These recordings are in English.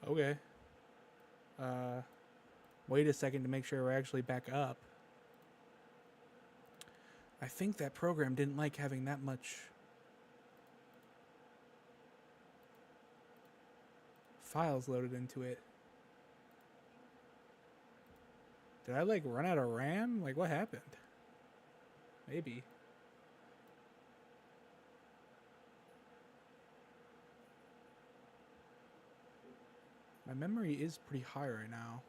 Okay. Uh, wait a second to make sure we're actually back up. I think that program didn't like having that much files loaded into it. Did I like run out of RAM? Like what happened? Maybe. My memory is pretty high right now.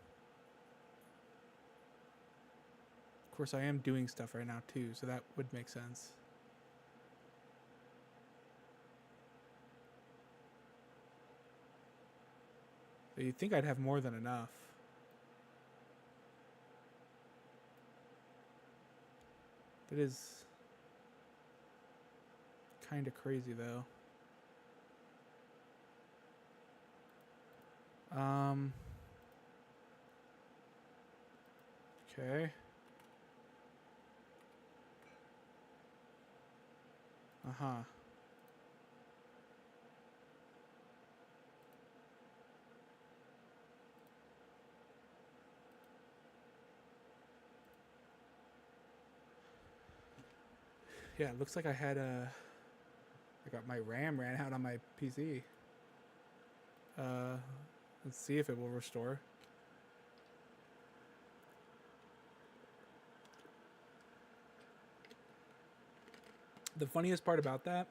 Of course, I am doing stuff right now too, so that would make sense. So you'd think I'd have more than enough. That is kind of crazy though. Okay. Uh-huh. Yeah, it looks like I had I got my RAM ran out on my PC. Uh, let's see if it will restore. The funniest part about that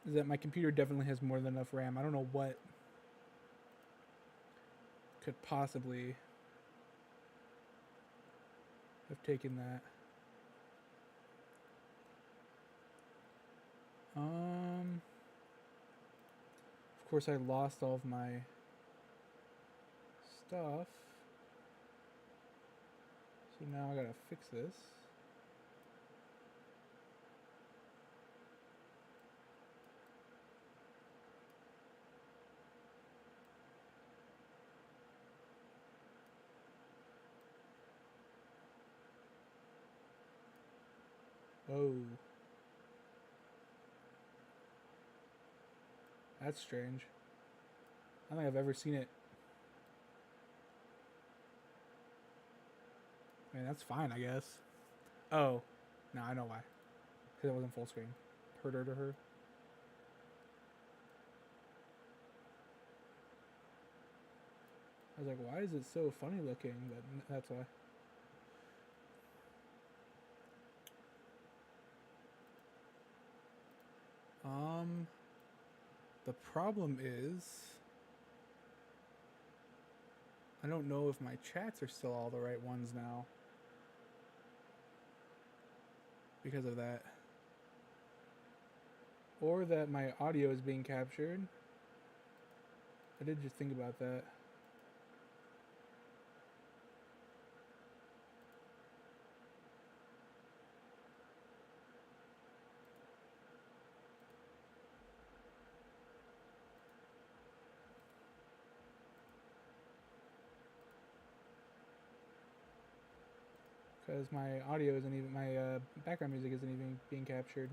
is that my computer definitely has more than enough RAM. I don't know what could possibly have taken that. Of course I lost all of my stuff. So now I gotta fix this. Oh. That's strange. I don't think I've ever seen it. I mean, that's fine, I guess. Oh. No, I know why. Because it wasn't full screen. Herder to her. I was like, why is it so funny looking? But that's why. Um, the problem is, I don't know if my chats are still all the right ones now. Because of that. Or that my audio is being captured. I did just think about that. Because my audio isn't even, my background music isn't even being captured.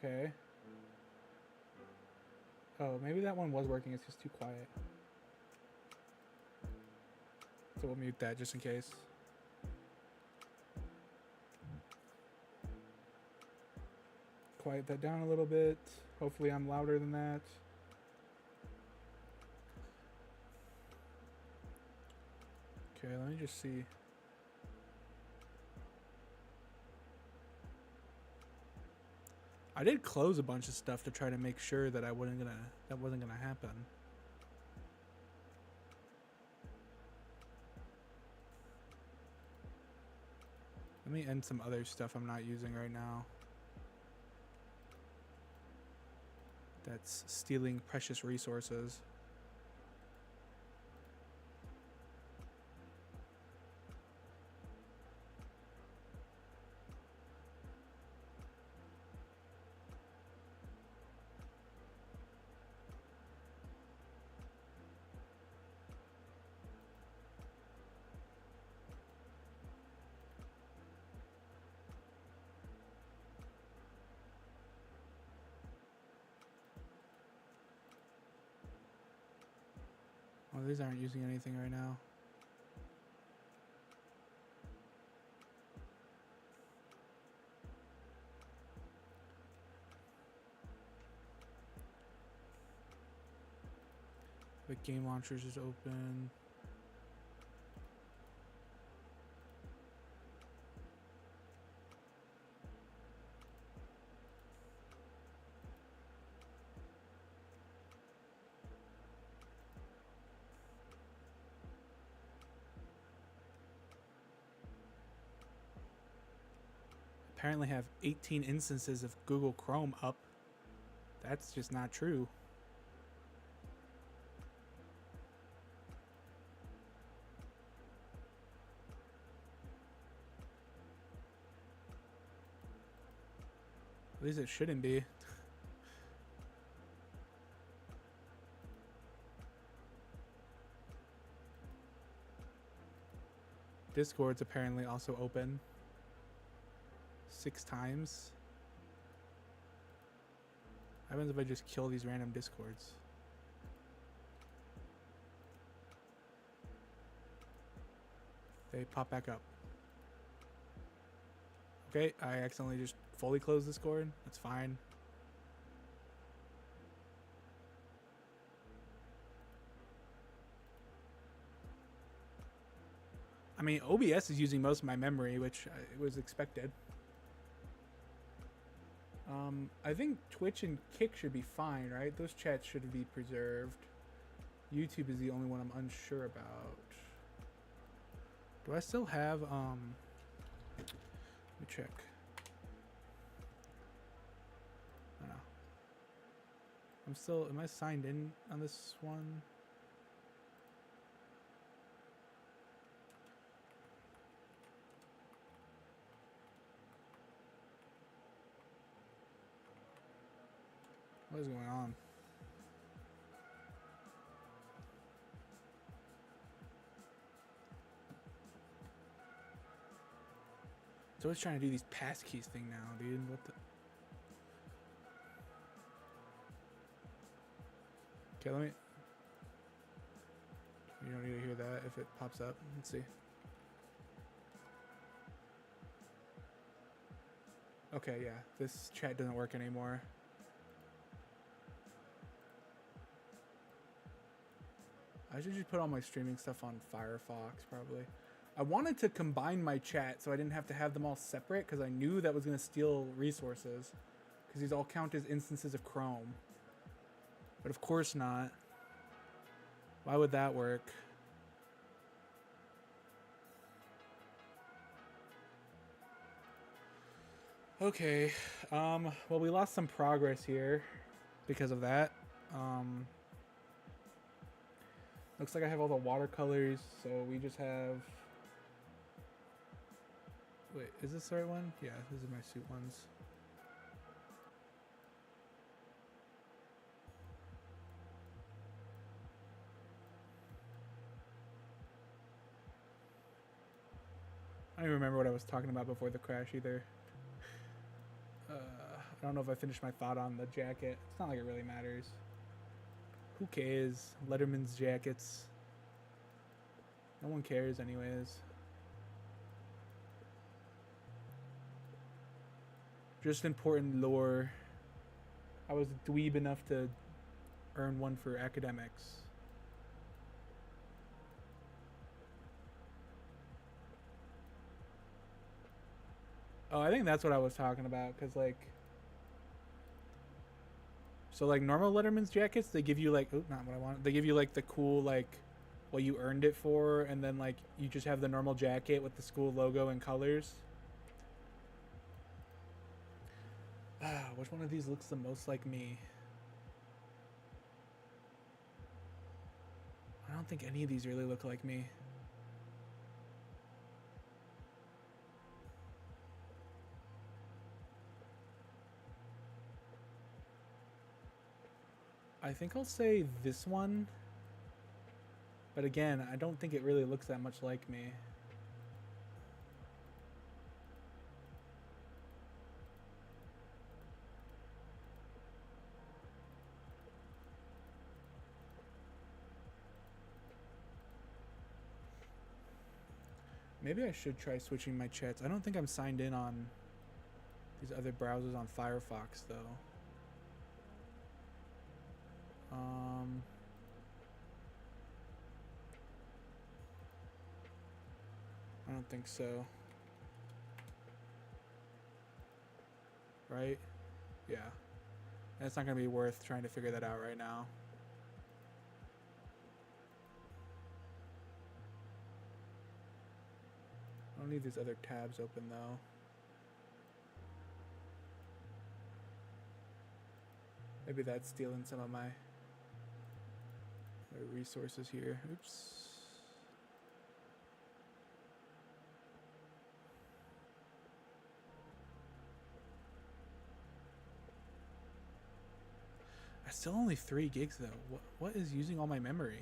Okay. Oh, maybe that one was working, it's just too quiet. So we'll mute that just in case. Quiet that down a little bit. Hopefully I'm louder than that. Okay, let me just see. I did close a bunch of stuff to try to make sure that that wasn't gonna happen. Let me end some other stuff I'm not using right now. that's stealing precious resources. Well, these aren't using anything right now. The game launchers is open. Apparently have 18 instances of Google Chrome up. That's just not true. At least it shouldn't be. Discord's apparently also open 6 times. What happens if I just kill these random Discords? They pop back up. Okay, I accidentally just fully closed Discord. That's fine. I mean, OBS is using most of my memory, which was expected. I think Twitch and Kick should be fine, right? Those chats should be preserved. YouTube is the only one I'm unsure about. Do I still have, let me check. I don't know. I'm still, am I signed in on this one? What is going on? So I was trying to do these passkeys thing now, dude. What the? Okay, let me. You don't need to hear that if it pops up. Let's see. Okay, yeah. This chat doesn't work anymore. I should just put all my streaming stuff on Firefox, probably. I wanted to combine my chat so I didn't have to have them all separate because I knew that was going to steal resources. Because these all count as instances of Chrome. But of course not. Why would that work? Okay. Well, we lost some progress here because of that. Looks like I have all the watercolors, so we just have... Wait, is this the right one? Yeah, these are my suit ones. I don't even remember what I was talking about before the crash either. I don't know if I finished my thought on the jacket. It's not like it really matters. Who cares? Letterman's jackets. No one cares anyways. Just important lore. I was dweeb enough to earn one for academics. Oh, I think that's what I was talking about, because, like... So, like, normal Letterman's jackets, they give you, like... Oh, not what I want. They give you, like, the cool, like, what you earned it for, and then, like, you just have the normal jacket with the school logo and colors. Which one of these looks the most like me? think any of these really look like me. I think I'll say this one. But again, I don't think it really looks that much like me. Maybe I should try switching my chats. I don't think I'm signed in on these other browsers on Firefox though. I don't think so. Right? Yeah. That's not going to be worth trying to figure that out right now. I don't need these other tabs open though. Maybe that's stealing some of my resources here. Oops. I still only 3 gigs though. What is using all my memory?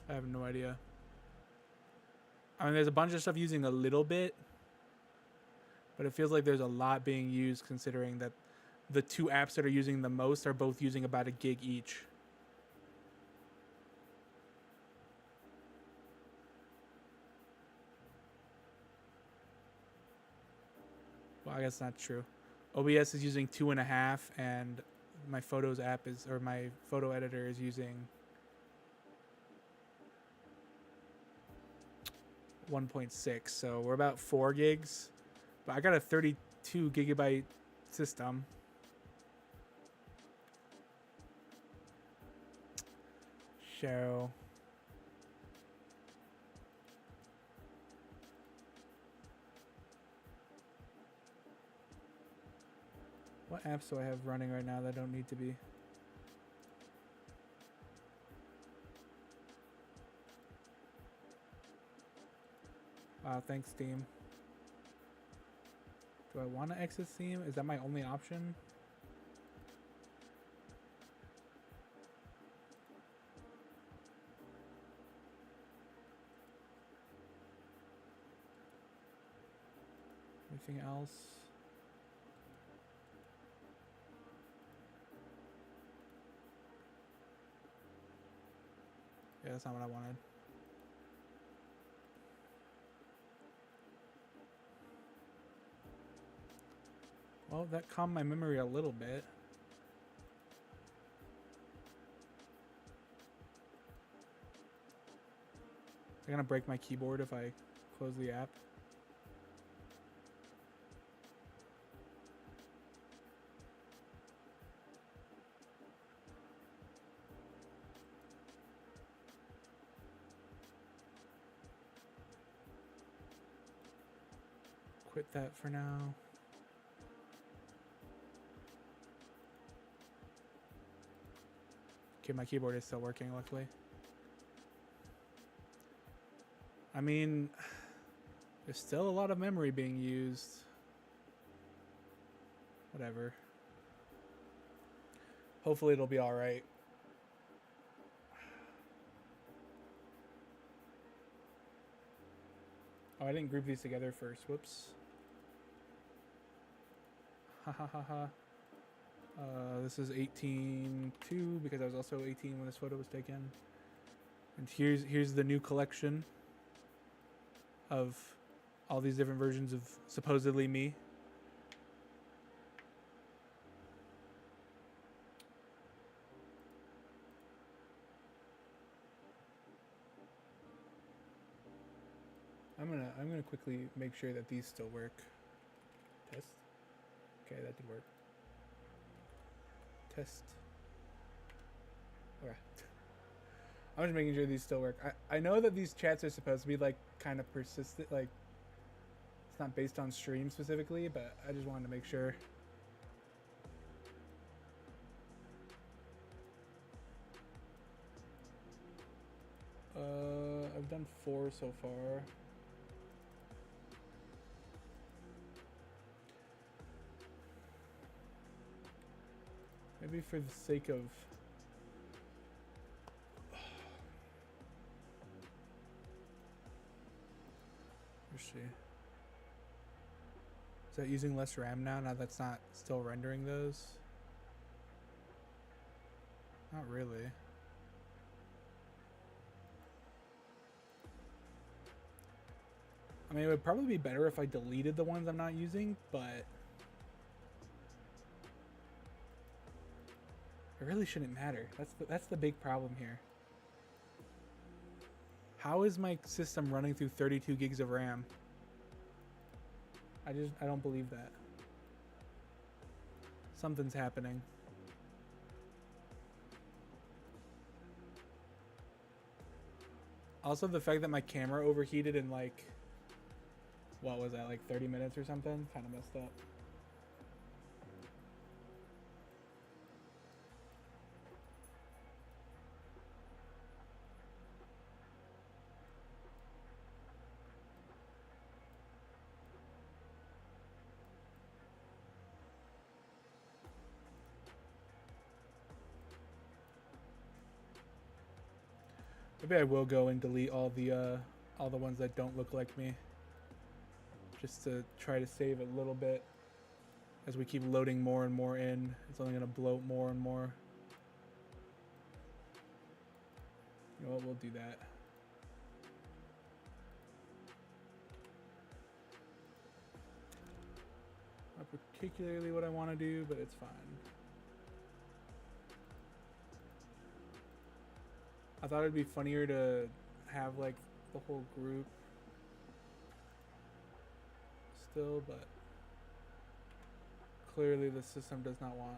I have no idea. I mean, there's a bunch of stuff using a little bit, but it feels like there's a lot being used considering that the 2 apps that are using the most are both using about 1 gig each. Well, I guess not true. OBS is using 2.5, and my Photos app is, or my photo editor is using 1.6, so we're about 4 gigs. But I got a 32 gigabyte system. So what apps do I have running right now that don't need to be? Wow, thanks, Steam. Do I want to exit Steam? Is that my only option? Anything else? Yeah, that's not what I wanted. Well, that calmed my memory a little bit. I'm gonna break my keyboard if I close the app. Quit that for now. Okay, my keyboard is still working, luckily. I mean, there's still a lot of memory being used. Whatever. Hopefully it'll be alright. Oh, I didn't group these together first. Whoops. Ha ha ha ha. This is 18.2 because I was also 18 when this photo was taken. And here's the new collection of all these different versions of supposedly me. I'm gonna quickly make sure that these still work. Test. Okay, that did work. Test. Okay. I'm just making sure these still work. I know that these chats are supposed to be like kind of persistent, like It's not based on stream specifically, but I just wanted to make sure. I've done 4 so far. Maybe for the sake of... Let's see. Is that using less RAM now that's not still rendering those? Not really. I mean, it would probably be better if I deleted the ones I'm not using, but it really shouldn't matter. That's the big problem here. How is my system running through 32 gigs of RAM? I don't believe that. Something's happening. Also, the fact that my camera overheated in like, what was that, like 30 minutes or something? Kind of messed up. Maybe I will go and delete all the ones that don't look like me, just to try to save a little bit. As we keep loading more and more in, it's only gonna bloat more and more. You know what? We'll do that. Not particularly what I want to do, but it's fine. I thought it'd be funnier to have like the whole group still, but clearly the system does not want.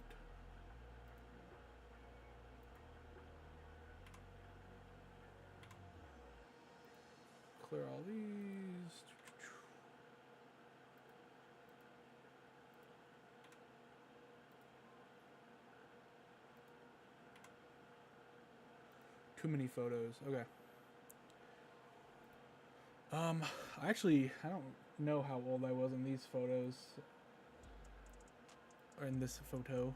Clear all these. Too many photos. Okay. Actually, I don't know how old I was in these photos. Or in this photo.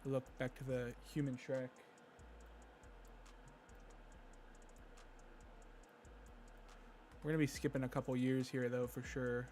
Look back to the human Shrek. We're gonna be skipping a couple years here though, for sure.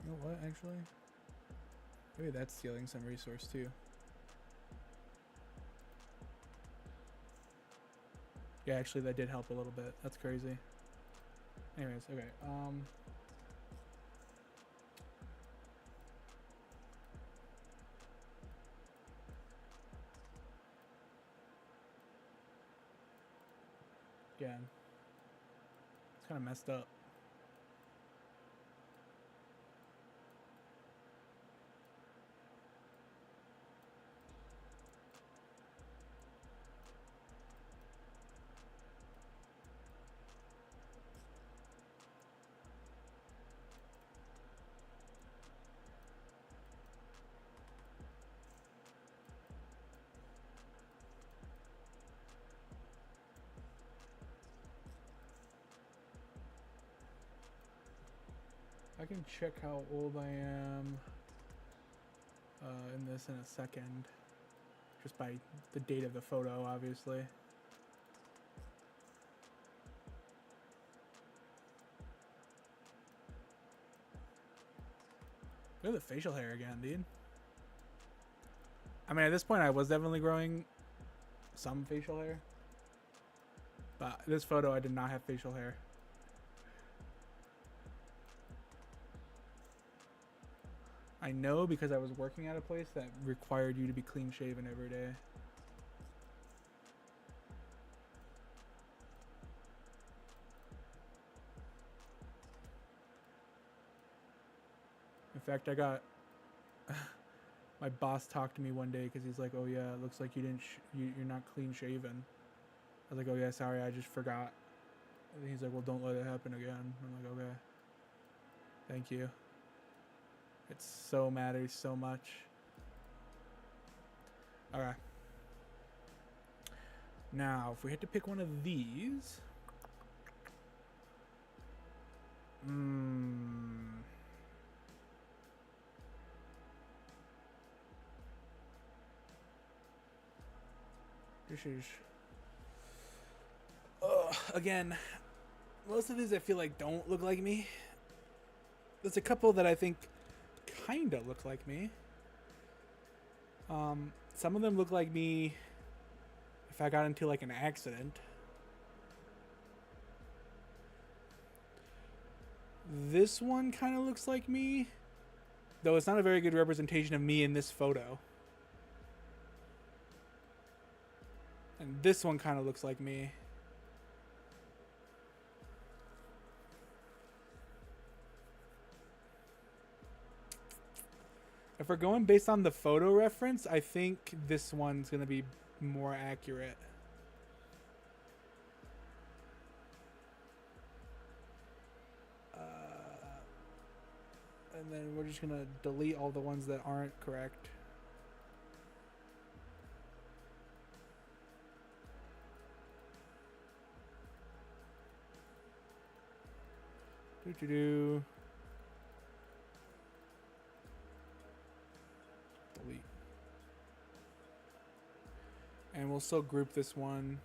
You know what, actually? Maybe that's stealing some resource too. Yeah, actually that did help a little bit. That's crazy. Anyways, okay. Again. It's kind of messed up. I can check how old I am in this in a second, just by the date of the photo, obviously. Look at the facial hair again, dude. I mean, at this point, I was definitely growing some facial hair, But this photo, I did not have facial hair. I know because I was working at a place that required you to be clean shaven every day. In fact, I got my boss talked to me one day because he's like, "Oh yeah, it looks like you didn't you're not clean shaven." I was like, "Oh yeah, sorry, I just forgot." And he's like, "Well, don't let it happen again." I'm like, "Okay, thank you." It so matters so much. Okay. Now, if we had to pick one of these, this is again, most of these I feel like don't look like me. There's a couple that I think kind of look like me. Some of them look like me if I got into like an accident. This one kind of looks like me, though it's not a very good representation of me in this photo. And this one kind of looks like me. If we're going based on the photo reference, I think this one's going to be more accurate. And then we're just going to delete all the ones that aren't correct. Delete. And we'll still group this one.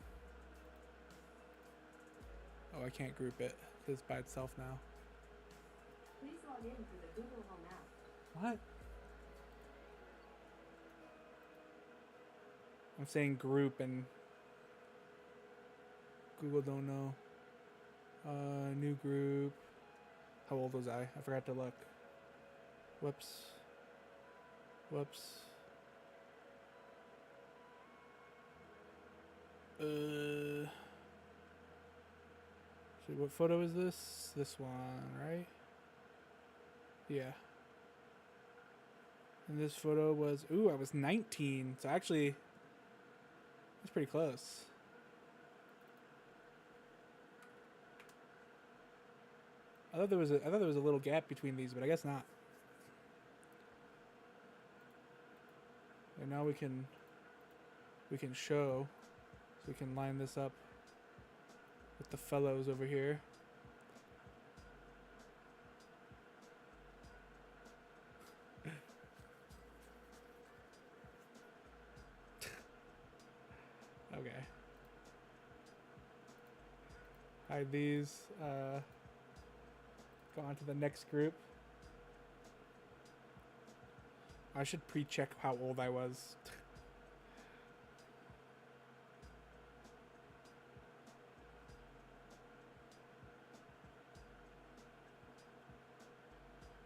Oh, I can't group it because it's by itself now. Please log in through the Google Home app. What? I'm saying group and Google don't know. New group. How old was I? I forgot to look. Whoops. So what photo is this? This one, right? Yeah. And this photo was, I was 19. So actually, that's pretty close. I thought there was a little gap between these, but I guess not. And now we can show, so we can line this up with the fellows over here. Okay. Hide these. Go on to the next group. I should pre-check how old I was.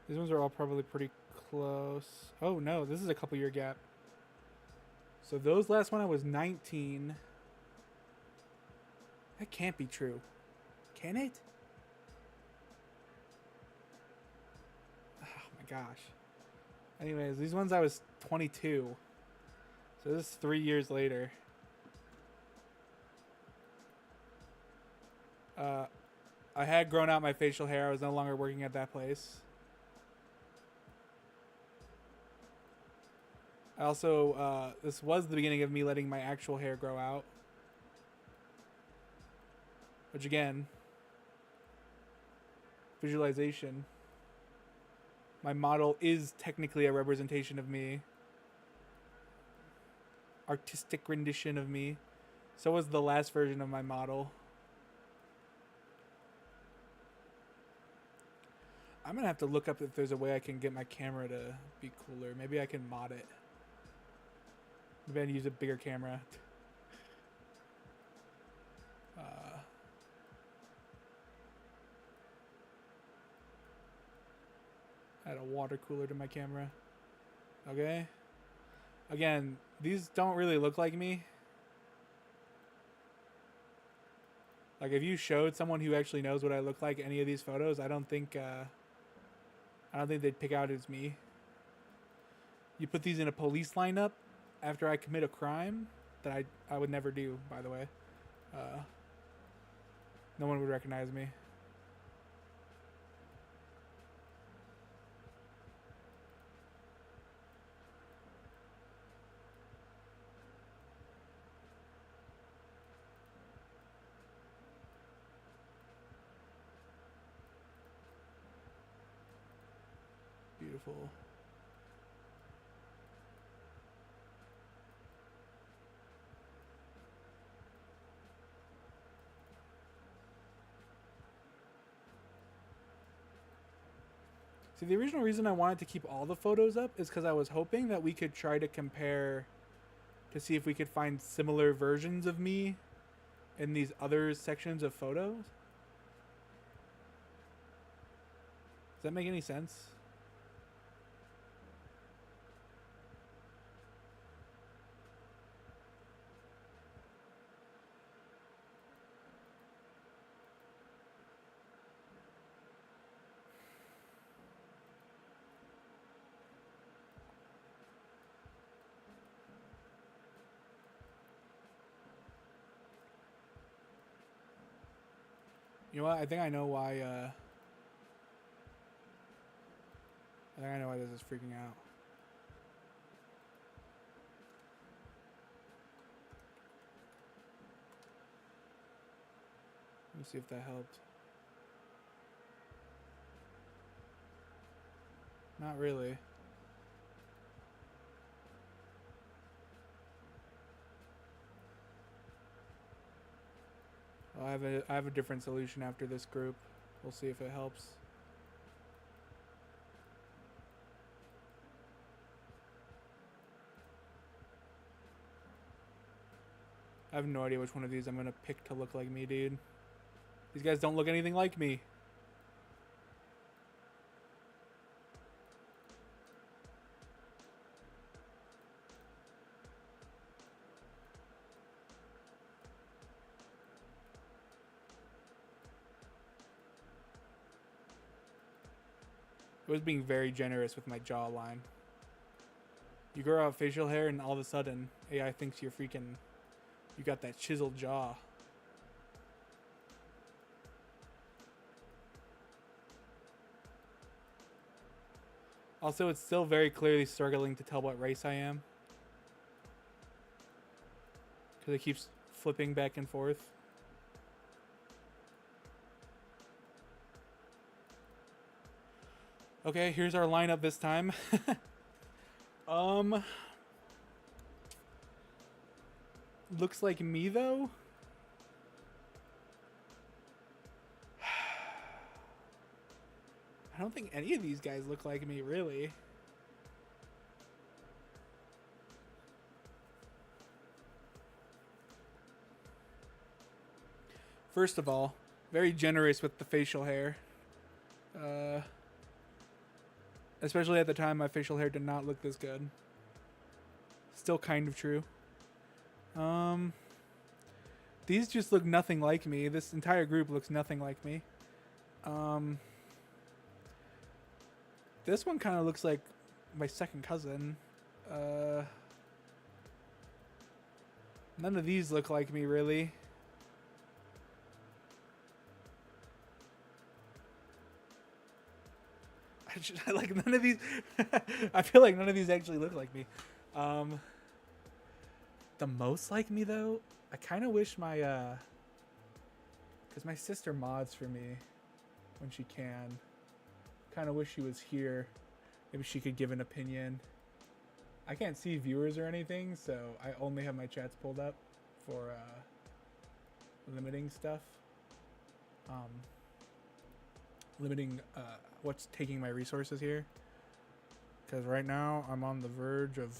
These ones are all probably pretty close. Oh no, this is a couple year gap. So those last one I was 19. That can't be true. Can it? Oh my gosh. Anyways, these ones I was 22. So this is 3 years later. I had grown out my facial hair. I was no longer working at that place. I also, this was the beginning of me letting my actual hair grow out. Which again, visualization. My model is technically a representation of me. Artistic rendition of me. So was the last version of my model. I'm gonna have to look up if there's a way I can get my camera to be cooler. Maybe I can mod it. Maybe I'd use a bigger camera. a water cooler to my camera. Okay. Again, these don't really look like me. Like if you showed someone who actually knows what I look like any of these photos, I don't think they'd pick out as me. You put these in a police lineup after I commit a crime that I would never do, by the way. No one would recognize me. Beautiful. See, the original reason I wanted to keep all the photos up is because I was hoping that we could try to compare to see if we could find similar versions of me in these other sections of photos. Does that make any sense? You know what? I think I know why. I think I know why this is freaking out. Let me see if that helped. Not really. Well, I have a different solution after this group. We'll see if it helps. I have no idea which one of these I'm gonna pick to look like me, dude. These guys don't look anything like me. I was being very generous with my jawline. You grow out facial hair and all of a sudden AI thinks you're freaking... You got that chiseled jaw. Also, it's still very clearly struggling to tell what race I am. Because it keeps flipping back and forth. Okay, here's our lineup this time. Looks like me though. I don't think any of these guys look like me, really. First of all, very generous with the facial hair. Especially at the time, my facial hair did not look this good. Still kind of true. These just look nothing like me. This entire group looks nothing like me. This one kind of looks like my second cousin. None of these look like me, really. Like none of these. I feel like none of these actually look like me. The most like me though, I kind of wish my because my sister mods for me when she can. Kind of wish she was here. Maybe she could give an opinion. I can't see viewers or anything, so I only have my chats pulled up for limiting stuff. Limiting what's taking my resources here. Because right now I'm on the verge of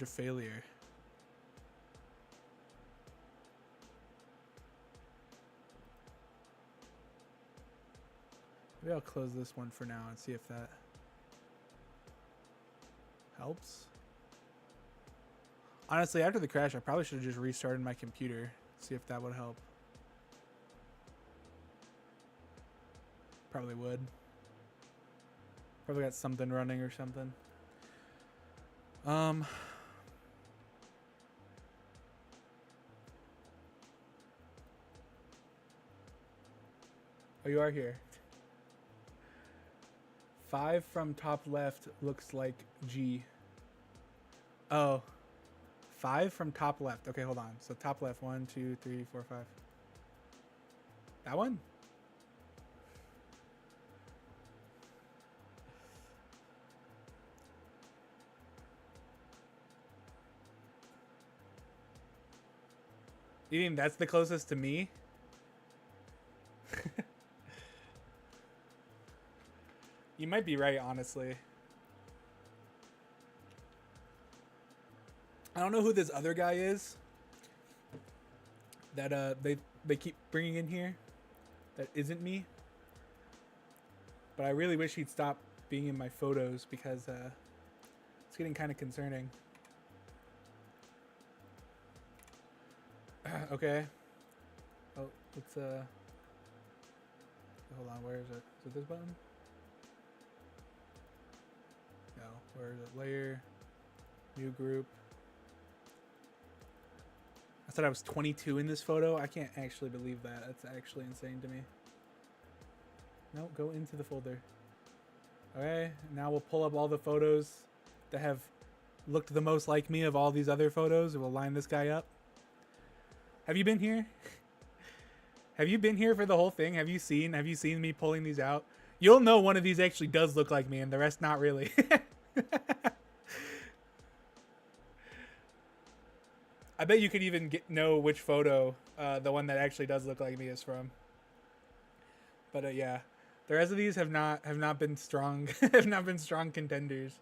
failure. Maybe I'll close this one for now and see if that helps. Honestly, after the crash, I probably should have just restarted my computer. See if that would help. Probably would. Probably got something running or something. Oh, you are here. 5 from top left looks like G. Oh. 5 from top left. Okay, hold on. So top left. 1, 2, 3, 4, 5. That one? You think that's the closest to me? You might be right, honestly. I don't know who this other guy is that they keep bringing in here that isn't me. But I really wish he'd stop being in my photos because it's getting kind of concerning. Okay. Oh, let's hold on, where is it? Is it this button? No, where is it? Layer, new group. I said I was 22 in this photo. I can't actually believe that. That's actually insane to me. No, go into the folder. Okay, now we'll pull up all the photos that have looked the most like me of all these other photos. We'll line this guy up. Have you been here? Have you been here for the whole thing? Have you seen me pulling these out? You'll know one of these actually does look like me and the rest not really. I bet you could even know which photo the one that actually does look like me is from. But yeah, the rest of these have not been strong have not been strong contenders.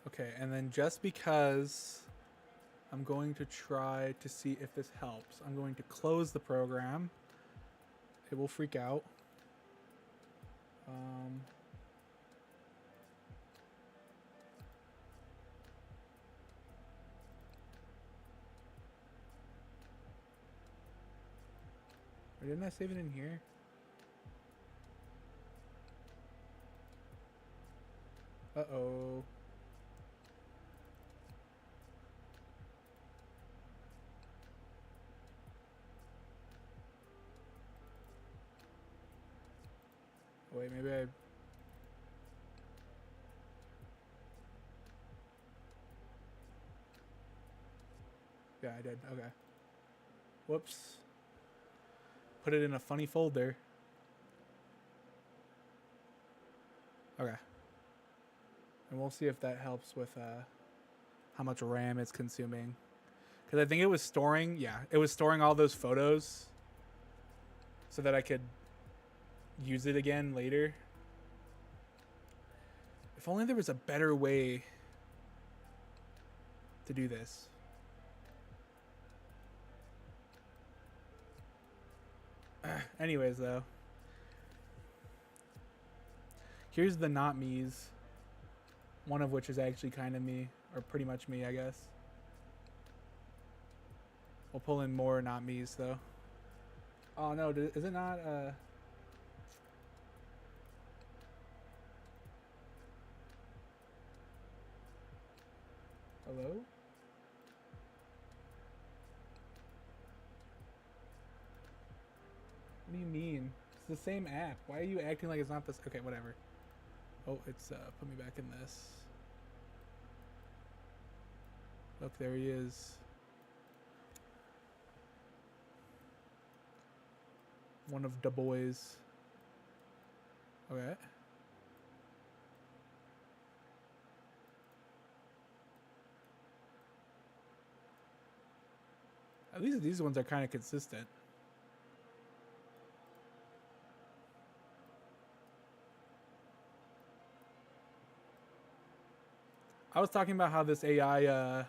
Okay, and then just because I'm going to try to see if this helps, I'm going to close the program. It will freak out. Or didn't I save it in here? Uh-oh. Wait, maybe I... Yeah, I did. Okay. Whoops. Put it in a funny folder. Okay. And we'll see if that helps with how much RAM it's consuming. Because I think it was storing... Yeah, it was storing all those photos so that I could use it again later. If only there was a better way to do this. Anyways, though. Here's the not me's. One of which is actually kind of me. Or pretty much me, I guess. We'll pull in more not me's, though. Oh, no. Is it not... Hello? What do you mean? It's the same app. Why are you acting like it's not this? Okay, whatever. Oh, it's put me back in this. Look, there he is. One of the boys. Okay. At least these ones are kind of consistent. I was talking about how this AI,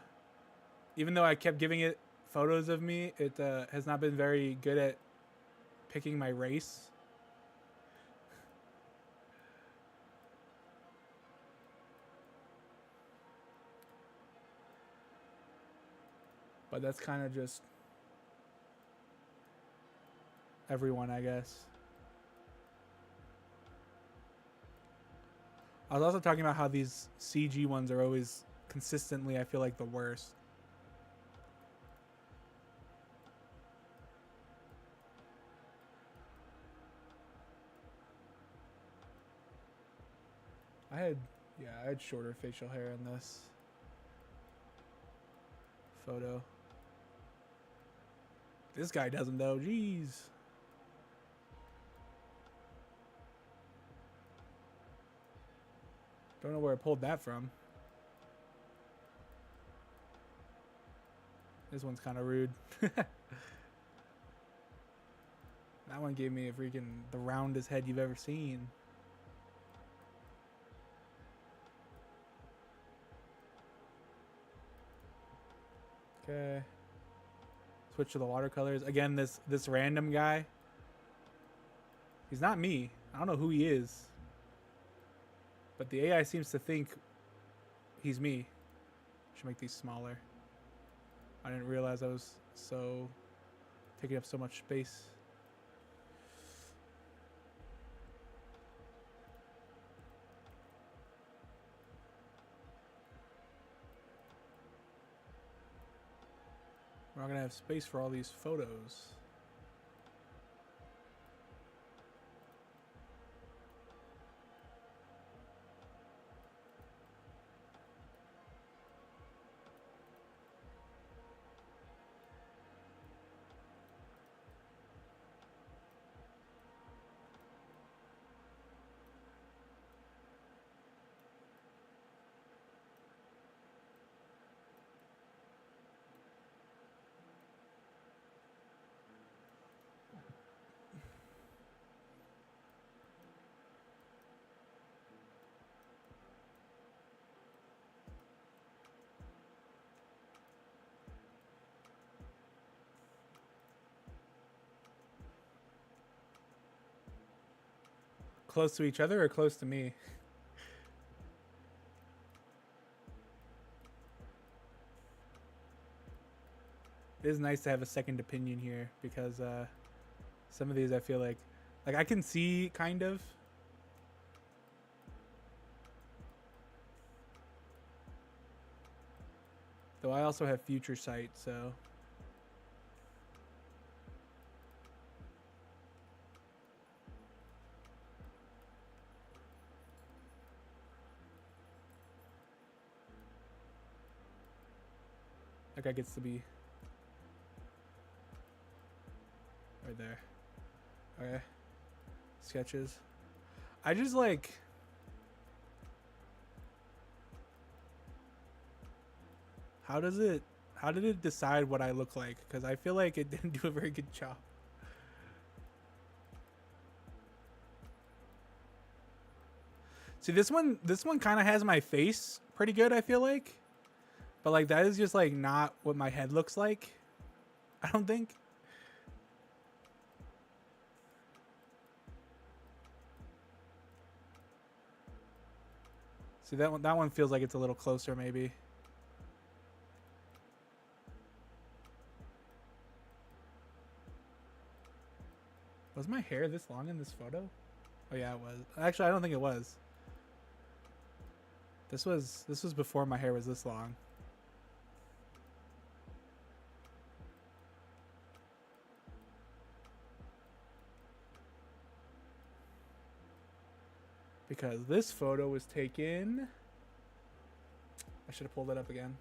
even though I kept giving it photos of me, it has not been very good at picking my race. But that's kind of just everyone, I guess. I was also talking about how these CG ones are always consistently, I feel like, the worst. I had shorter facial hair in this photo. This guy doesn't though, jeez. Don't know where I pulled that from. This one's kind of rude. That one gave me a freaking the roundest head you've ever seen. Okay. Switch to the watercolors. Again, this random guy. He's not me. I don't know who he is. But the AI seems to think he's me. Should make these smaller. I didn't realize I was so taking up so much space. We're not gonna have space for all these photos. Close to each other or close to me? It is nice to have a second opinion here because some of these I feel like I can see kind of. Though I also have future sight, so. That guy gets to be right there. Okay. Sketches. I just like. How did it decide what I look like? Because I feel like it didn't do a very good job. See, this one kind of has my face pretty good, I feel like. But like that is just like not what my head looks like. I don't think. See, that one feels like it's a little closer maybe. Was my hair this long in this photo? Oh yeah, it was. Actually, I don't think it was. This was before my hair was this long. Because this photo was taken. I should have pulled it up again.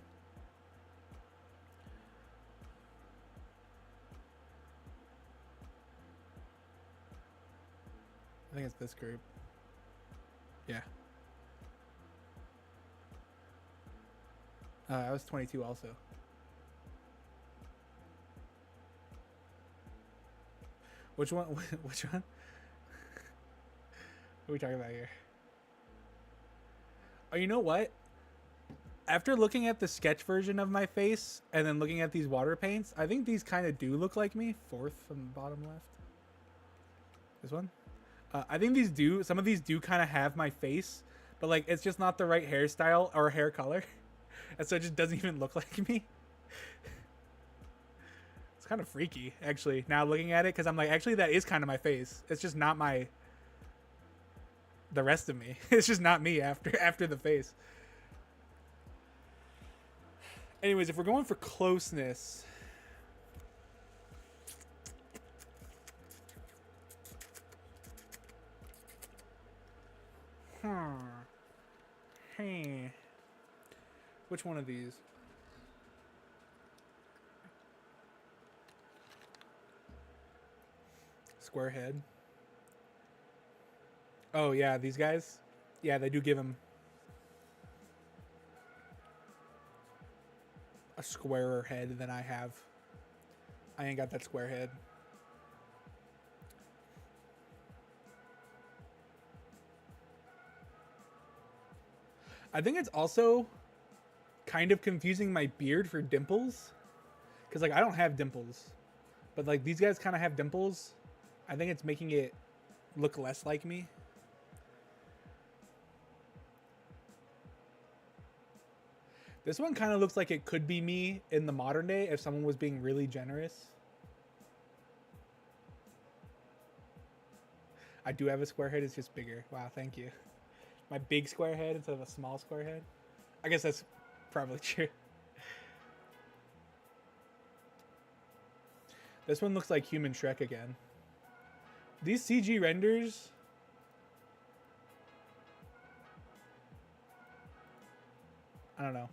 I think it's this group. Yeah. I was 22 also. Which one? Which one? What are we talking about here? Oh, you know what? After looking at the sketch version of my face and then looking at these water paints, I think these kind of do look like me. Fourth from the bottom left. This one? I think these do, some of these do kind of have my face, but like it's just not the right hairstyle or hair color. And so it just doesn't even look like me. It's kind of freaky, actually, now looking at it, because I'm like, actually, that is kind of my face. It's just not the rest of me. It's just not me after the face. Anyways, if we're going for closeness, Hey, which one of these? Square head. Oh yeah, these guys. Yeah, they do give him a squarer head than I have. I ain't got that square head. I think it's also kind of confusing my beard for dimples. Because, like, I don't have dimples. But, like, these guys kind of have dimples. I think it's making it look less like me. This one kind of looks like it could be me in the modern day if someone was being really generous. I do have a square head. It's just bigger. Wow, thank you. My big square head instead of a small square head. I guess that's probably true. This one looks like Human Shrek again. These CG renders... I don't know.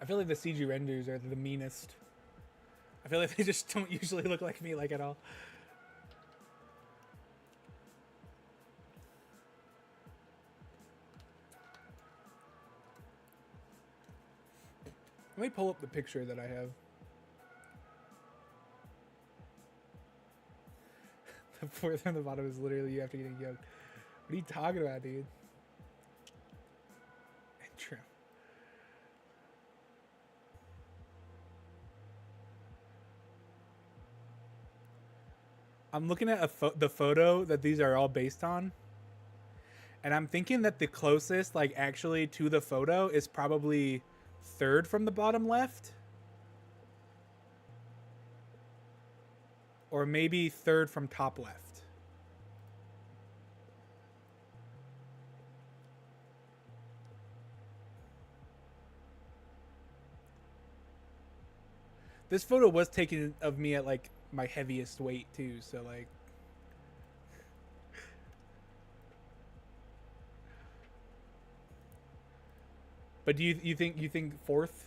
I feel like the CG renders are the meanest. I feel like they just don't usually look like me, like, at all. Let me pull up the picture that I have. The fourth on the bottom is literally you after getting yoked. What are you talking about, dude? True. I'm looking at the photo that these are all based on. And I'm thinking that the closest, like, actually to the photo is probably third from the bottom left. Or maybe third from top left. This photo was taken of me at, like, my heaviest weight, too. So, like... But do you think fourth?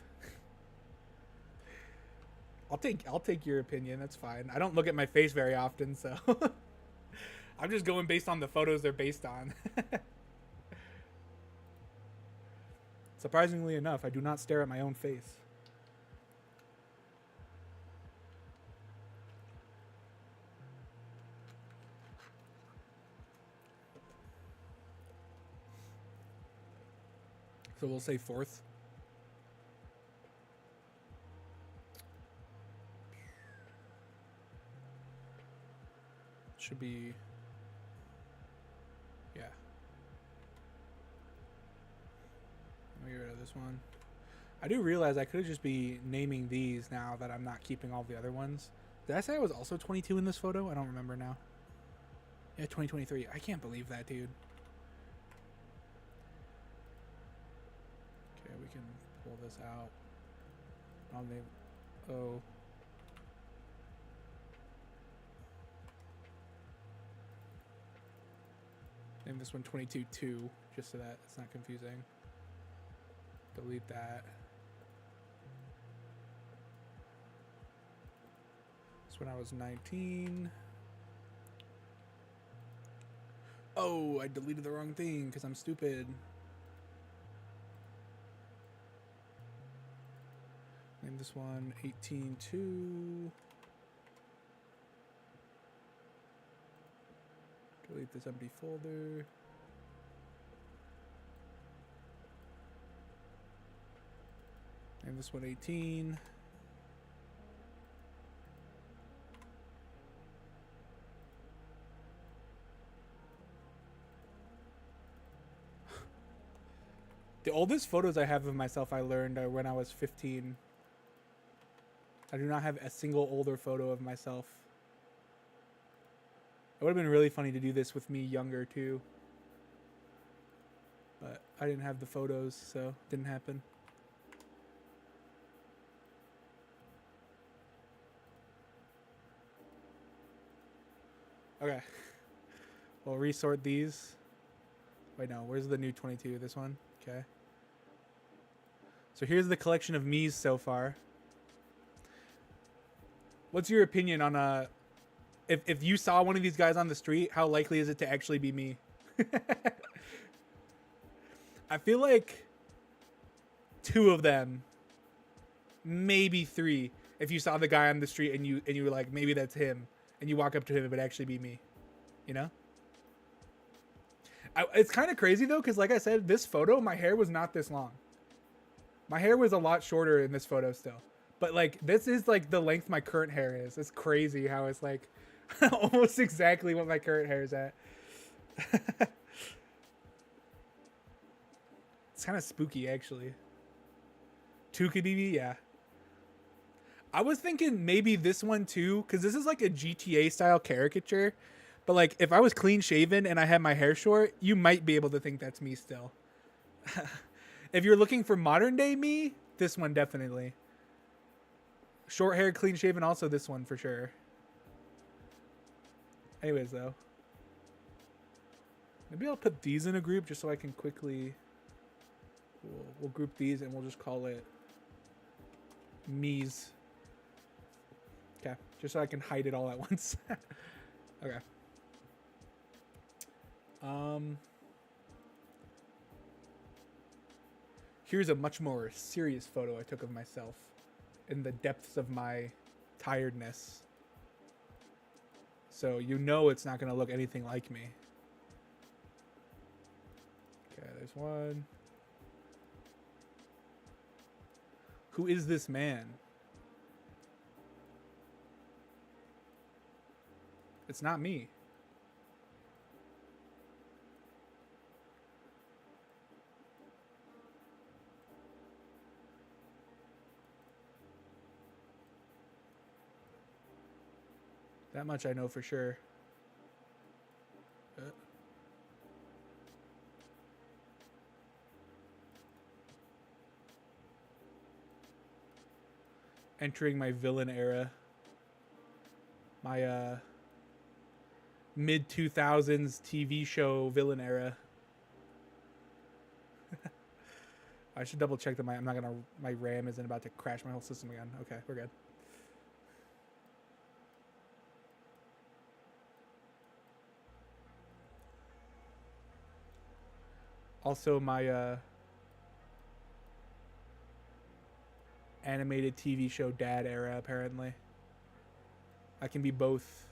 I'll take your opinion. That's fine. I don't look at my face very often, so I'm just going based on the photos they're based on. Surprisingly enough, I do not stare at my own face. So we'll say fourth. Should be, yeah. Let me get rid of this one. I do realize I could just be naming these now that I'm not keeping all the other ones. Did I say I was also 22 in this photo? I don't remember now. Yeah, 2023. I can't believe that, dude. Okay, we can pull this out. I'll name... Oh... Name this one 22-2, just so that it's not confusing. Delete that. This when I was 19. Oh, I deleted the wrong thing because I'm stupid. Name this one 18-2. Delete this empty folder. And this one 18. The oldest photos I have of myself I learned are when I was 15. I do not have a single older photo of myself. It would have been really funny to do this with me younger too. But I didn't have the photos, so it didn't happen. Okay. We'll resort these. Wait, no. Where's the new 22? This one? Okay. So here's the collection of me's so far. What's your opinion on if you saw one of these guys on the street, how likely is it to actually be me? I feel like 2 of them, maybe 3. If you saw the guy on the street and you were like, maybe that's him, and you walk up to him, it would actually be me. You know? It's kind of crazy though, because like I said, this photo, my hair was not this long. My hair was a lot shorter in this photo still. But like, this is like the length my current hair is. It's crazy how it's like almost exactly what my current hair is at. It's kind of spooky actually. Tukadidi, yeah. I was thinking maybe this one too, because this is like a GTA style caricature. But like, if I was clean shaven and I had my hair short, you might be able to think that's me still. If you're looking for modern day me, this one definitely. Short hair, clean shaven, also this one for sure. Anyways, though. Maybe I'll put these in a group just so I can quickly... We'll group these and we'll just call it me's. Okay, just so I can hide it all at once. Okay. Here's a much more serious photo I took of myself in the depths of my tiredness. So you know it's not going to look anything like me. Okay, there's one. Who is this man? It's not me. That much I know for sure. Entering my villain era. My mid 2000s TV show villain era. I should double check that my RAM isn't about to crash my whole system again. Okay, we're good. Also my animated TV show dad era, apparently. I can be both.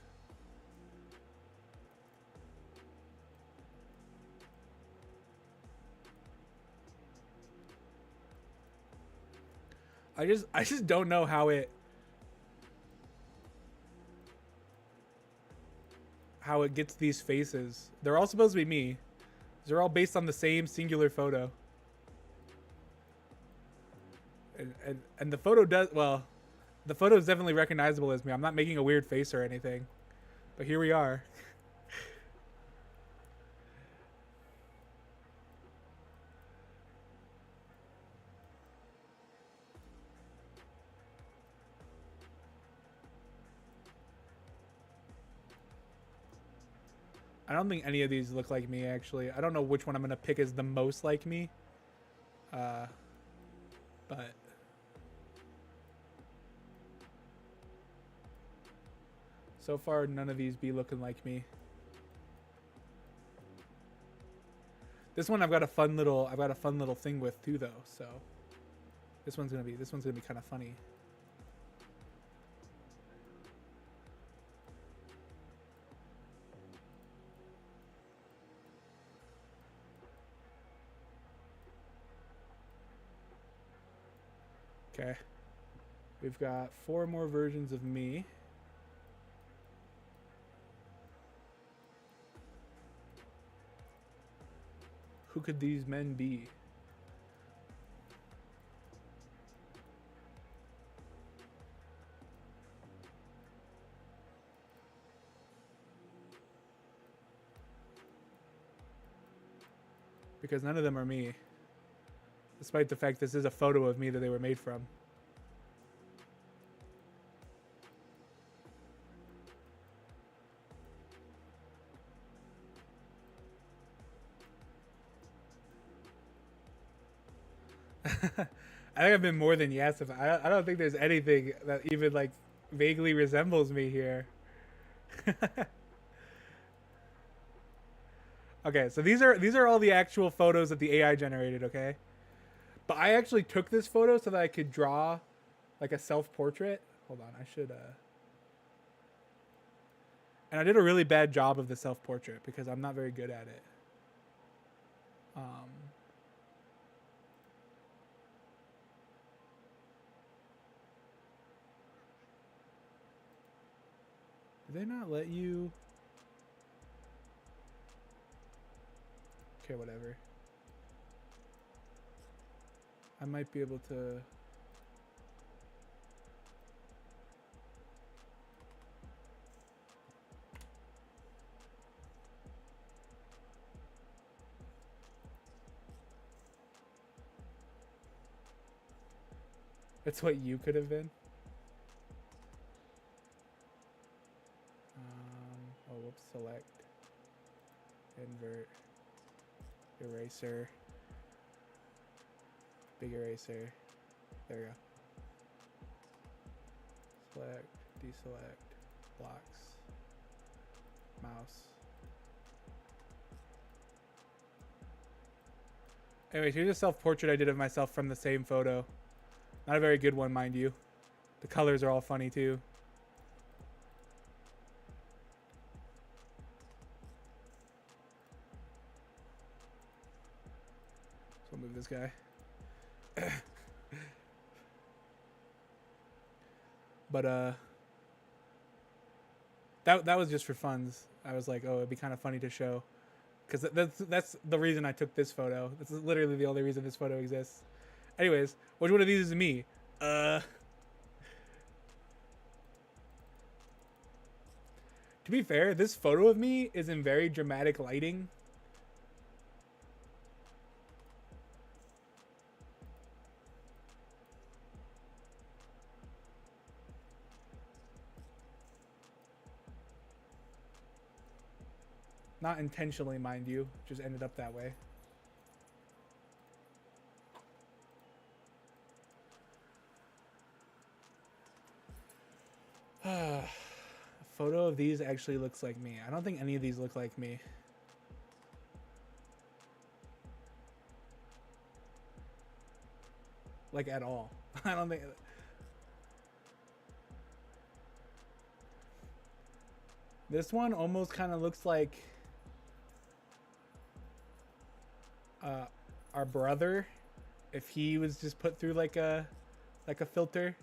I just don't know how it gets these faces. They're all supposed to be me. They're all based on the same singular photo. And the photo does, well, the photo is definitely recognizable as me. I'm not making a weird face or anything. But here we are. I don't think any of these look like me, actually. I don't know which one I'm going to pick as the most like me. But... so far, none of these be looking like me. This one I've got a fun little thing with too, though. So this one's gonna be kind of funny. Okay. We've got 4 more versions of me. Who could these men be? Because none of them are me. Despite the fact this is a photo of me that they were made from. I think I've been more than yes. I don't think there's anything that even like vaguely resembles me here. Okay, so these are all the actual photos that the AI generated, okay? But I actually took this photo so that I could draw like a self-portrait. Hold on, I should and I did a really bad job of the self-portrait because I'm not very good at it. Did they not let you? Okay, whatever. I might be able to. It's what you could have been. Oh, whoops. Select. Invert. Eraser. Big eraser. There we go. Select. Deselect. Blocks. Mouse. Anyways, here's a self-portrait I did of myself from the same photo. Not a very good one, mind you. The colors are all funny, too. So I'll move this guy. But, that was just for funs. I was like, oh, it'd be kind of funny to show. Because that's the reason I took this photo. This is literally the only reason this photo exists. Anyways, which one of these is me? To be fair, this photo of me is in very dramatic lighting. Not intentionally, mind you. Just ended up that way. A photo of these actually looks like me. I don't think any of these look like me. Like at all. I don't think. This one almost kind of looks like our brother if he was just put through like a filter.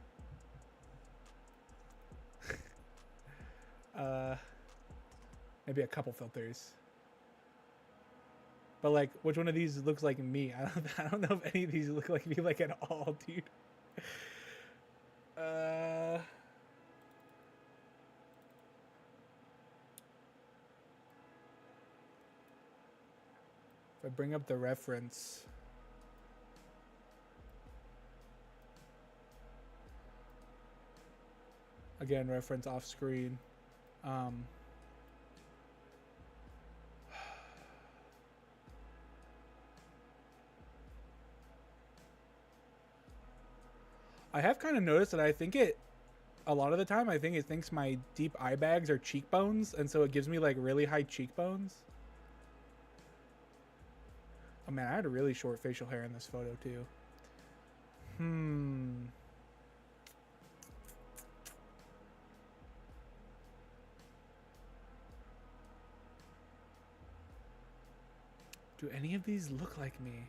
Maybe a couple filters. But like, which one of these looks like me? I don't know if any of these look like me like at all, dude. If I bring up the reference. Again, reference off screen. I have kind of noticed that I think a lot of the time, I think it thinks my deep eye bags are cheekbones, and so it gives me like really high cheekbones. Oh man, I had a really short facial hair in this photo too. Do any of these look like me?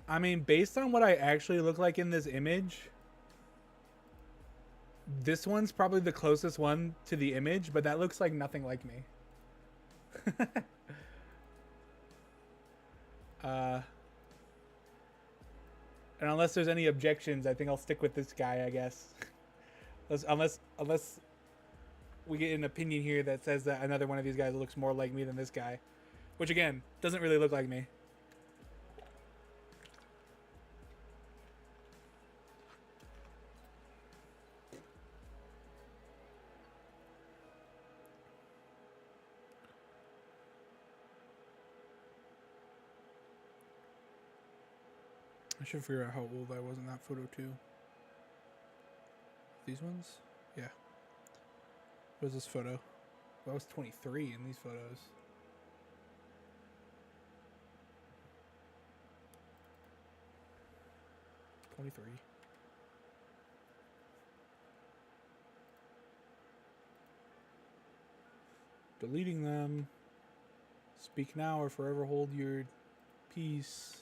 I mean, based on what I actually look like in this image, this one's probably the closest one to the image, but that looks like nothing like me. And unless there's any objections, I think I'll stick with this guy, I guess. Unless we get an opinion here that says that another one of these guys looks more like me than this guy. Which, again, doesn't really look like me. I should figure out how old I was in that photo, too. These ones? Yeah. What was this photo? Well, I was 23 in these photos. Deleting them. Speak now or forever hold your peace.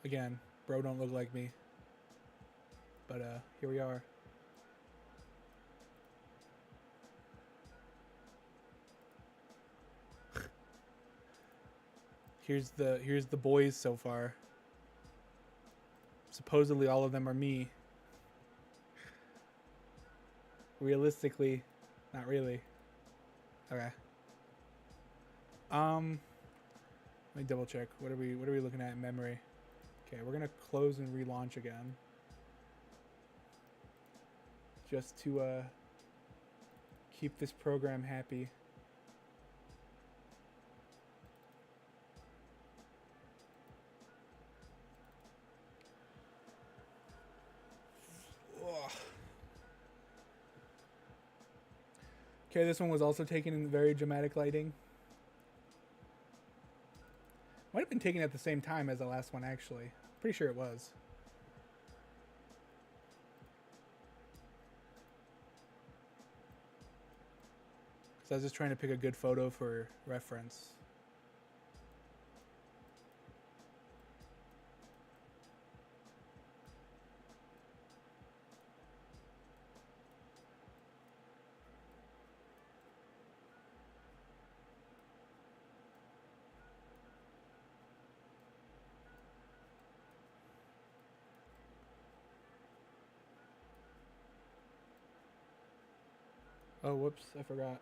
Again, bro don't look like me. But here we are. Here's the boys so far. Supposedly all of them are me. Realistically, not really. Okay. Let me double check. What are we looking at in memory? Okay, we're gonna close and relaunch again. Just to keep this program happy. Okay, this one was also taken in very dramatic lighting. Might have been taken at the same time as the last one, actually. Pretty sure it was. So I was just trying to pick a good photo for reference. Oh, whoops, I forgot.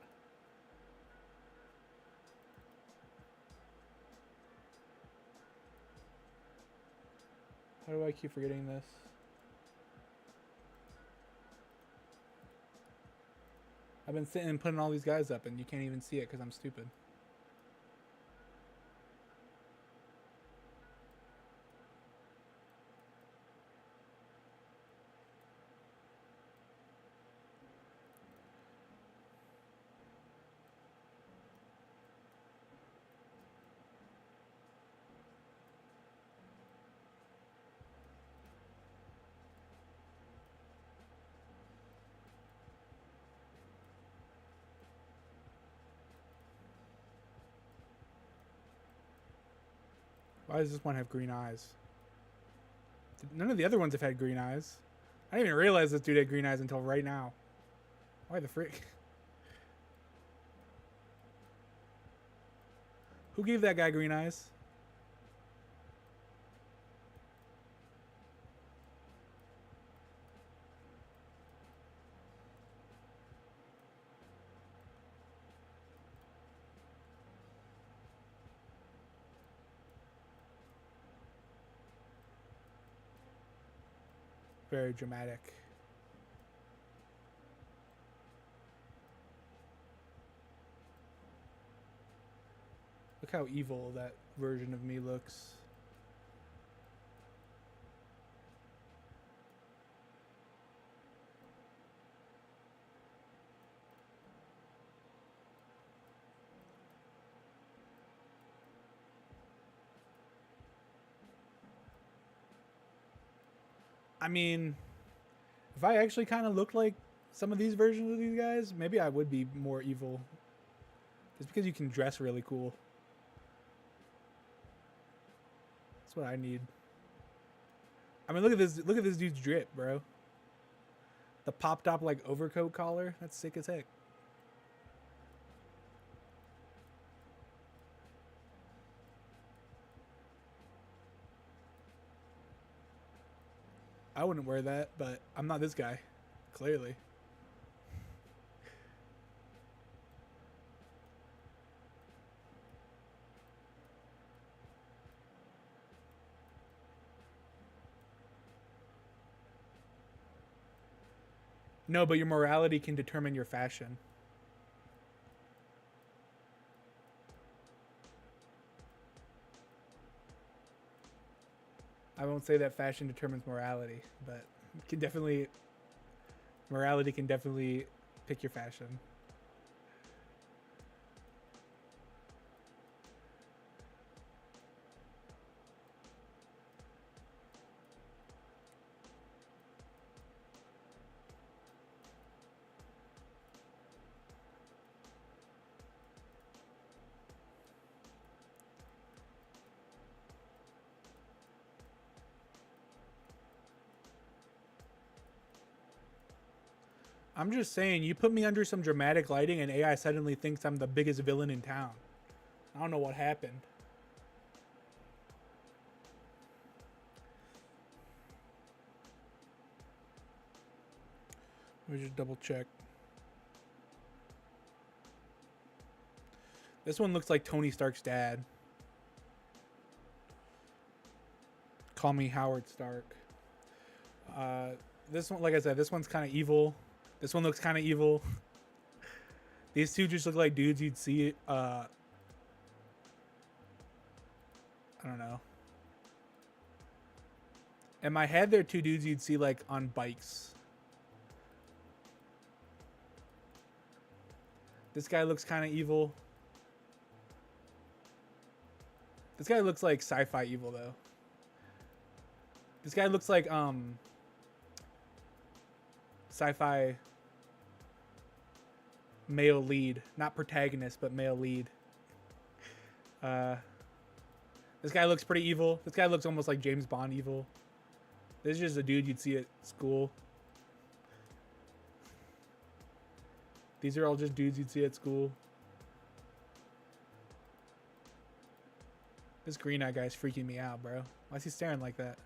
How do I keep forgetting this? I've been sitting and putting all these guys up and you can't even see it because I'm stupid. Why does this one have green eyes? None of the other ones have had green eyes. I didn't even realize this dude had green eyes until right now. Why the frick? Who gave that guy green eyes? Very dramatic. Look how evil that version of me looks. I mean, if I actually kind of looked like some of these versions of these guys, maybe I would be more evil. Just because you can dress really cool. That's what I need. I mean, look at this dude's drip, bro. The popped up like overcoat collar. That's sick as heck. I wouldn't wear that, but I'm not this guy. Clearly. No, but your morality can determine your fashion. I won't say that fashion determines morality, but it can definitely morality can definitely pick your fashion. I'm just saying, you put me under some dramatic lighting and AI suddenly thinks I'm the biggest villain in town. I don't know what happened. Let me just double check. This one looks like Tony Stark's dad. Call me Howard Stark. This one, like I said, this one's kind of evil. This one looks kind of evil. These two just look like dudes you'd see. I don't know. In my head, they're two dudes you'd see like on bikes. This guy looks kind of evil. This guy looks like sci-fi evil though. This guy looks like sci-fi male lead, not protagonist, but male lead. This guy looks pretty evil. This guy looks almost like James Bond evil. This is just a dude you'd see at school. These are all just dudes you'd see at school. This green eye guy's freaking me out, bro. Why is he staring like that?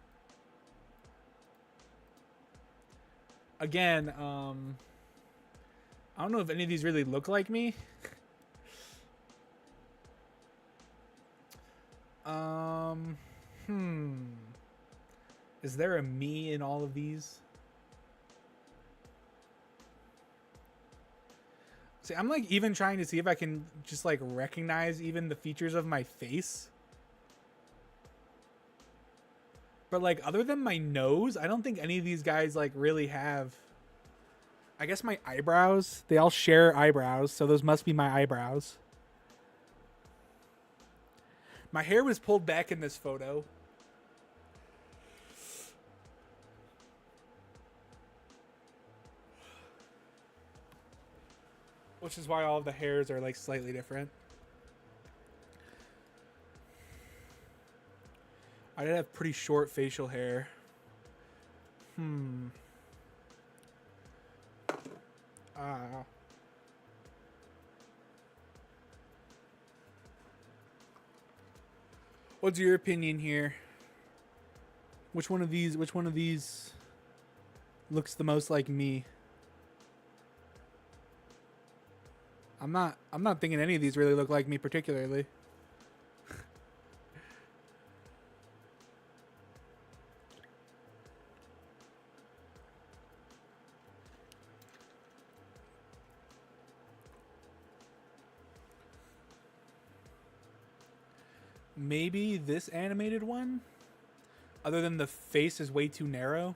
Again, I don't know if any of these really look like me. Is there a me in all of these? See, I'm like even trying to see if I can just like recognize even the features of my face. But like other than my nose, I don't think any of these guys like really have. I guess my eyebrows, they all share eyebrows, so those must be my eyebrows. My hair was pulled back in this photo. Which is why all of the hairs are like slightly different. I did have pretty short facial hair. What's your opinion here? Which one of these looks the most like me? I'm not thinking any of these really look like me particularly. Maybe this animated one? Other than the face is way too narrow.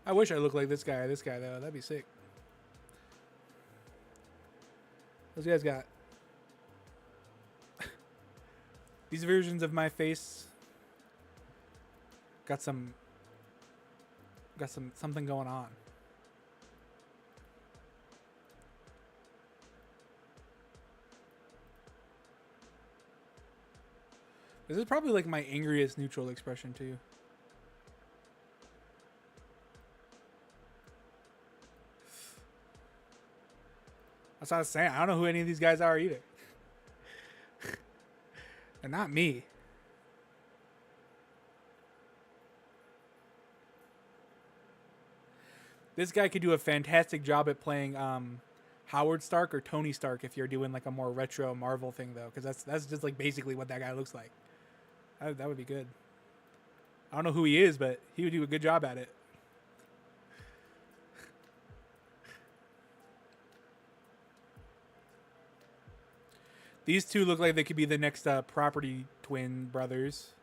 I wish I looked like this guy or this guy, though. That'd be sick. Those guys got... These versions of my face got something going on. This is probably like my angriest neutral expression too. That's what I was saying. I don't know who any of these guys are either. They're not me. This guy could do a fantastic job at playing Howard Stark or Tony Stark if you're doing like a more retro Marvel thing though, because that's just like basically what that guy looks like. That would be good. I don't know who he is, but he would do a good job at it. These two look like they could be the next property twin brothers.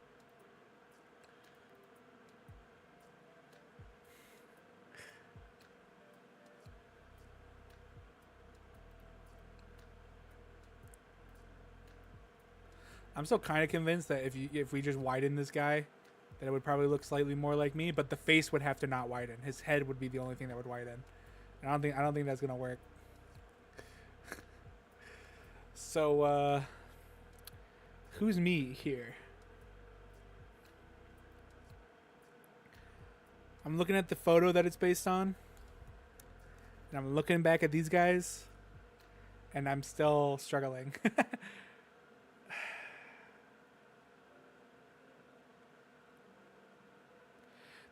I'm still kind of convinced that if we just widen this guy, that it would probably look slightly more like me, but the face would have to not widen. His head would be the only thing that would widen. And I don't think that's gonna work. So who's me here? I'm looking at the photo that it's based on, and I'm looking back at these guys, and I'm still struggling.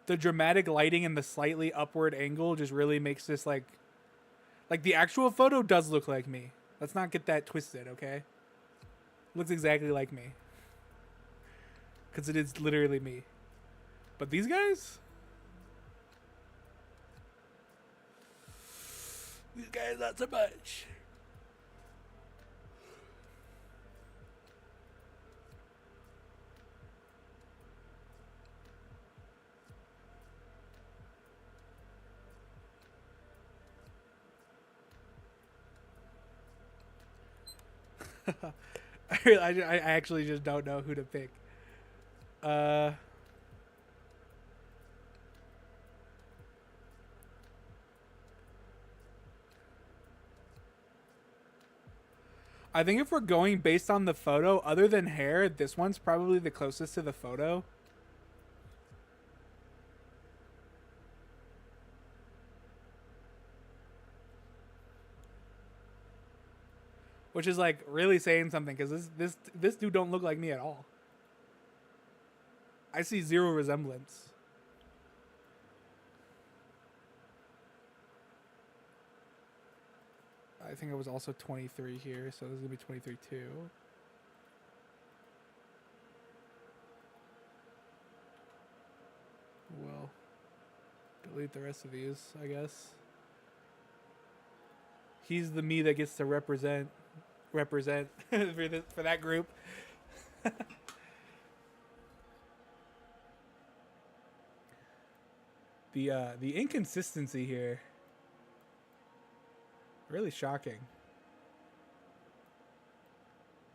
The dramatic lighting and the slightly upward angle just really makes this like the actual photo does look like me. Let's not get that twisted, okay? Looks exactly like me. Because it is literally me. But these guys? These guys, not so much. I actually just don't know who to pick. I think if we're going based on the photo, other than hair, this one's probably the closest to the photo. Which is like really saying something, because this dude don't look like me at all. I see zero resemblance. I think I was also 23 here, so this is gonna be 23 too. Well, delete the rest of these, I guess. He's the me that gets to represent for that group. The inconsistency here, really shocking.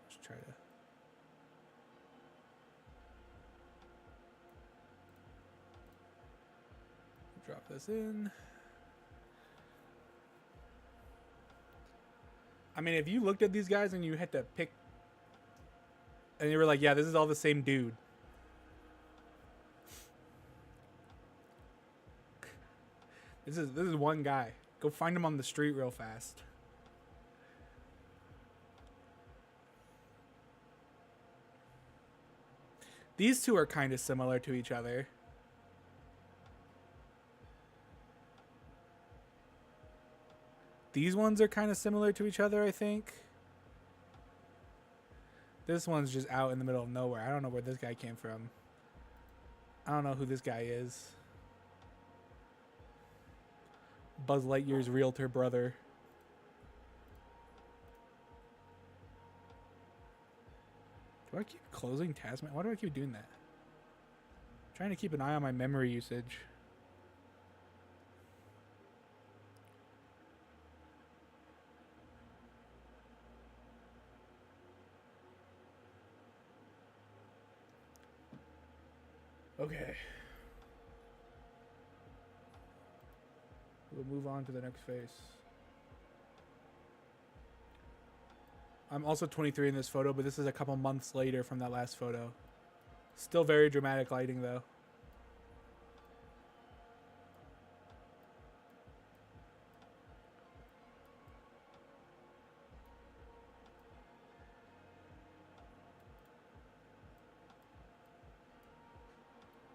Let's try to drop this in. I mean, if you looked at these guys and you had to pick, and you were like, yeah, this is all the same dude. This is one guy. Go find him on the street real fast. These two are kind of similar to each other. These ones are kind of similar to each other, I think. This one's just out in the middle of nowhere. I don't know where this guy came from. I don't know who this guy is. Buzz Lightyear's realtor brother. Do I keep closing Tasman? Why do I keep doing that? I'm trying to keep an eye on my memory usage. Okay. We'll move on to the next face. I'm also 23 in this photo, but this is a couple months later from that last photo. Still very dramatic lighting, though.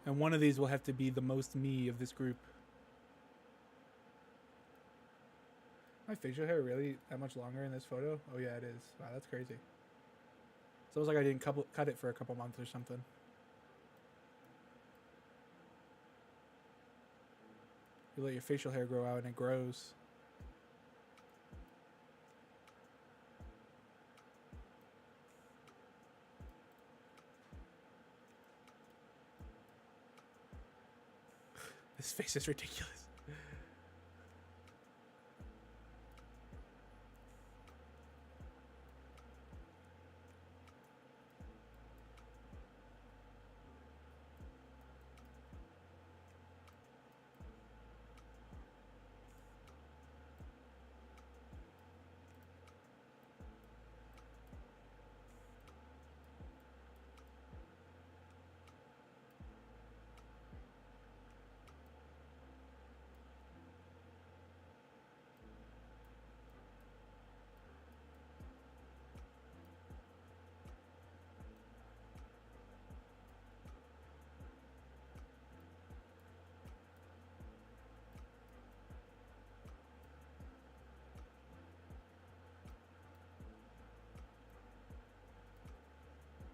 And one of these will have to be the most me of this group. My facial hair really that much longer in this photo? Oh yeah, it is. Wow, that's crazy. It's almost like I didn't cut it for a couple months or something. You let your facial hair grow out and it grows. This face is ridiculous.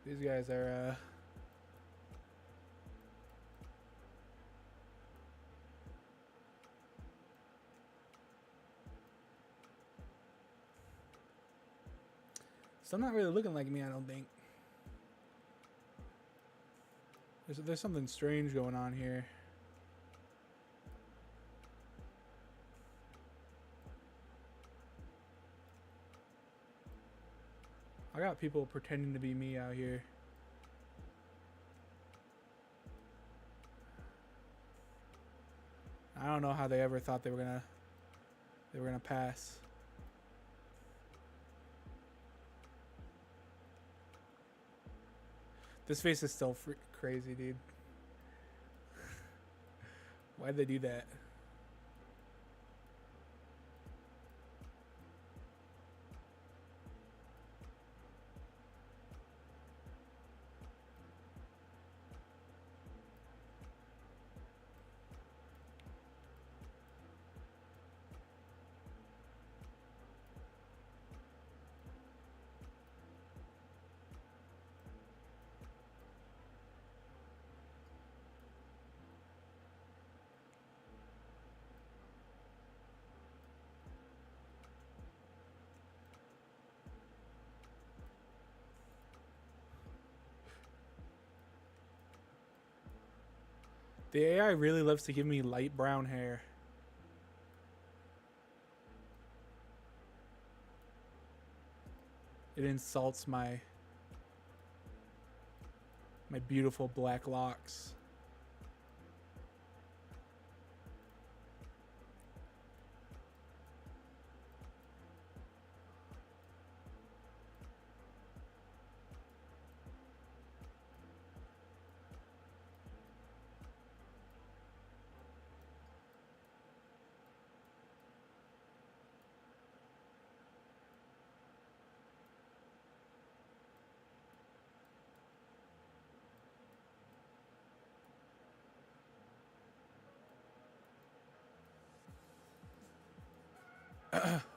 These guys are still not really looking like me, I don't think. There's something strange going on here. I got people pretending to be me out here. I don't know how they ever thought they were gonna pass. This face is still crazy, dude. Why'd they do that? The AI really loves to give me light brown hair. It insults my beautiful black locks.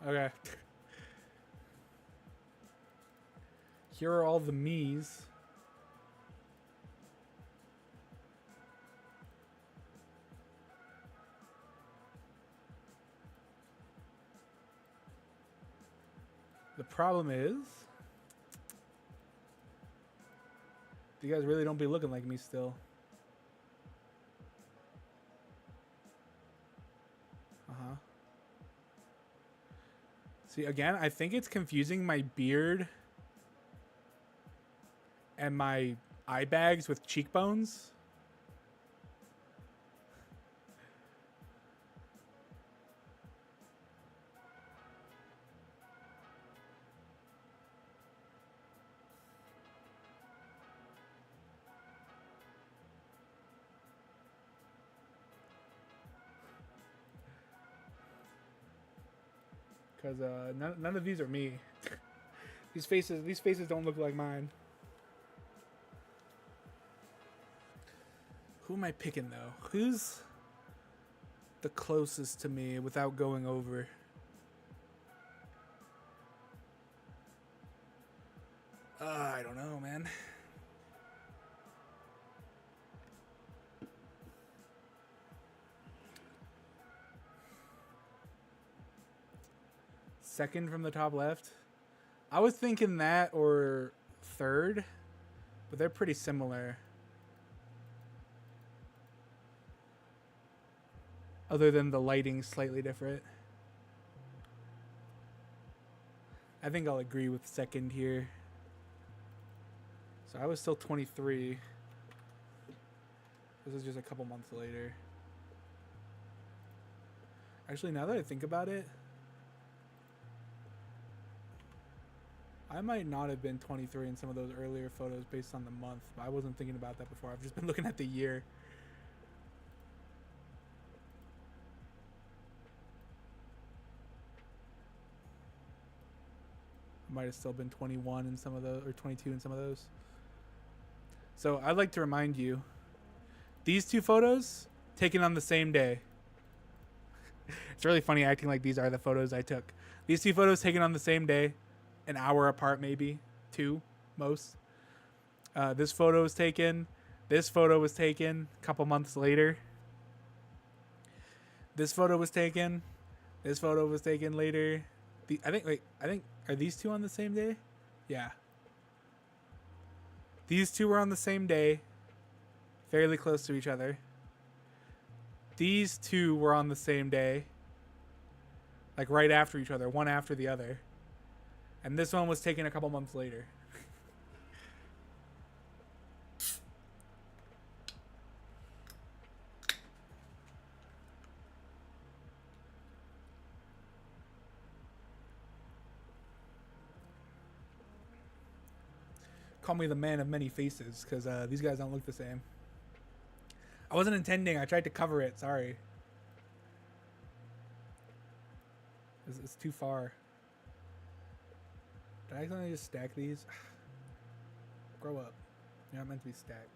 Okay. Here are all the me's. The problem is, you guys really don't be looking like me still. Uh-huh. See, again, I think it's confusing my beard and my eye bags with cheekbones. because none of these are me. These faces don't look like mine. Who am I picking though? Who's the closest to me without going over? I don't know, man. Second from the top left. I was thinking that or third, but they're pretty similar. Other than the lighting slightly different. I think I'll agree with second here. So I was still 23. This is just a couple months later. Actually, now that I think about it, I might not have been 23 in some of those earlier photos based on the month. But I wasn't thinking about that before. I've just been looking at the year. I might have still been 21 in some of those, or 22 in some of those. So I'd like to remind you, these two photos taken on the same day. It's really funny acting like these are the photos I took. These two photos taken on the same day, an hour apart maybe, 2 most. This photo was taken. This photo was taken a couple months later. This photo was taken. This photo was taken later. I think are these two on the same day? Yeah. These two were on the same day, fairly close to each other. These two were on the same day, like right after each other, one after the other. And this one was taken a couple months later. Call me the man of many faces, because these guys don't look the same. I wasn't intending. I tried to cover it. Sorry. It's too far. Did I accidentally just stack these? Grow up. You're not meant to be stacked.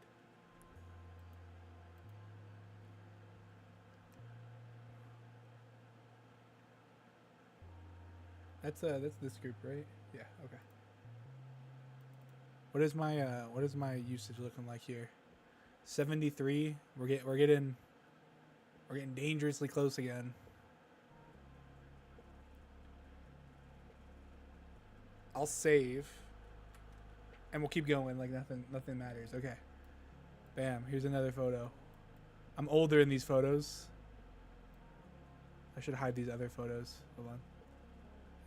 That's this group, right? Yeah. Okay. What is my usage looking like here? 73. We're getting dangerously close again. I'll save, and we'll keep going like nothing matters. Okay. Bam. Here's another photo. I'm older in these photos. I should hide these other photos. Hold on.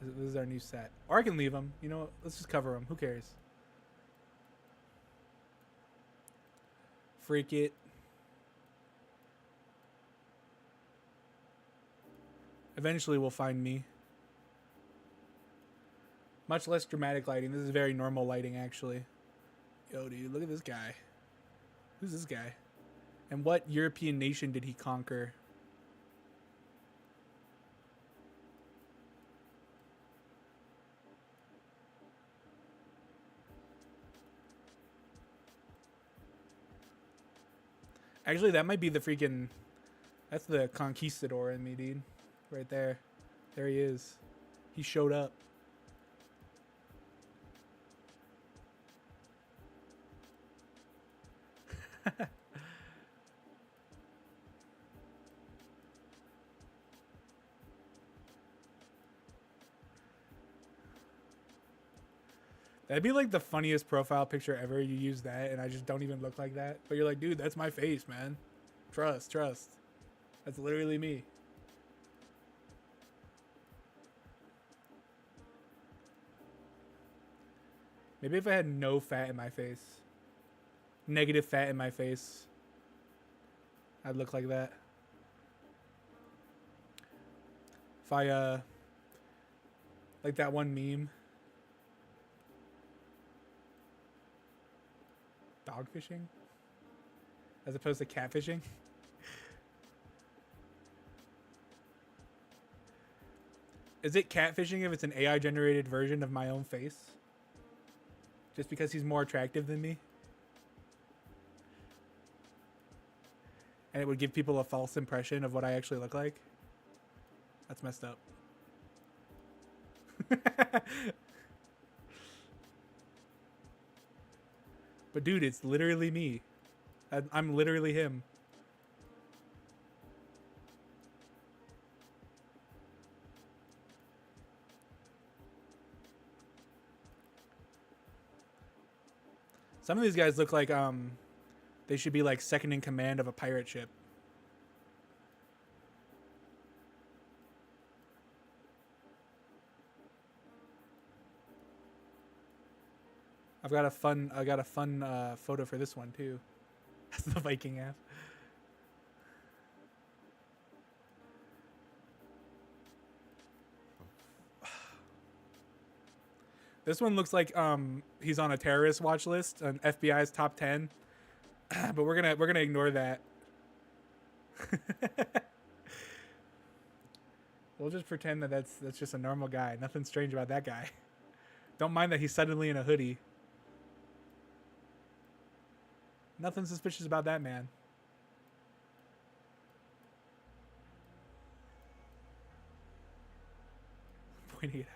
This is our new set. Or I can leave them. You know what? Let's just cover them. Who cares? Freak it. Eventually we'll find me. Much less dramatic lighting. This is very normal lighting, actually. Yo, dude, look at this guy. Who's this guy? And what European nation did he conquer? Actually, that might be the freaking... That's the conquistador in me, dude. Right there. There he is. He showed up. That'd be like the funniest profile picture ever. You use that and I just don't even look like that. But you're like, dude, that's my face, man. Trust. That's literally me. Maybe if I had no fat in my face. Negative fat in my face. I'd look like that. If I, like that one meme. Dog fishing? As opposed to catfishing? Is it catfishing if it's an AI generated version of my own face? Just because he's more attractive than me? And it would give people a false impression of what I actually look like? That's messed up. But dude, it's literally me. I'm literally him. Some of these guys look like they should be like second in command of a pirate ship. I got a fun photo for this one too. That's the Viking app. This one looks like he's on a terrorist watch list, an FBI's top 10. But we're gonna ignore that. We'll just pretend that that's just a normal guy. Nothing strange about that guy. Don't mind that he's suddenly in a hoodie. Nothing suspicious about that man. Pointing it out.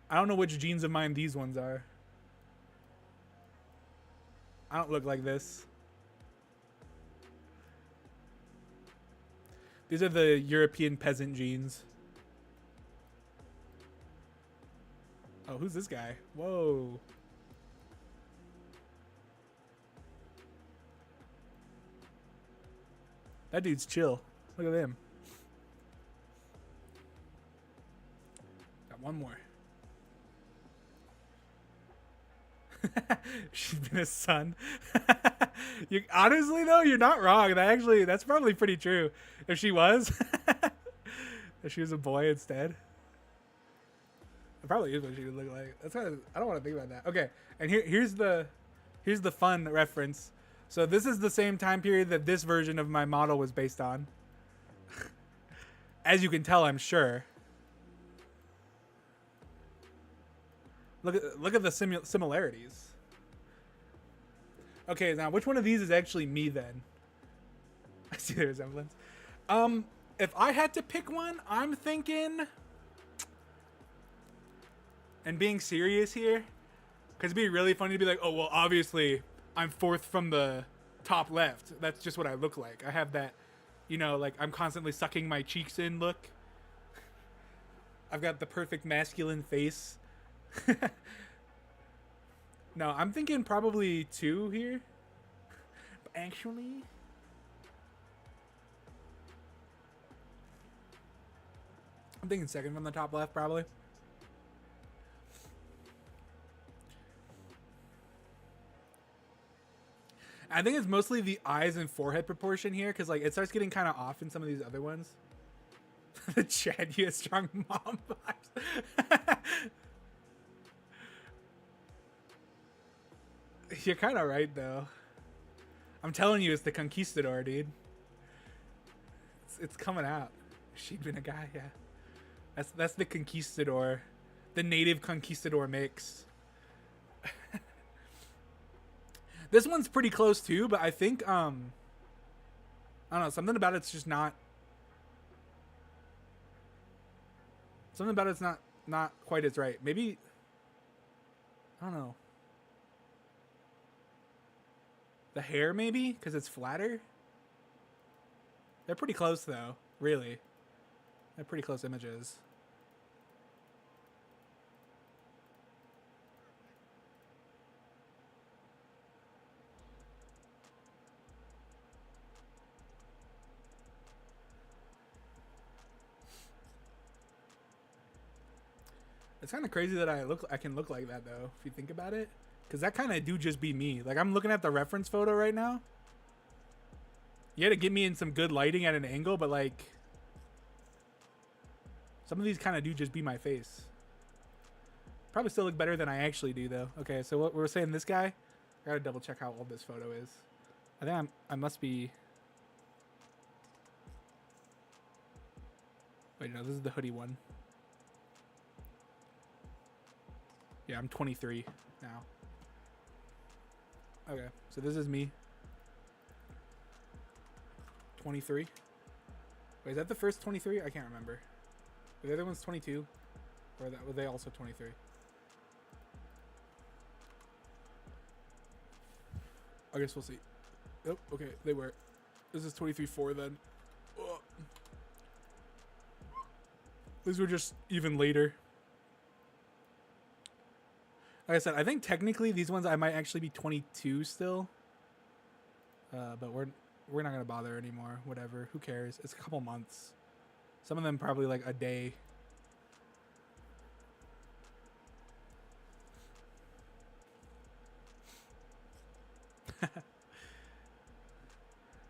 I don't know which genes of mine these ones are. I don't look like this. These are the European peasant genes. Oh, who's this guy? Whoa. That dude's chill. Look at him. Got one more. She's been a son. You honestly though, you're not wrong. That's probably pretty true. If she was, if she was a boy instead, it probably is what she would look like. That's kind of, I don't want to think about that. Okay, and here's the fun reference. So this is the same time period that this version of my model was based on. As you can tell, I'm sure. Look at the similarities. Okay, now which one of these is actually me then? I see the resemblance. If I had to pick one, I'm thinking, and being serious here, because it'd be really funny to be like, oh well, obviously I'm fourth from the top left. That's just what I look like. I have that, you know, like I'm constantly sucking my cheeks in look. I've got the perfect masculine face. No, I'm thinking probably 2 here. But actually, I'm thinking second from the top left, probably. I think it's mostly the eyes and forehead proportion here, because like it starts getting kind of off in some of these other ones. The Chad, you have strong mom vibes. You're kind of right, though. I'm telling you, it's the conquistador, dude. It's coming out. She'd been a guy, yeah. That's the conquistador, the native conquistador mix. This one's pretty close too, but I think I don't know, something about it's just not. Something about it's not quite as right. Maybe I don't know. The hair, maybe, because it's flatter. They're pretty close, though. Really, they're pretty close images. It's kind of crazy that I can look like that though, if you think about it, because that kind of do just be me. Like I'm looking at the reference photo right now. You had to get me in some good lighting at an angle, but like some of these kind of do just be my face. Probably still look better than I actually do though. Okay, so what we're saying, this guy, I gotta double check how old this photo is. I think I must be. Wait, no, this is the hoodie one. Yeah, I'm 23 now. Okay, so this is me. 23. Wait, is that the first 23? I can't remember. The other one's 22? Or were they also 23? I guess we'll see. Oh, okay, they were. This is 23-4 then. Ugh. These were just even later. Like I said, I think technically these ones I might actually be 22 still. But we're not gonna bother anymore. Whatever. Who cares? It's a couple months. Some of them probably like a day.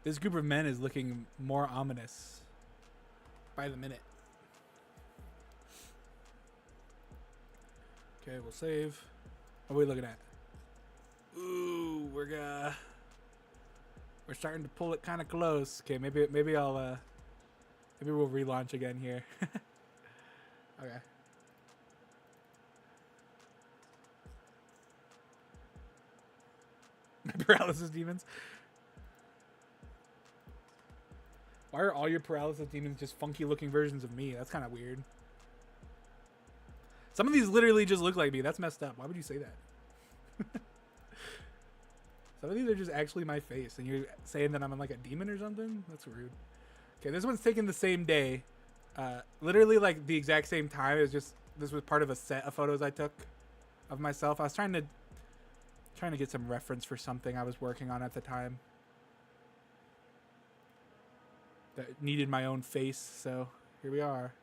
This group of men is looking more ominous by the minute. Okay, we'll save. What are we looking at? Ooh, we're starting to pull it kind of close. Okay, maybe we'll relaunch again here. Okay. My paralysis demons. Why are all your paralysis demons just funky looking versions of me? That's kind of weird. Some of these literally just look like me. That's messed up. Why would you say that? Some of these are just actually my face, and you're saying that I'm like a demon or something? That's rude. Okay, this one's taken the same day. Literally like the exact same time. It was just, this was part of a set of photos I took of myself. I was trying to get some reference for something I was working on at the time that needed my own face, so here we are.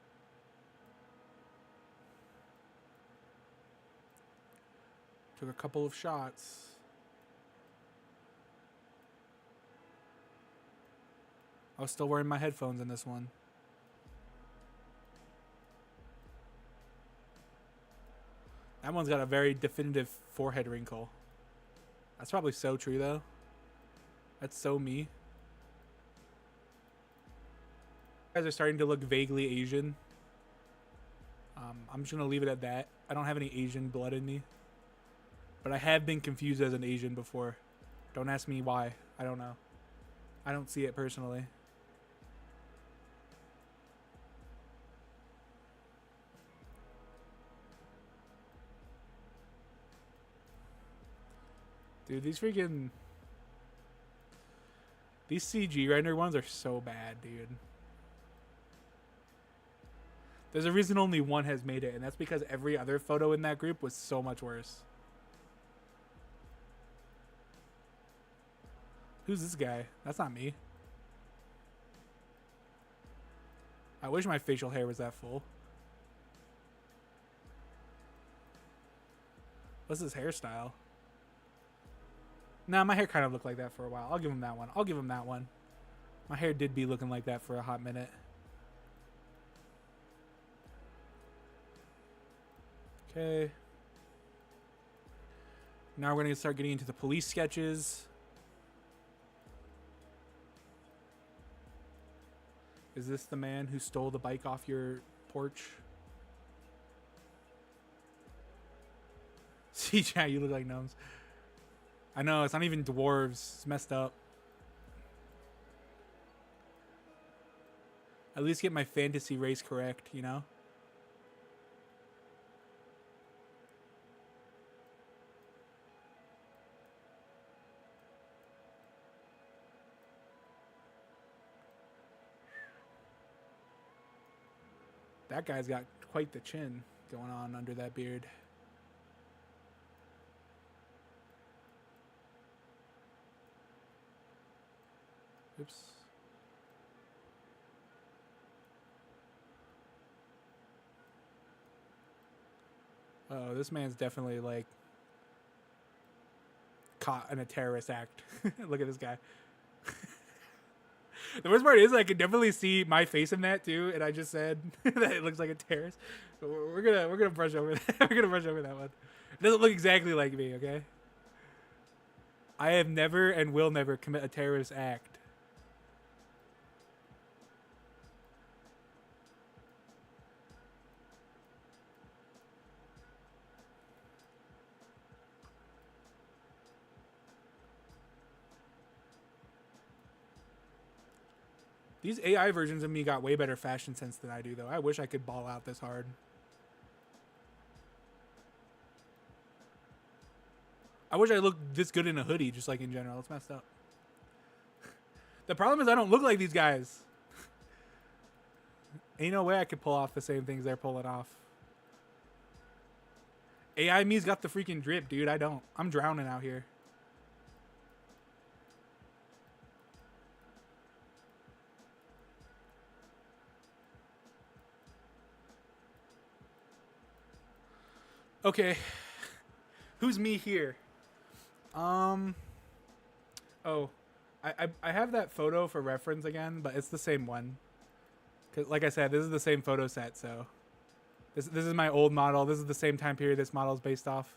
Took a couple of shots. I was still wearing my headphones in this one. That one's got a very definitive forehead wrinkle. That's probably so true though. That's so me. You guys are starting to look vaguely Asian. I'm just gonna leave it at that. I don't have any Asian blood in me, but I have been confused as an Asian before. Don't ask me why. I don't know. I don't see it personally. Dude, these CG render ones are so bad, dude. There's a reason only one has made it, and that's because every other photo in that group was so much worse. Who's this guy? That's not me. I wish my facial hair was that full. What's his hairstyle? Nah, my hair kind of looked like that for a while. I'll give him that one. I'll give him that one. My hair did be looking like that for a hot minute. Okay. Now we're going to start getting into the police sketches. Is this the man who stole the bike off your porch? See, chat, you look like gnomes. I know, it's not even dwarves. It's messed up. At least get my fantasy race correct, you know? That guy's got quite the chin going on under that beard. Oops. Oh, this man's definitely like caught in a terrorist act. Look at this guy. The worst part is I can definitely see my face in that too, and I just said that it looks like a terrorist. But we're gonna brush over that. We're gonna brush over that one. It doesn't look exactly like me, okay? I have never and will never commit a terrorist act. These AI versions of me got way better fashion sense than I do, though. I wish I could ball out this hard. I wish I looked this good in a hoodie, just like in general. It's messed up. The problem is I don't look like these guys. Ain't no way I could pull off the same things they're pulling off. AI me's got the freaking drip, dude. I don't. I'm drowning out here. Okay. Who's me here? Oh. I have that photo for reference again, but it's the same one. 'Cause like I said, this is the same photo set, so this is my old model. This is the same time period this model is based off.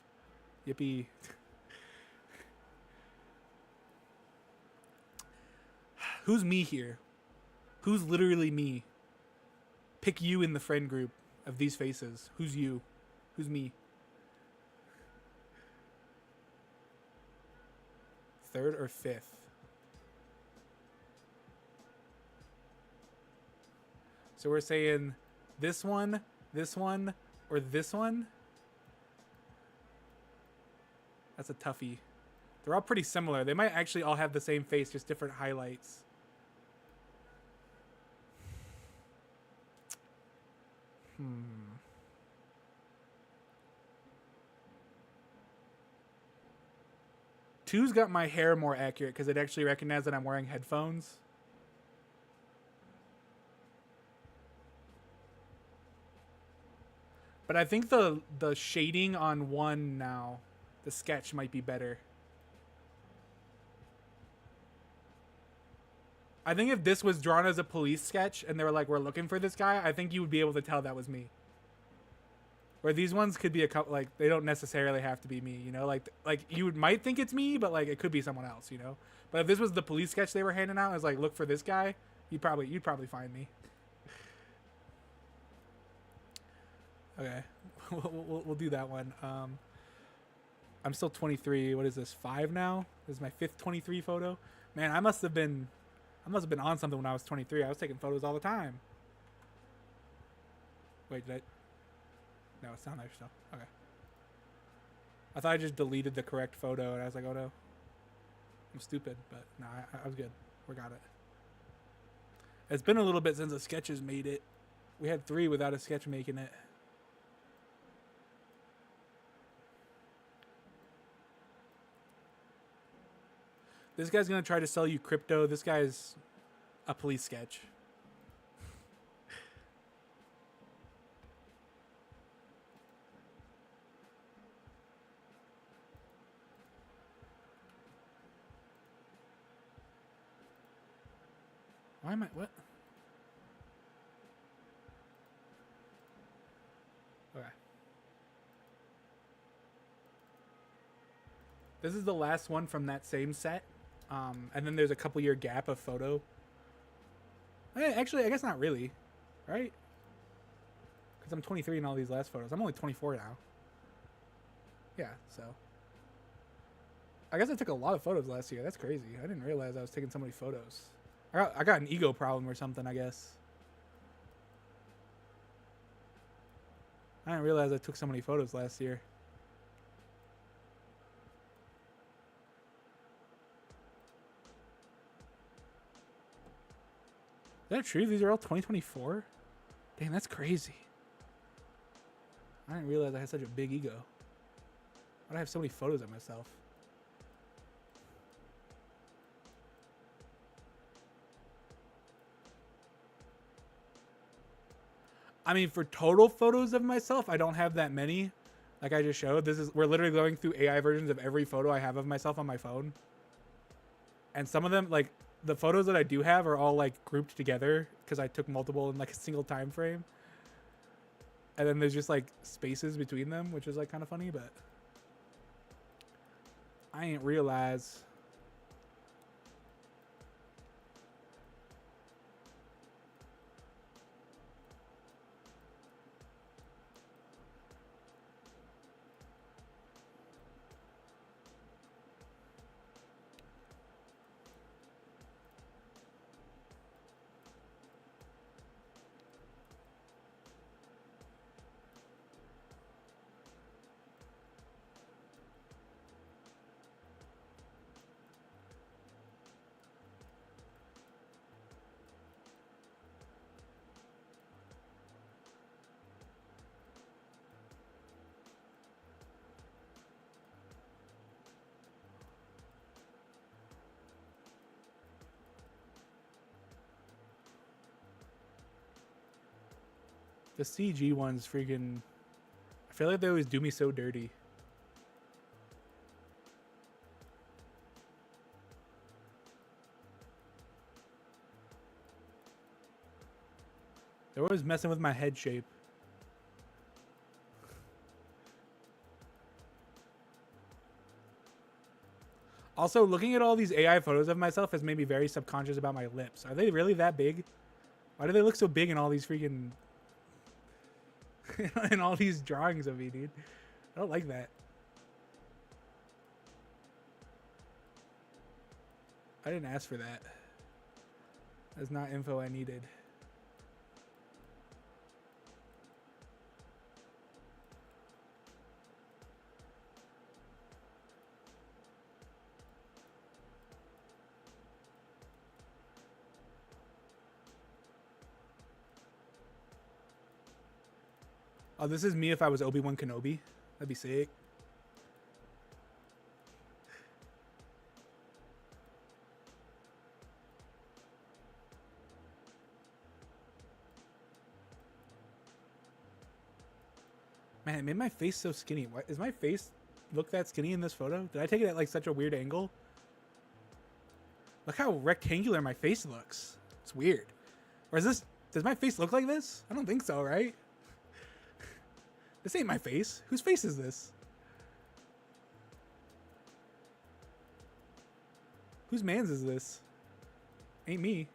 Yippee. Who's me here? Who's literally me? Pick you in the friend group of these faces. Who's you? Who's me? Third or fifth? So we're saying this one, or this one? That's a toughie. They're all pretty similar. They might actually all have the same face, just different highlights. Two's got my hair more accurate because it actually recognized that I'm wearing headphones. But I think the shading on one now, the sketch might be better. I think if this was drawn as a police sketch and they were like, we're looking for this guy, I think you would be able to tell that was me. Where these ones could be a couple, like, they don't necessarily have to be me, you know? Like you might think it's me, but like it could be someone else, you know? But if this was the police sketch they were handing out, I was like, look for this guy, you'd probably find me. Okay, we'll do that one. I'm still 23. What is this? 5 now? This is my 5th 23 photo. Man, I must have been on something when I was 23. I was taking photos all the time. Wait, did I? No, it's down there still. Okay. I thought I just deleted the correct photo, and I was like, oh no. I'm stupid, but no, I was good. We got it. It's been a little bit since the sketches made it. We had 3 without a sketch making it. This guy's going to try to sell you crypto. This guy's a police sketch. Why am I... What? Okay. This is the last one from that same set. And then there's a couple year gap of photo. Actually, I guess not really. Right? Because I'm 23 in all these last photos. I'm only 24 now. Yeah, so. I guess I took a lot of photos last year. That's crazy. I didn't realize I was taking so many photos. I got an ego problem or something, I guess. I didn't realize I took so many photos last year. Is that true? These are all 2024? Dang, that's crazy. I didn't realize I had such a big ego. Why do I have so many photos of myself? I mean, for total photos of myself, I don't have that many. Like I just showed. We're literally going through AI versions of every photo I have of myself on my phone. And some of them, like, the photos that I do have are all like grouped together because I took multiple in like a single time frame. And then there's just like spaces between them, which is like kind of funny, but I ain't realize. The CG ones freaking... I feel like they always do me so dirty. They're always messing with my head shape. Also, looking at all these AI photos of myself has made me very subconscious about my lips. Are they really that big? Why do they look so big in all these freaking... in all these drawings of me, dude? I don't like that. I didn't ask for that. That's not info I needed. Oh, this is me if I was Obi-Wan Kenobi. That'd be sick. Man, it made my face so skinny. Why is my face look that skinny in this photo? Did I take it at like such a weird angle? Look how rectangular my face looks. It's weird. Or is this... Does my face look like this? I don't think so, right? This ain't my face. Whose face is this? Whose man's is this? Ain't me.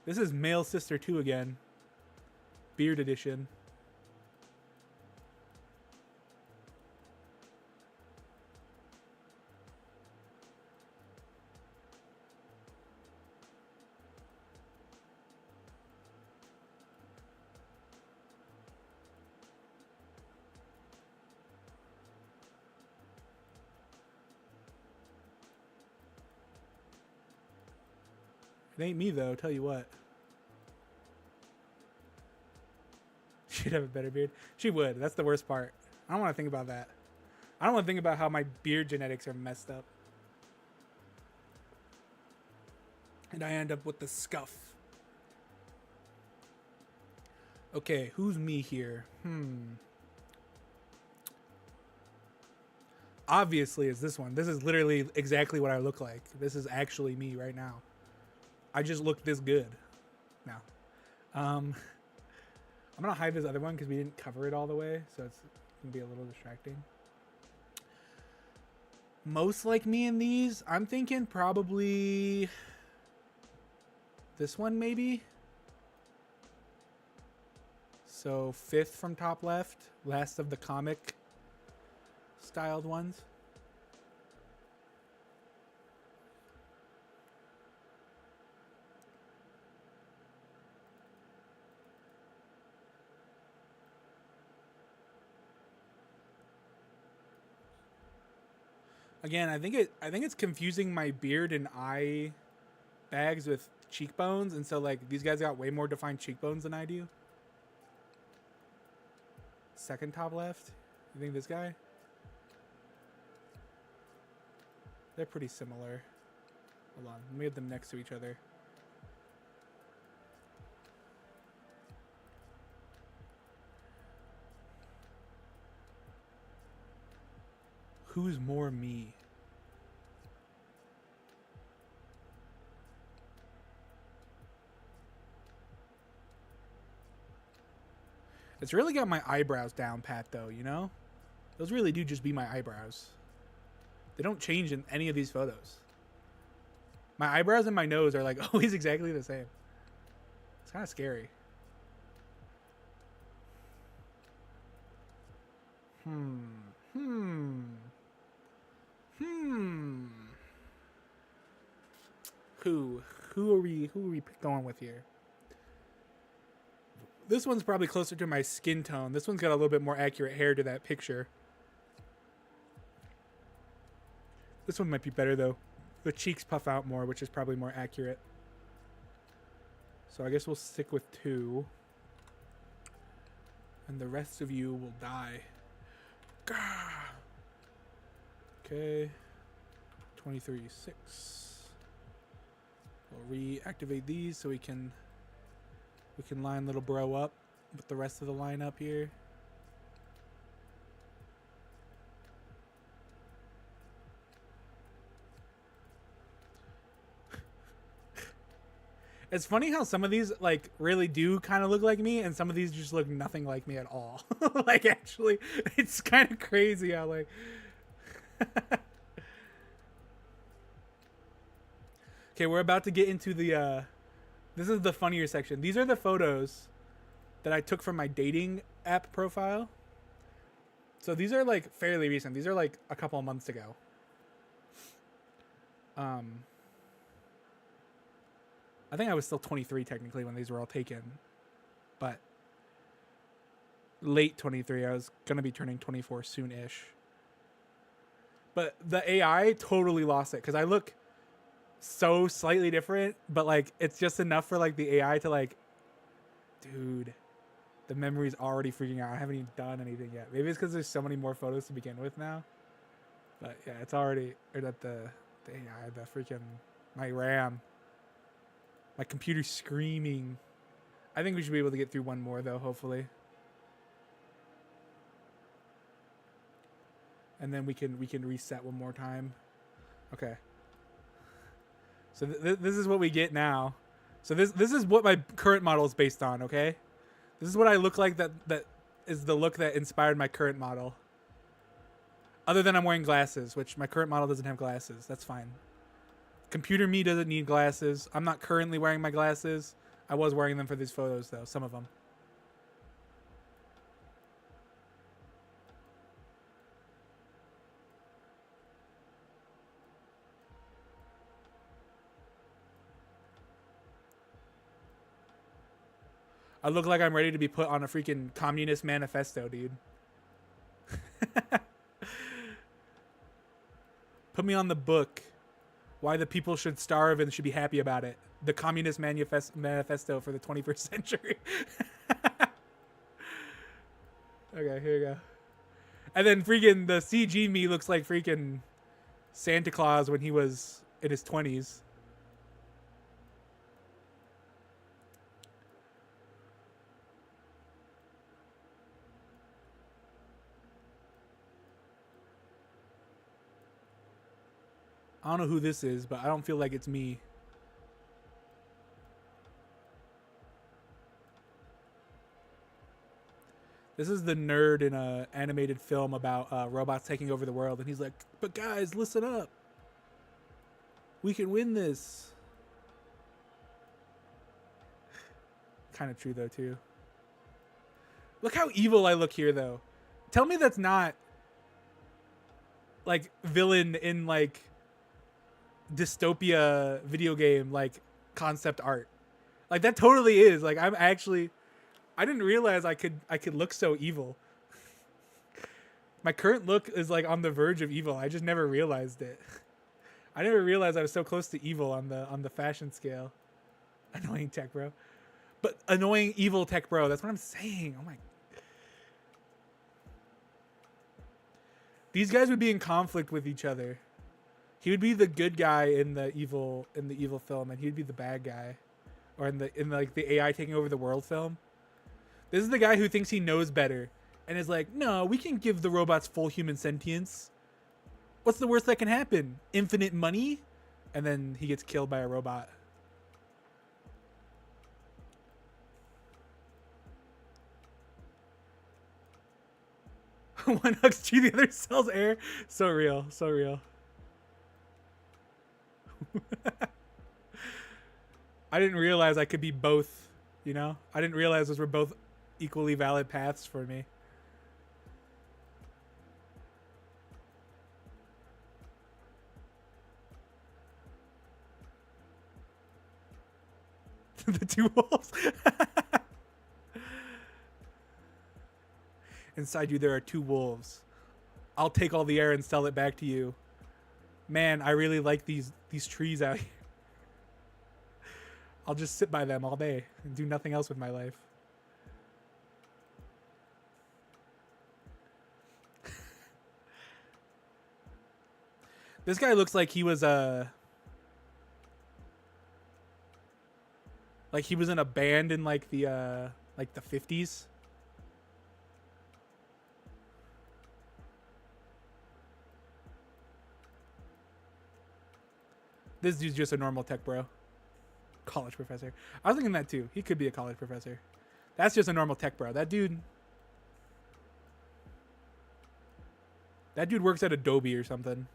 This is Male Sister 2 again. Beard edition. It ain't me though, tell you what. She'd have a better beard. She would. That's the worst part. I don't want to think about that. I don't want to think about how my beard genetics are messed up. And I end up with the scuff. Okay, who's me here? Obviously it's this one. This is literally exactly what I look like. This is actually me right now. I just look this good now. I'm gonna hide this other one because we didn't cover it all the way, so it's gonna be a little distracting. Most like me in these, I'm thinking probably this one maybe. So 5th from top left, last of the comic styled ones. Again, I think it's confusing my beard and eye bags with cheekbones, and so like these guys got way more defined cheekbones than I do. Second top left. You think this guy? They're pretty similar. Hold on, let me get them next to each other. Who's more me? It's really got my eyebrows down pat though, you know? Those really do just be my eyebrows. They don't change in any of these photos. My eyebrows and my nose are like always exactly the same. It's kind of scary. Who are we going with here? This one's probably closer to my skin tone. This one's got a little bit more accurate hair to that picture. This one might be better though. The cheeks puff out more, which is probably more accurate. So I guess we'll stick with 2. And the rest of you will die. Gah! Okay. 23, 6. We'll reactivate these so we can line little bro up with the rest of the lineup here. It's funny how some of these like really do kind of look like me, and some of these just look nothing like me at all. Like actually, it's kind of crazy how like. Okay, we're about to get into the. This is the funnier section. These are the photos that I took from my dating app profile. So these are like fairly recent. These are like a couple of months ago. I think I was still 23 technically when these were all taken, but late 23. I was gonna be turning 24 soon-ish. But the AI totally lost it because I look so slightly different, but like it's just enough for like the AI to like, dude, the memory's already freaking out. I haven't even done anything yet. Maybe it's because there's so many more photos to begin with now. But yeah, it's already, or that the AI, the freaking, my RAM. My computer's screaming. I think we should be able to get through one more though, hopefully. And then we can reset one more time. Okay. So this is what we get now. So this is what my current model is based on, okay? This is what I look like that is the look that inspired my current model. Other than I'm wearing glasses, which my current model doesn't have glasses. That's fine. Computer me doesn't need glasses. I'm not currently wearing my glasses. I was wearing them for these photos, though. Some of them. I look like I'm ready to be put on a freaking communist manifesto, dude. Put me on the book. Why the people should starve and should be happy about it. The Communist Manifesto for the 21st century. Okay, here we go. And then freaking the CG me looks like freaking Santa Claus when he was in his 20s. I don't know who this is, but I don't feel like it's me. This is the nerd in a animated film about robots taking over the world, and he's like, "But guys, listen up. We can win this." Kind of true though too. Look how evil I look here, though. Tell me that's not like villain in like dystopia video game like concept art. Like that totally is. Like I'm actually, I didn't realize I could look so evil. My current look is like on the verge of evil. I just never realized it. I never realized I was so close to evil on the fashion scale. Annoying tech bro. But annoying evil tech bro, that's what I'm saying. Oh my. These guys would be in conflict with each other. He would be the good guy in the evil film, and he'd be the bad guy, or in like the AI taking over the world film. This is the guy who thinks he knows better, and is like, no, we can give the robots full human sentience. What's the worst that can happen? Infinite money, and then he gets killed by a robot. One hugs G, the other sells air. So real, so real. I didn't realize I could be both, you know? I didn't realize those were both equally valid paths for me. The two wolves. Inside you there are two wolves. I'll take all the air and sell it back to you. Man, I really like these trees out here. I'll just sit by them all day and do nothing else with my life. This guy looks like he was Like he was in a band in like the 50s. This dude's just a normal tech bro. College professor. I was thinking that too. He could be a college professor. That's just a normal tech bro. That dude works at Adobe or something.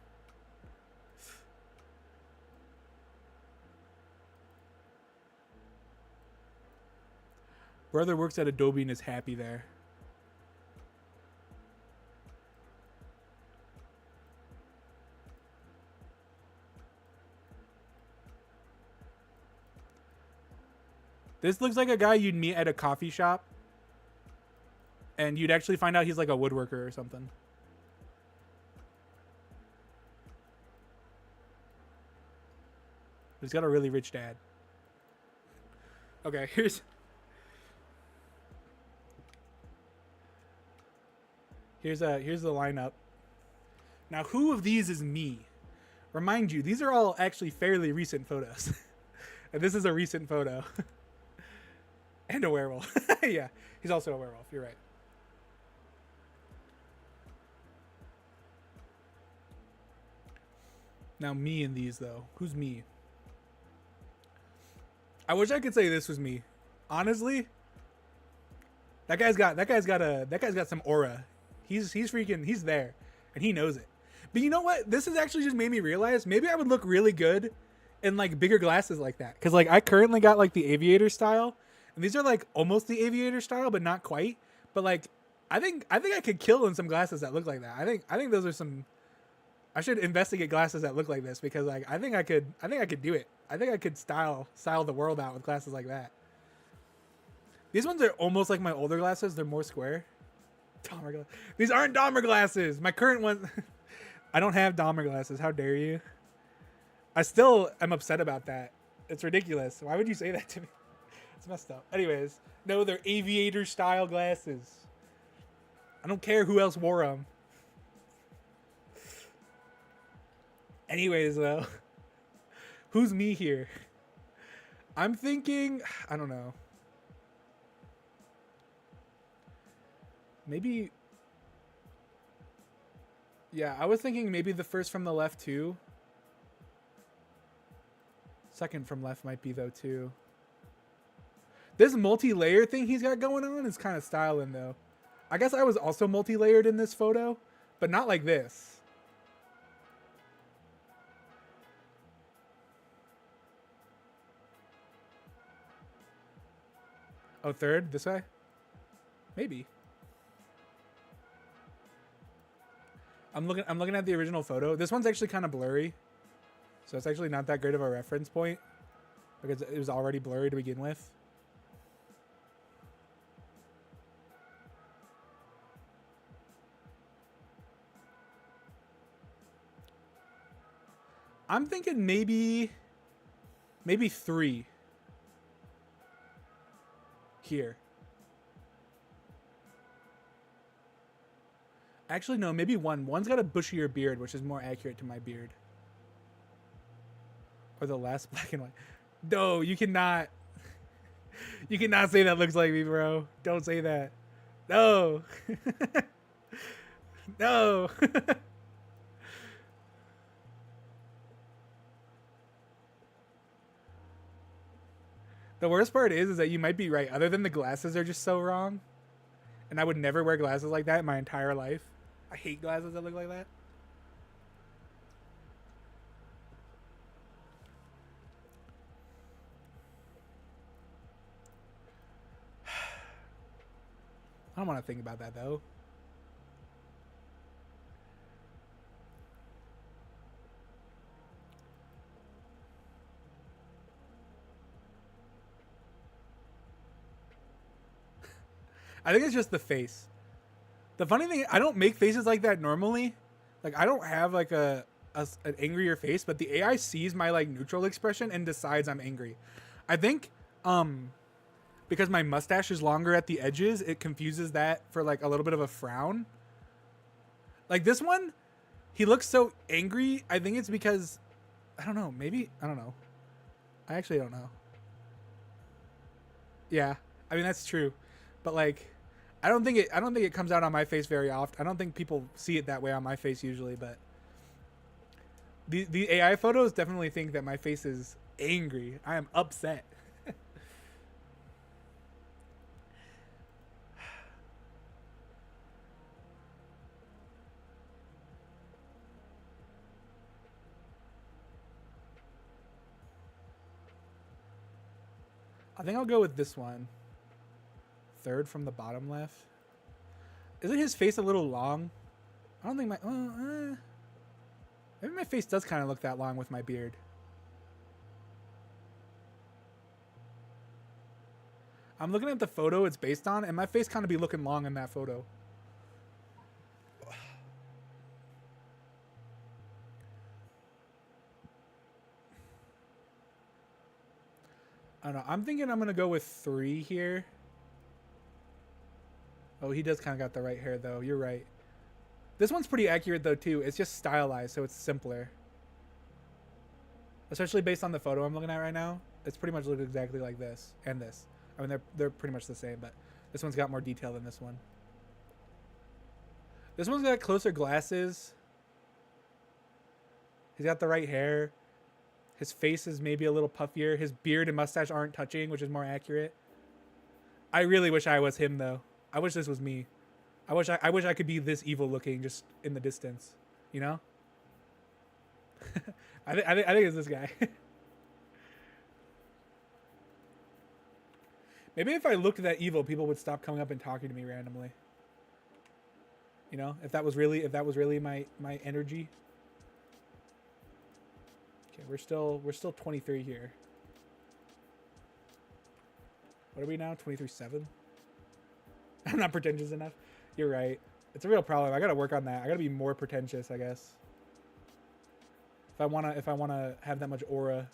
Brother works at Adobe and is happy there. This looks like a guy you'd meet at a coffee shop. And you'd actually find out he's like a woodworker or something. He's got a really rich dad. Okay, here's the lineup. Now, who of these is me? Remind you, these are all actually fairly recent photos. And this is a recent photo. And a werewolf. Yeah, he's also a werewolf. You're right. Now, me in these, though. Who's me? I wish I could say this was me. Honestly, that guy's got some aura. He's there, and he knows it. But you know what? This has actually just made me realize maybe I would look really good in like bigger glasses like that. Cause like I currently got like the aviator style, and these are like almost the aviator style, but not quite. But like I think I could kill in some glasses that look like that. I think those are some. I should investigate glasses that look like this because like I think I could do it. I think I could style the world out with glasses like that. These ones are almost like my older glasses. They're more square. Dahmer glasses. These aren't Dahmer glasses. My current one. I don't have Dahmer glasses. How dare you? I still am upset about that. It's ridiculous. Why would you say that to me? It's messed up. Anyways, no, they're aviator style glasses. I don't care who else wore them. Anyways, though, who's me here? I'm thinking, I don't know. Maybe, yeah, I was thinking maybe the first from the left too. Second from left might be though too. This multi-layer thing he's got going on is kind of styling though. I guess I was also multi-layered in this photo, but not like this. Oh, third? This way? Maybe. I'm looking at the original photo. This one's actually kind of blurry. So it's actually not that great of a reference point because it was already blurry to begin with. I'm thinking maybe 3 here. Actually, no, maybe 1. One's got a bushier beard, which is more accurate to my beard. Or the last black and white. No, you cannot. You cannot say that looks like me, bro. Don't say that. No. No. The worst part is that you might be right. Other than the glasses are just so wrong. And I would never wear glasses like that in my entire life. I hate glasses that look like that. I don't want to think about that though. I think it's just the face. The funny thing, I don't make faces like that normally. Like I don't have like an angrier face, but the AI sees my like neutral expression and decides I'm angry. I think because my mustache is longer at the edges, it confuses that for like a little bit of a frown. Like this one, he looks so angry. I think it's because I don't know. Maybe I don't know. I actually don't know. Yeah, I mean that's true, but like, I don't think it comes out on my face very often. I don't think people see it that way on my face usually, but the AI photos definitely think that my face is angry. I am upset. I think I'll go with this one. Third from the bottom left. Isn't his face a little long? I don't think my. Maybe my face does kind of look that long with my beard. I'm looking at the photo it's based on, and my face kind of be looking long in that photo. I don't know. I'm thinking I'm gonna go with 3 here. Oh, he does kind of got the right hair though. You're right. This one's pretty accurate though too. It's just stylized, so it's simpler. Especially based on the photo I'm looking at right now, it's pretty much looks exactly like this and this. I mean, they're pretty much the same, but this one's got more detail than this one. This one's got closer glasses. He's got the right hair. His face is maybe a little puffier. His beard and mustache aren't touching, which is more accurate. I really wish I was him though. I wish this was me. I wish I could be this evil looking just in the distance. You know? I think it's this guy. Maybe if I looked that evil, people would stop coming up and talking to me randomly. You know, if that was really my energy. Okay, we're still 23 here. What are we now? 23.7? I'm not pretentious enough. You're right. It's a real problem. I gotta work on that. I gotta be more pretentious, I guess. If I wanna have that much aura.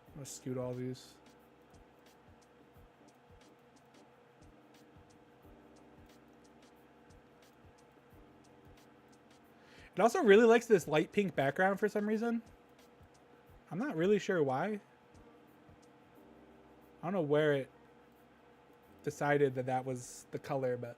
I'm gonna scoot all these. It also really likes this light pink background for some reason. I'm not really sure why. I don't know where it decided that that was the color, but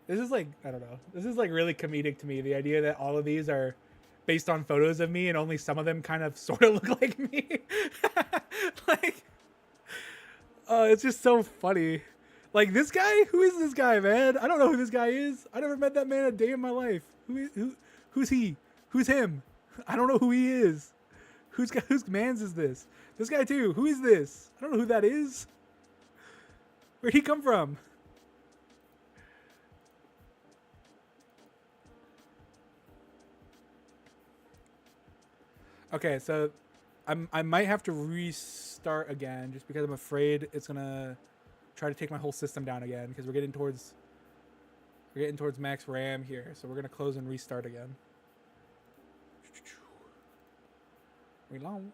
this is like, I don't know. This is like really comedic to me. The idea that all of these are based on photos of me and only some of them kind of sort of look like me. Like, it's just so funny. Like this guy, who is this guy, man? I don't know who this guy is. I never met that man a day in my life. Who's he? Who's him? I don't know who he is. Whose man's is this? This guy too. Who is this? I don't know who that is. Where'd he come from? Okay, so I might have to restart again just because I'm afraid it's gonna try to take my whole system down again because we're getting towards max RAM here, so we're gonna close and restart again. Relaunch.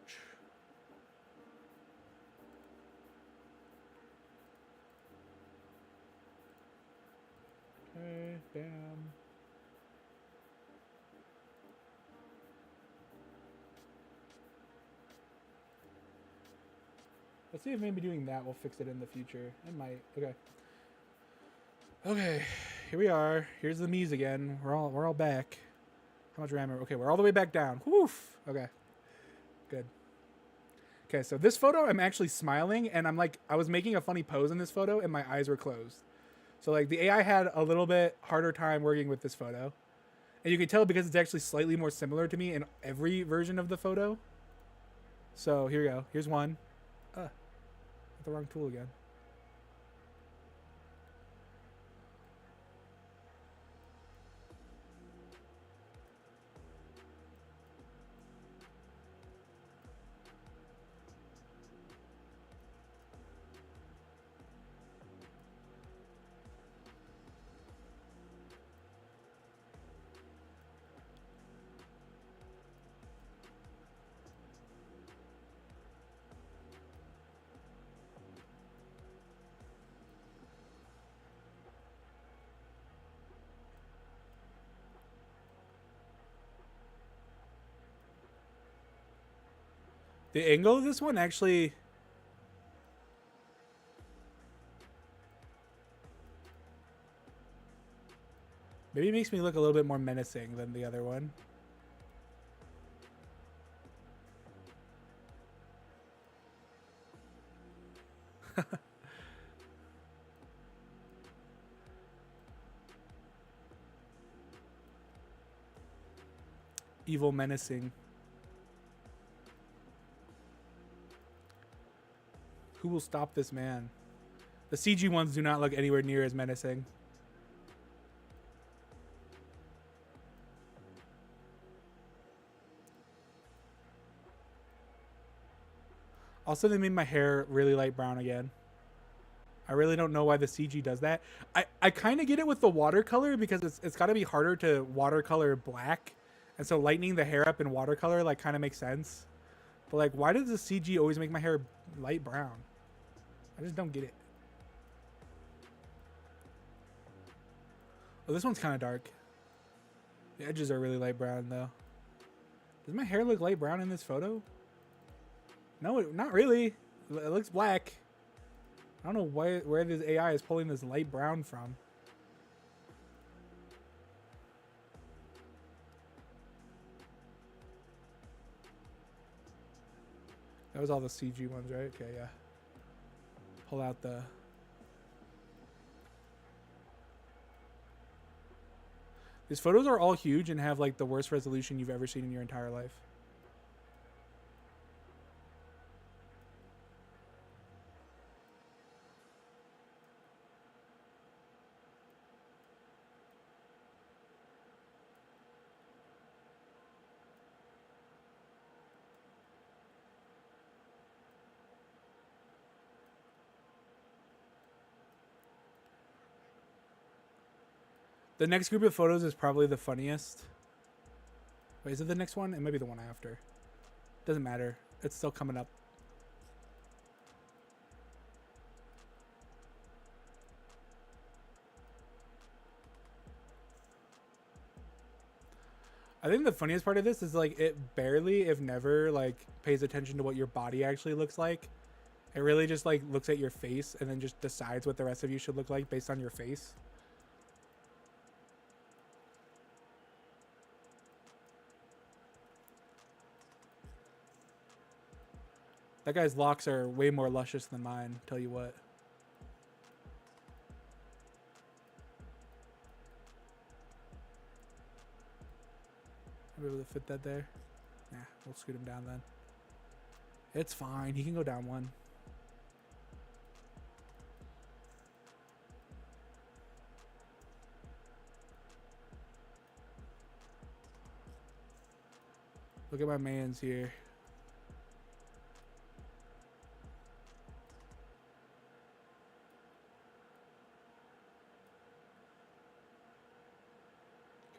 Okay, bam. Let's see if maybe doing that will fix it in the future. It might. Okay. Okay, here we are. Here's the Mies again. We're all back. How much RAM? Okay, we're all the way back down. Woof. Okay. Good. Okay, so this photo, I'm actually smiling, and I was making a funny pose in this photo, and my eyes were closed. So like the AI had a little bit harder time working with this photo, and you can tell because it's actually slightly more similar to me in every version of the photo. So here we go. Here's one. The wrong tool again. The angle of this one actually... maybe it makes me look a little bit more menacing than the other one. Evil menacing. Who will stop this man? The CG ones do not look anywhere near as menacing. Also, they made my hair really light brown again. I really don't know why the CG does that. I kind of get it with the watercolor because it's got to be harder to watercolor black. And so lightening the hair up in watercolor like kind of makes sense. But like, why does the CG always make my hair light brown? I just don't get it. Oh, this one's kind of dark. The edges are really light brown though. Does my hair look light brown in this photo? No, not really. It looks black. I don't know where this AI is pulling this light brown from. That was all the CG ones, right? Okay, yeah. Pull out the... these photos are all huge and have like the worst resolution you've ever seen in your entire life. The next group of photos is probably the funniest. Wait, is it the next one? It might be the one after. Doesn't matter. It's still coming up. I think the funniest part of this is like it barely, if never, like pays attention to what your body actually looks like. It really just like looks at your face and then just decides what the rest of you should look like based on your face. That guy's locks are way more luscious than mine, tell you what. I'll be able to fit that there. Nah, we'll scoot him down then. It's fine. He can go down one. Look at my mans here.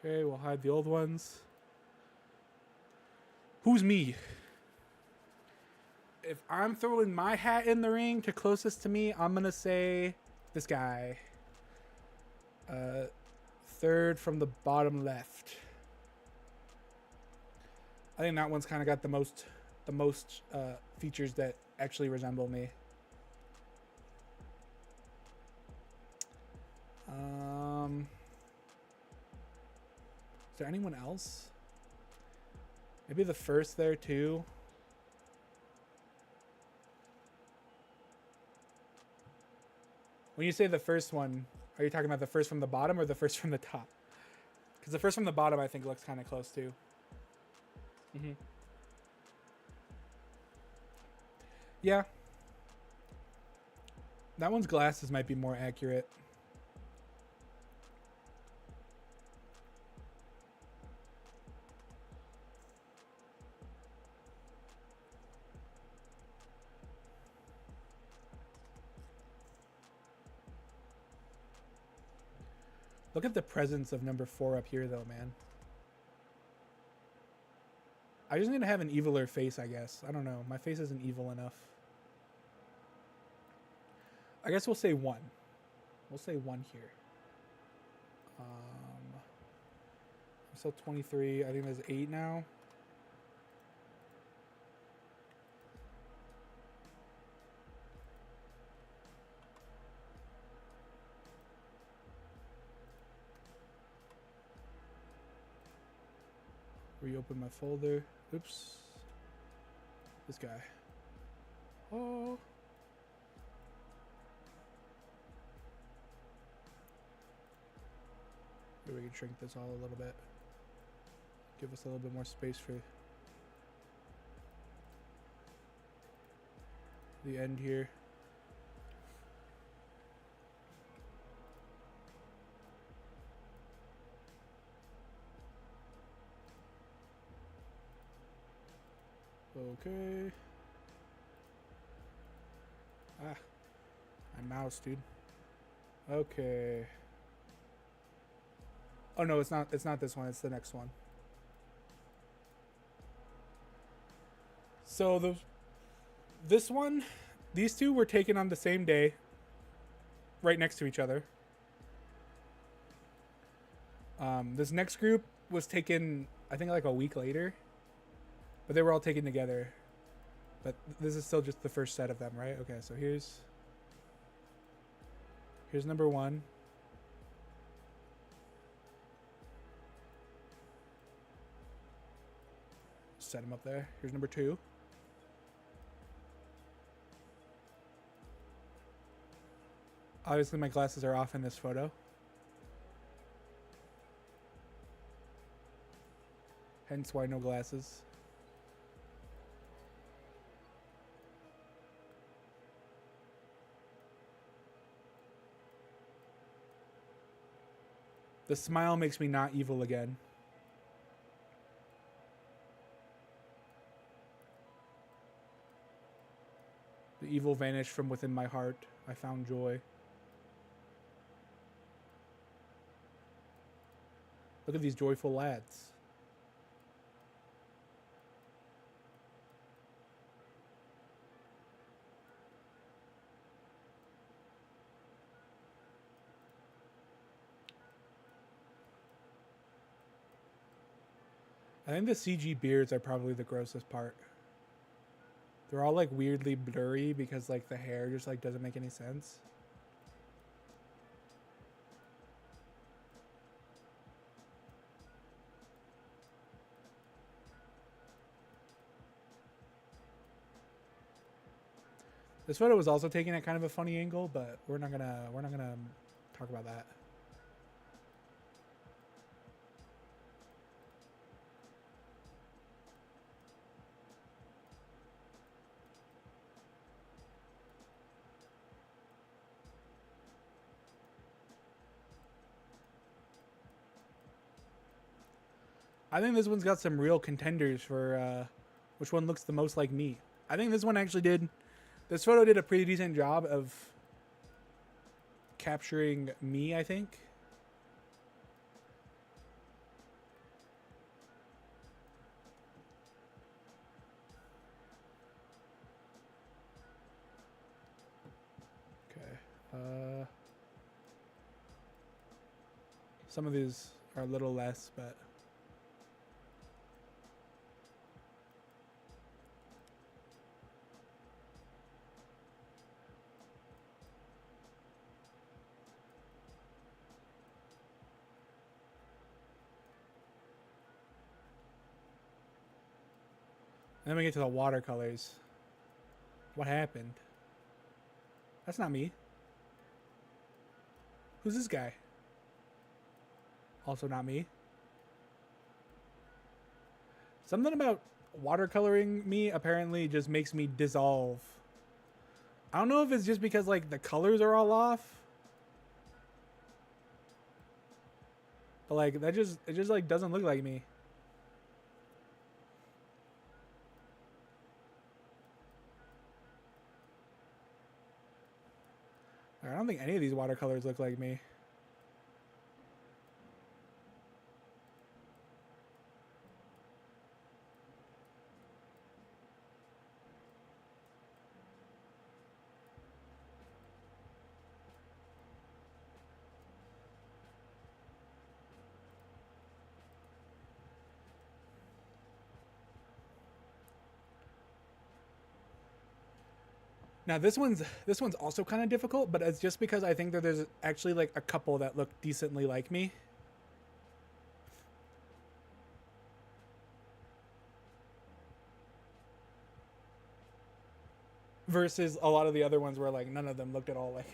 Okay, we'll hide the old ones. Who's me? If I'm throwing my hat in the ring to closest to me, I'm gonna say this guy. Third from the bottom left. I think that one's kind of got the most features that actually resemble me. Is there anyone else? Maybe the first there too. When you say the first one, are you talking about the first from the bottom or the first from the top? Because the first from the bottom I think looks kind of close too. Mm-hmm. Yeah. That one's glasses might be more accurate. Look at the presence of number 4 up here though, man. I just need to have an eviler face, I guess. I don't know. My face isn't evil enough. I guess we'll say 1. We'll say 1 here. I'm still 23. I think there's 8 now. Reopen my folder. Oops. This guy. Oh. Maybe we can shrink this all a little bit. Give us a little bit more space for the end here. Okay. Ah, my mouse, dude. Okay. Oh no, it's not. It's not this one. It's the next one. So this one, these two were taken on the same day, right next to each other. This next group was taken, I think, like a week later, but they were all taken together. But this is still just the first set of them, right? Okay, so here's number one. Set him up there. Here's number two. Obviously, my glasses are off in this photo. Hence why no glasses. The smile makes me not evil again. The evil vanished from within my heart. I found joy. Look at these joyful lads. I think the CG beards are probably the grossest part. They're all like weirdly blurry because like the hair just like doesn't make any sense. This photo was also taken at kind of a funny angle, but we're not gonna talk about that. I think this one's got some real contenders for which one looks the most like me. I think this one actually did. This photo did a pretty decent job of capturing me, I think. Okay. Some of these are a little less, but then we get to the watercolors. What happened? That's not me. Who's this guy? Also not me. Something about watercoloring me apparently just makes me dissolve. I don't know if it's just because like the colors are all off. But like it just like doesn't look like me. I don't think any of these watercolors look like me. Now this one's also kind of difficult, but it's just because I think that there's actually like a couple that look decently like me. versus a lot of the other ones where like none of them looked at all like me.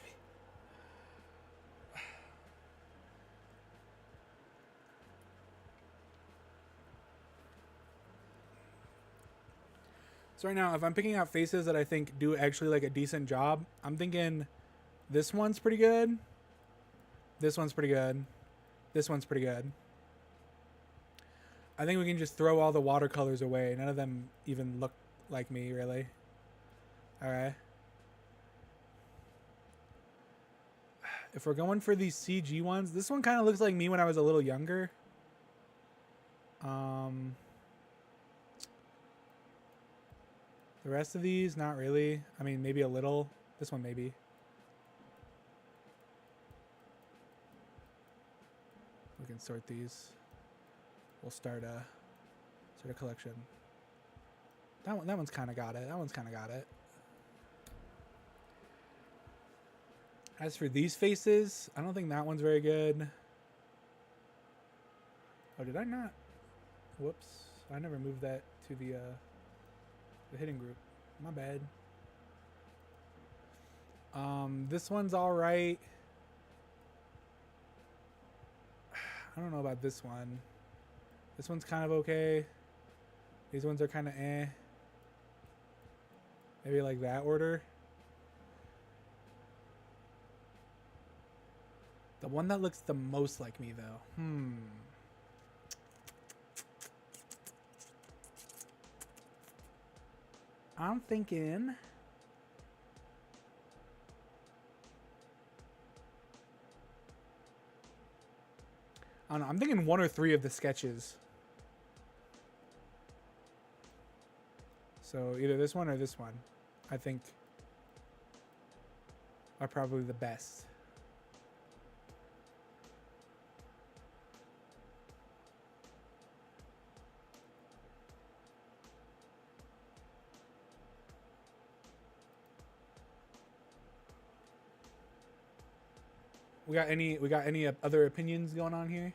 So right now, if I'm picking out faces that I think do actually like a decent job, I'm thinking this one's pretty good. This one's pretty good. This one's pretty good. I think we can just throw all the watercolors away. None of them even look like me, really. All right. If we're going for these CG ones, this one kind of looks like me when I was a little younger. The rest of these, not really. I mean, maybe a little. This one, maybe. We can sort these. We'll start a collection. That one's kind of got it. That one's kind of got it. As for these faces, I don't think that one's very good. Oh, did I not? Whoops. I never moved that to the hidden group. My bad. This one's all right. I don't know about this one. This one's kind of okay. These ones are kind of eh. Maybe like that order. The one that looks the most like me, though. I'm thinking... I don't know. I'm thinking 1 or 3 of the sketches. So either this one or this one, I think, are probably the best. We got any other opinions going on here?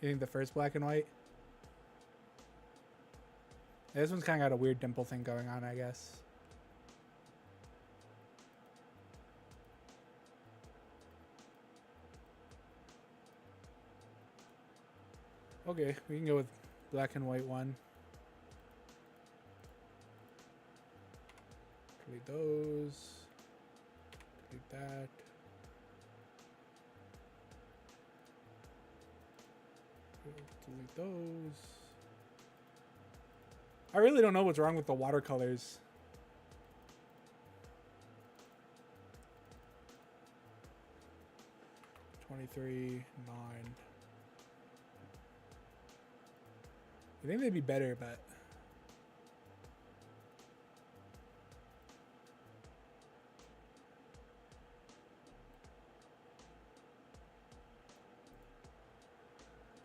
You think the first black and white? Yeah, this one's kind of got a weird dimple thing going on, I guess. Okay, we can go with black and white one. Delete those. Delete that. Delete those. I really don't know what's wrong with the watercolors. $23.9. I think they'd be better, but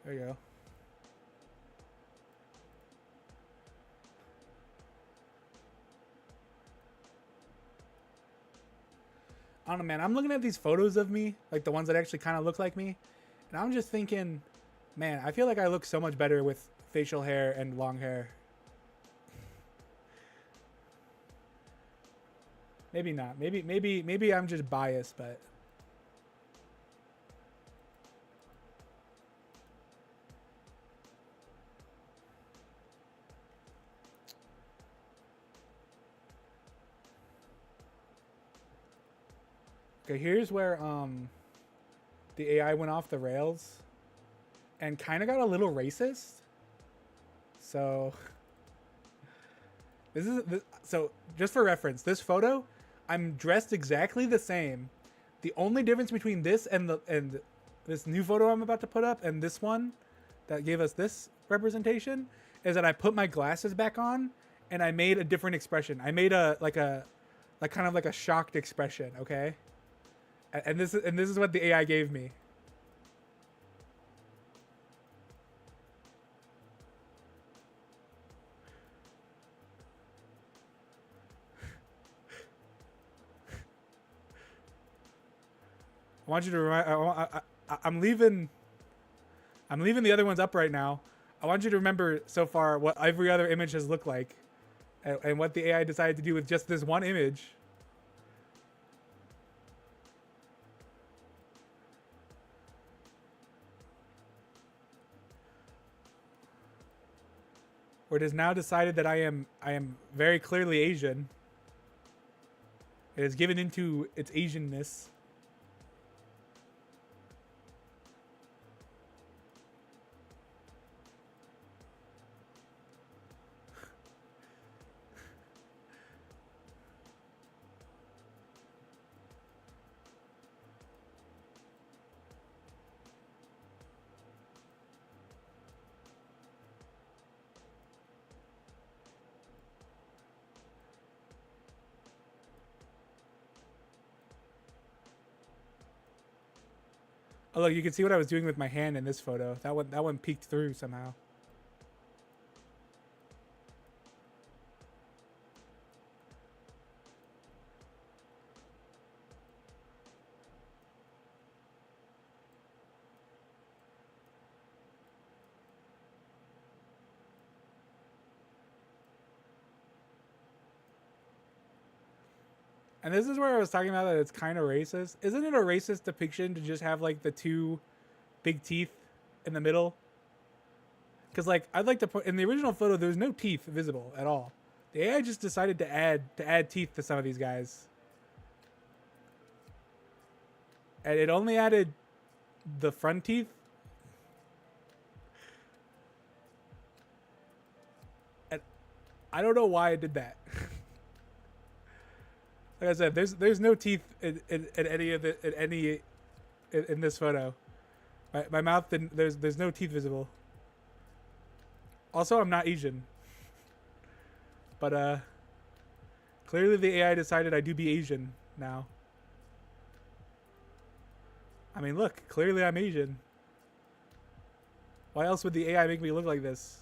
there you go. I don't know, man. I'm looking at these photos of me, like the ones that actually kind of look like me, and I'm just thinking, man, I feel like I look so much better with facial hair and long hair. Maybe not. Maybe I'm just biased, but okay, here's where the AI went off the rails and kind of got a little racist. So so just for reference, this photo, I'm dressed exactly the same. The only difference between this and this new photo I'm about to put up and this one that gave us this representation is that I put my glasses back on and I made a different expression. I made a kind of like a shocked expression, okay? And this is what the AI gave me. I want you to remind. I'm leaving. I'm leaving the other ones up right now. I want you to remember so far what every other image has looked like, and what the AI decided to do with just this one image. Where it has now decided that I am very clearly Asian. It has given into its Asianness. Oh look, you can see what I was doing with my hand in this photo. That one peeked through somehow. And this is where I was talking about that it's kind of racist. Isn't it a racist depiction to just have like the two big teeth in the middle? Because like I'd like to put in the original photo, there's no teeth visible at all. The AI just decided to add teeth to some of these guys, and it only added the front teeth. And I don't know why it did that. Like I said, there's no teeth in any of the in this photo. My mouth there's no teeth visible. Also, I'm not Asian. But clearly the AI decided I do be Asian now. I mean, look, clearly I'm Asian. Why else would the AI make me look like this?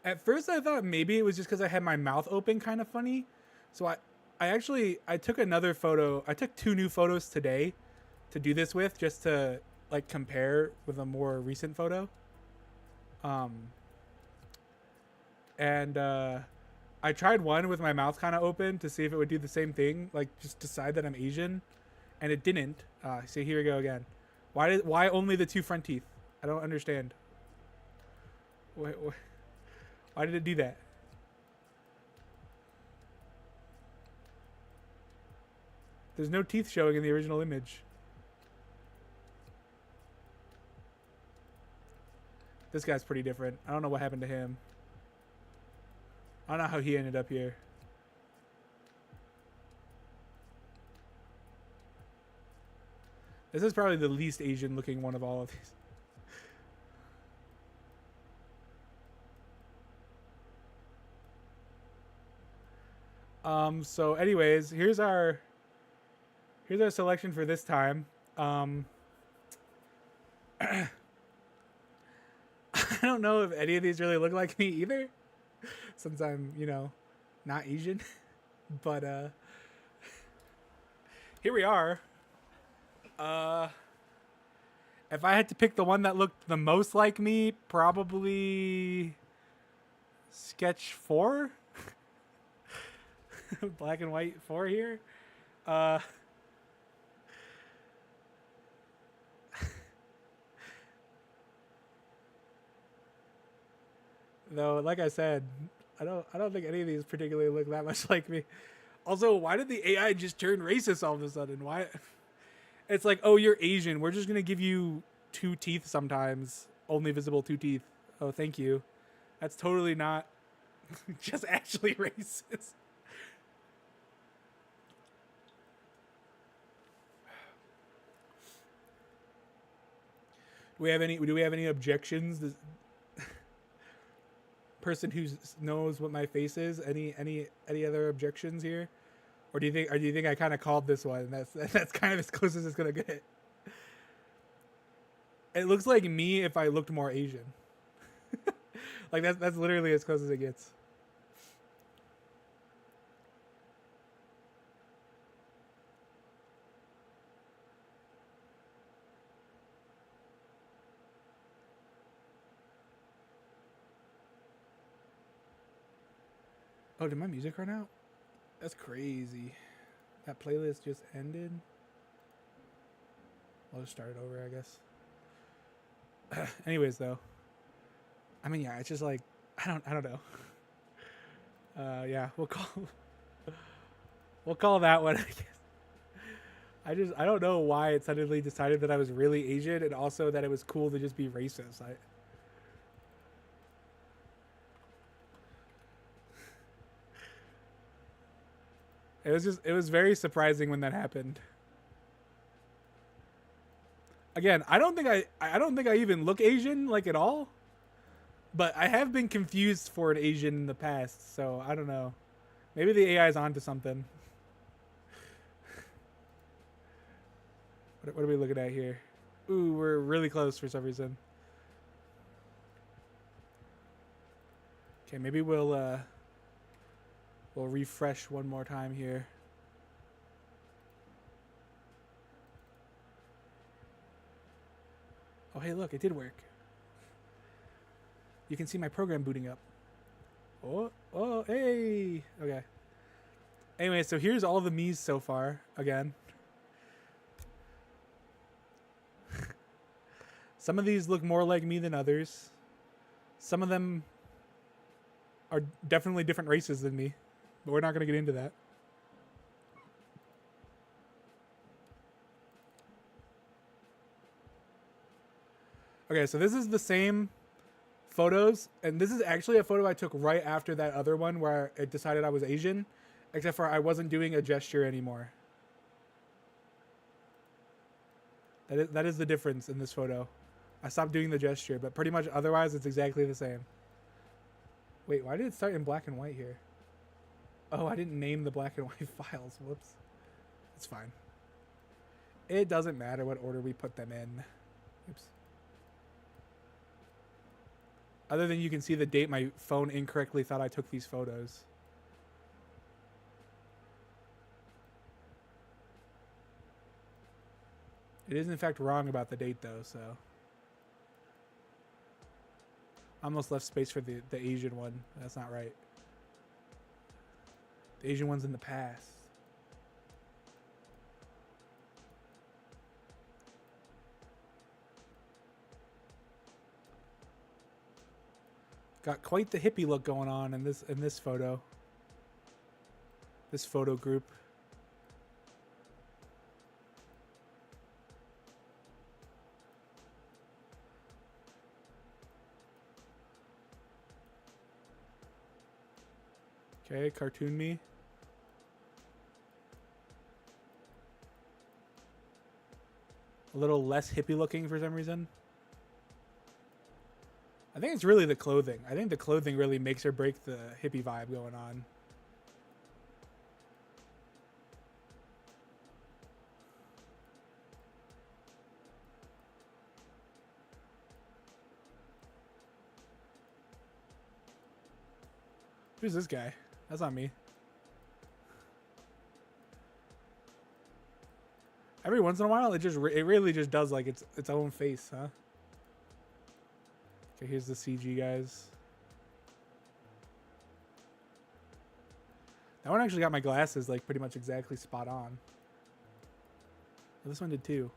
At first I thought maybe it was just because I had my mouth open kind of funny. So I took another photo. I took 2 new photos today to do this with, just to like compare with a more recent photo. And I tried one with my mouth kind of open to see if it would do the same thing, like just decide that I'm Asian, and it didn't. See, here we go again. Why only the 2 front teeth? I don't understand. Why did it do that? There's no teeth showing in the original image. This guy's pretty different. I don't know what happened to him. I don't know how he ended up here. This is probably the least Asian looking one of all of these. So anyways, here's our selection for this time. I don't know if any of these really look like me either, since I'm, not Asian. But here we are. If I had to pick the one that looked the most like me, probably sketch 4. Black and white 4 here. Though, like I said, I don't think any of these particularly look that much like me. Also, why did the AI just turn racist all of a sudden? Why? It's like, oh, you're Asian. We're just gonna give you 2 teeth sometimes. Only visible 2 teeth. Oh, thank you. That's totally not just actually racist. Do we have any objections? Person who knows what my face is. Any other objections here? Or do you think I kind of called this one? That's kind of as close as it's gonna get. It looks like me if I looked more Asian. Like that's literally as close as it gets. Oh, did my music run out? That's crazy. That playlist just ended. I'll just start it over, I guess. Anyways, though. I mean, yeah, it's just like I don't know. Yeah, we'll call that one, I guess. I don't know why it suddenly decided that I was really Asian and also that it was cool to just be racist. It was very surprising when that happened. Again, I don't think I even look Asian like at all. But I have been confused for an Asian in the past, so I don't know. Maybe the AI is onto something. What are we looking at here? Ooh, we're really close for some reason. Okay, maybe we'll refresh one more time here. Oh, hey, look, it did work. You can see my program booting up. Oh, hey. Okay. Anyway, so here's all the me's so far, again. Some of these look more like me than others. Some of them are definitely different races than me, but we're not going to get into that. Okay, so this is the same photos, and this is actually a photo I took right after that other one where it decided I was Asian, except for I wasn't doing a gesture anymore. That is the difference in this photo. I stopped doing the gesture, but pretty much otherwise it's exactly the same. Wait, why did it start in black and white here? Oh, I didn't name the black and white files. Whoops. It's fine. It doesn't matter what order we put them in. Oops. Other than you can see the date my phone incorrectly thought I took these photos. It is in fact wrong about the date though, so. I almost left space for the Asian one. That's not right. The Asian one's in the past. Got quite the hippie look going on in this photo. This photo group. Okay, cartoon me. A little less hippie looking for some reason. I think it's really the clothing. I think the clothing really makes or breaks the hippie vibe going on. Who's this guy? That's not me. Every once in a while, it really just does like its own face, huh? Okay, here's the CG guys. That one actually got my glasses like pretty much exactly spot on. Well, this one did too.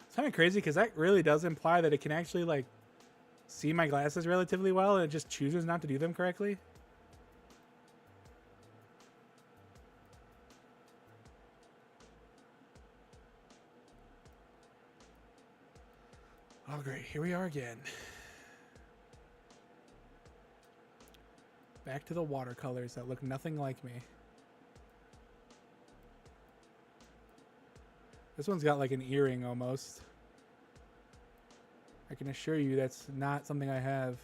It's kind of crazy because that really does imply that it can actually like see my glasses relatively well and it just chooses not to do them correctly. Here we are again. Back to the watercolors that look nothing like me. This one's got like an earring almost. I can assure you that's not something I have.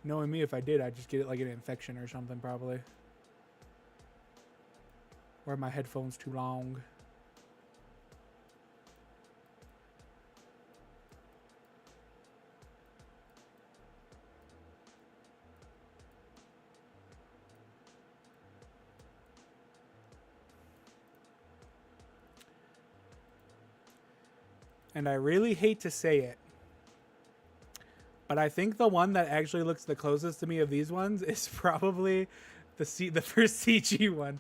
Knowing me, if I did, I'd just get it like an infection or something probably. Or my headphones too long. And I really hate to say it, but I think the one that actually looks the closest to me of these ones is probably the first CG one.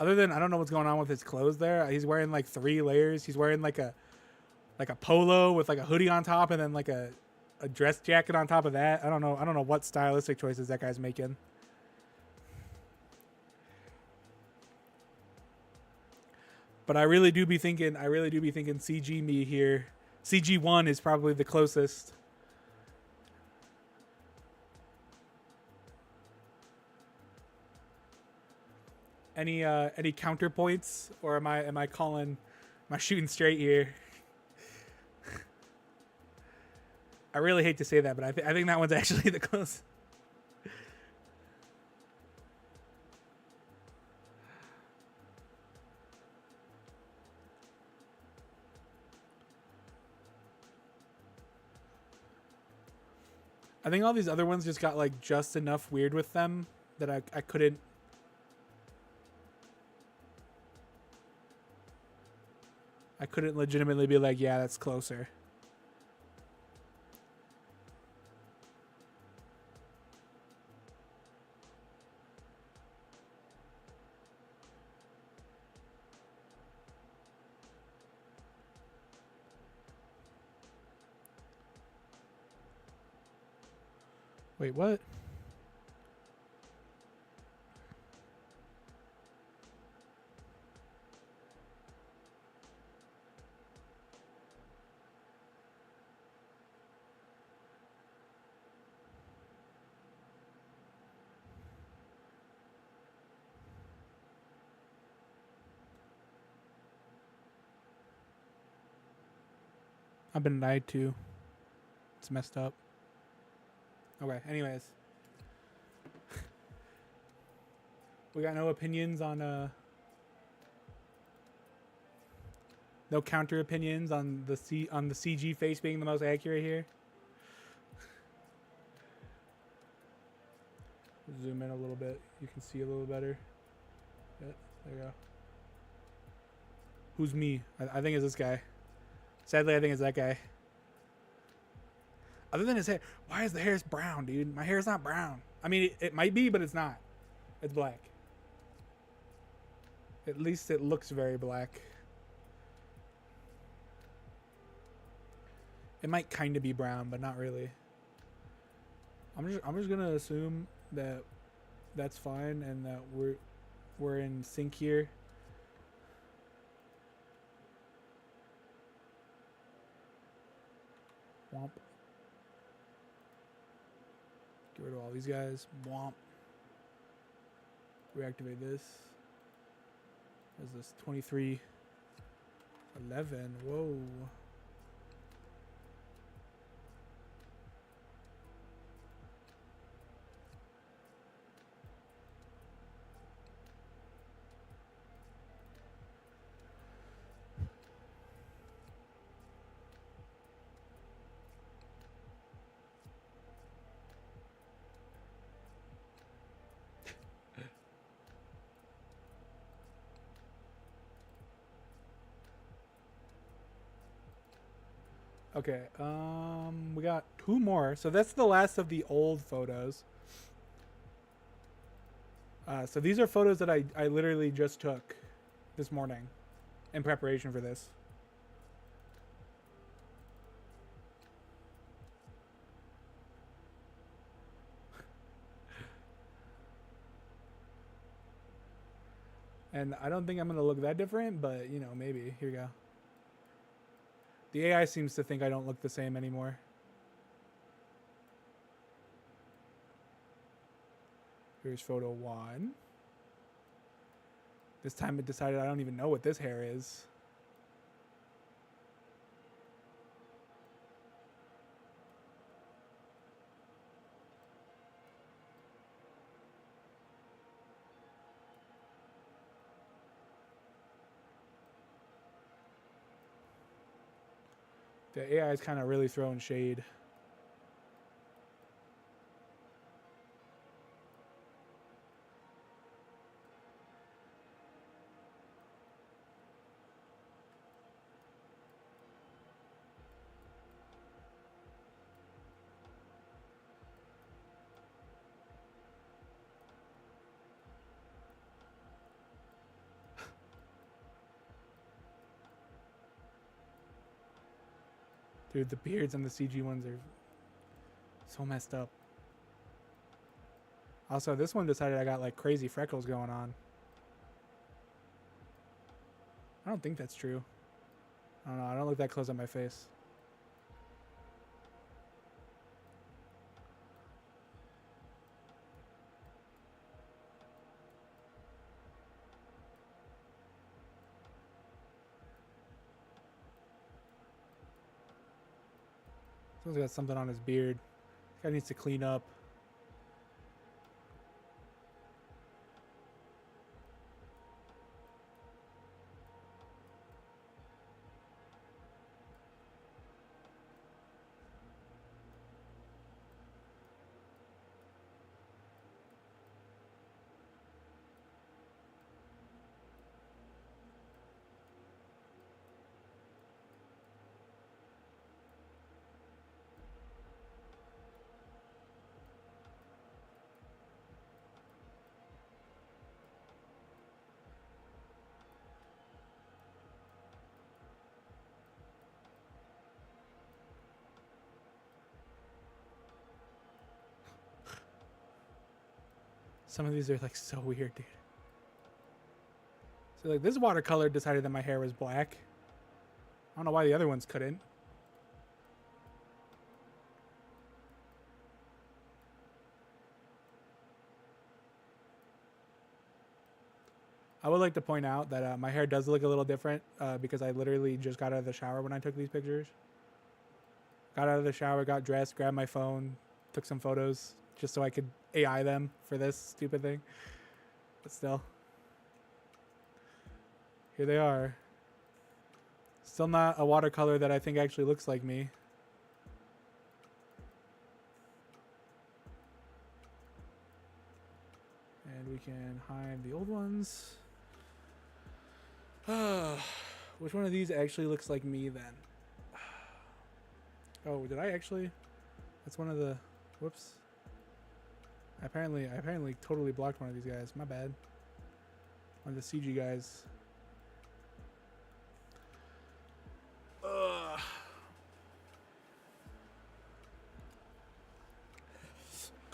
Other than, I don't know what's going on with his clothes there. He's wearing like 3 layers. He's wearing like a polo with like a hoodie on top and then like a dress jacket on top of that. I don't know what stylistic choices that guy's making. But I really do be thinking CG me here. CG1 is probably the closest. Any counterpoints, or am I shooting straight here? I really hate to say that, but I think that one's actually the closest. I think all these other ones just got like just enough weird with them that I couldn't. I couldn't legitimately be like, yeah, that's closer. Wait, what? I've been lied to. It's messed up. Okay, anyways. We got no opinions on no counter opinions on the CG face being the most accurate here. Zoom in a little bit. You can see a little better. Yeah, there you go. Who's me? I think it's this guy. Sadly, I think it's that guy. Other than his hair, why is the hair brown, dude? My hair's not brown. I mean, it might be, but it's not. It's black. At least it looks very black. It might kind of be brown, but not really. I'm just gonna assume that that's fine and that we're in sync here. Womp. Get rid of all these guys. Womp. Reactivate this. What is this? 2311. Whoa. Okay, we got 2 more. So that's the last of the old photos. So these are photos that I literally just took this morning in preparation for this. And I don't think I'm going to look that different, but, you know, maybe. Here we go. The AI seems to think I don't look the same anymore. Here's photo 1. This time it decided I don't even know what this hair is. The AI is kind of really throwing shade. Dude, the beards on the CG ones are so messed up. Also, this one decided I got like crazy freckles going on. I don't think that's true. I don't know. I don't look that close at my face. Someone's got something on his beard. This guy needs to clean up. Some of these are like so weird, dude. So like this watercolor decided that my hair was black. I don't know why the other ones couldn't. I would like to point out that my hair does look a little different because I literally just got out of the shower when I took these pictures. Got out of the shower, got dressed, grabbed my phone, took some photos just so I could AI them for this stupid thing. But still. Here they are. Still not a watercolor that I think actually looks like me. And we can hide the old ones. Which one of these actually looks like me then? Oh, did I actually? That's one of the... Whoops. I apparently totally blocked one of these guys. My bad. One of the CG guys. Ugh.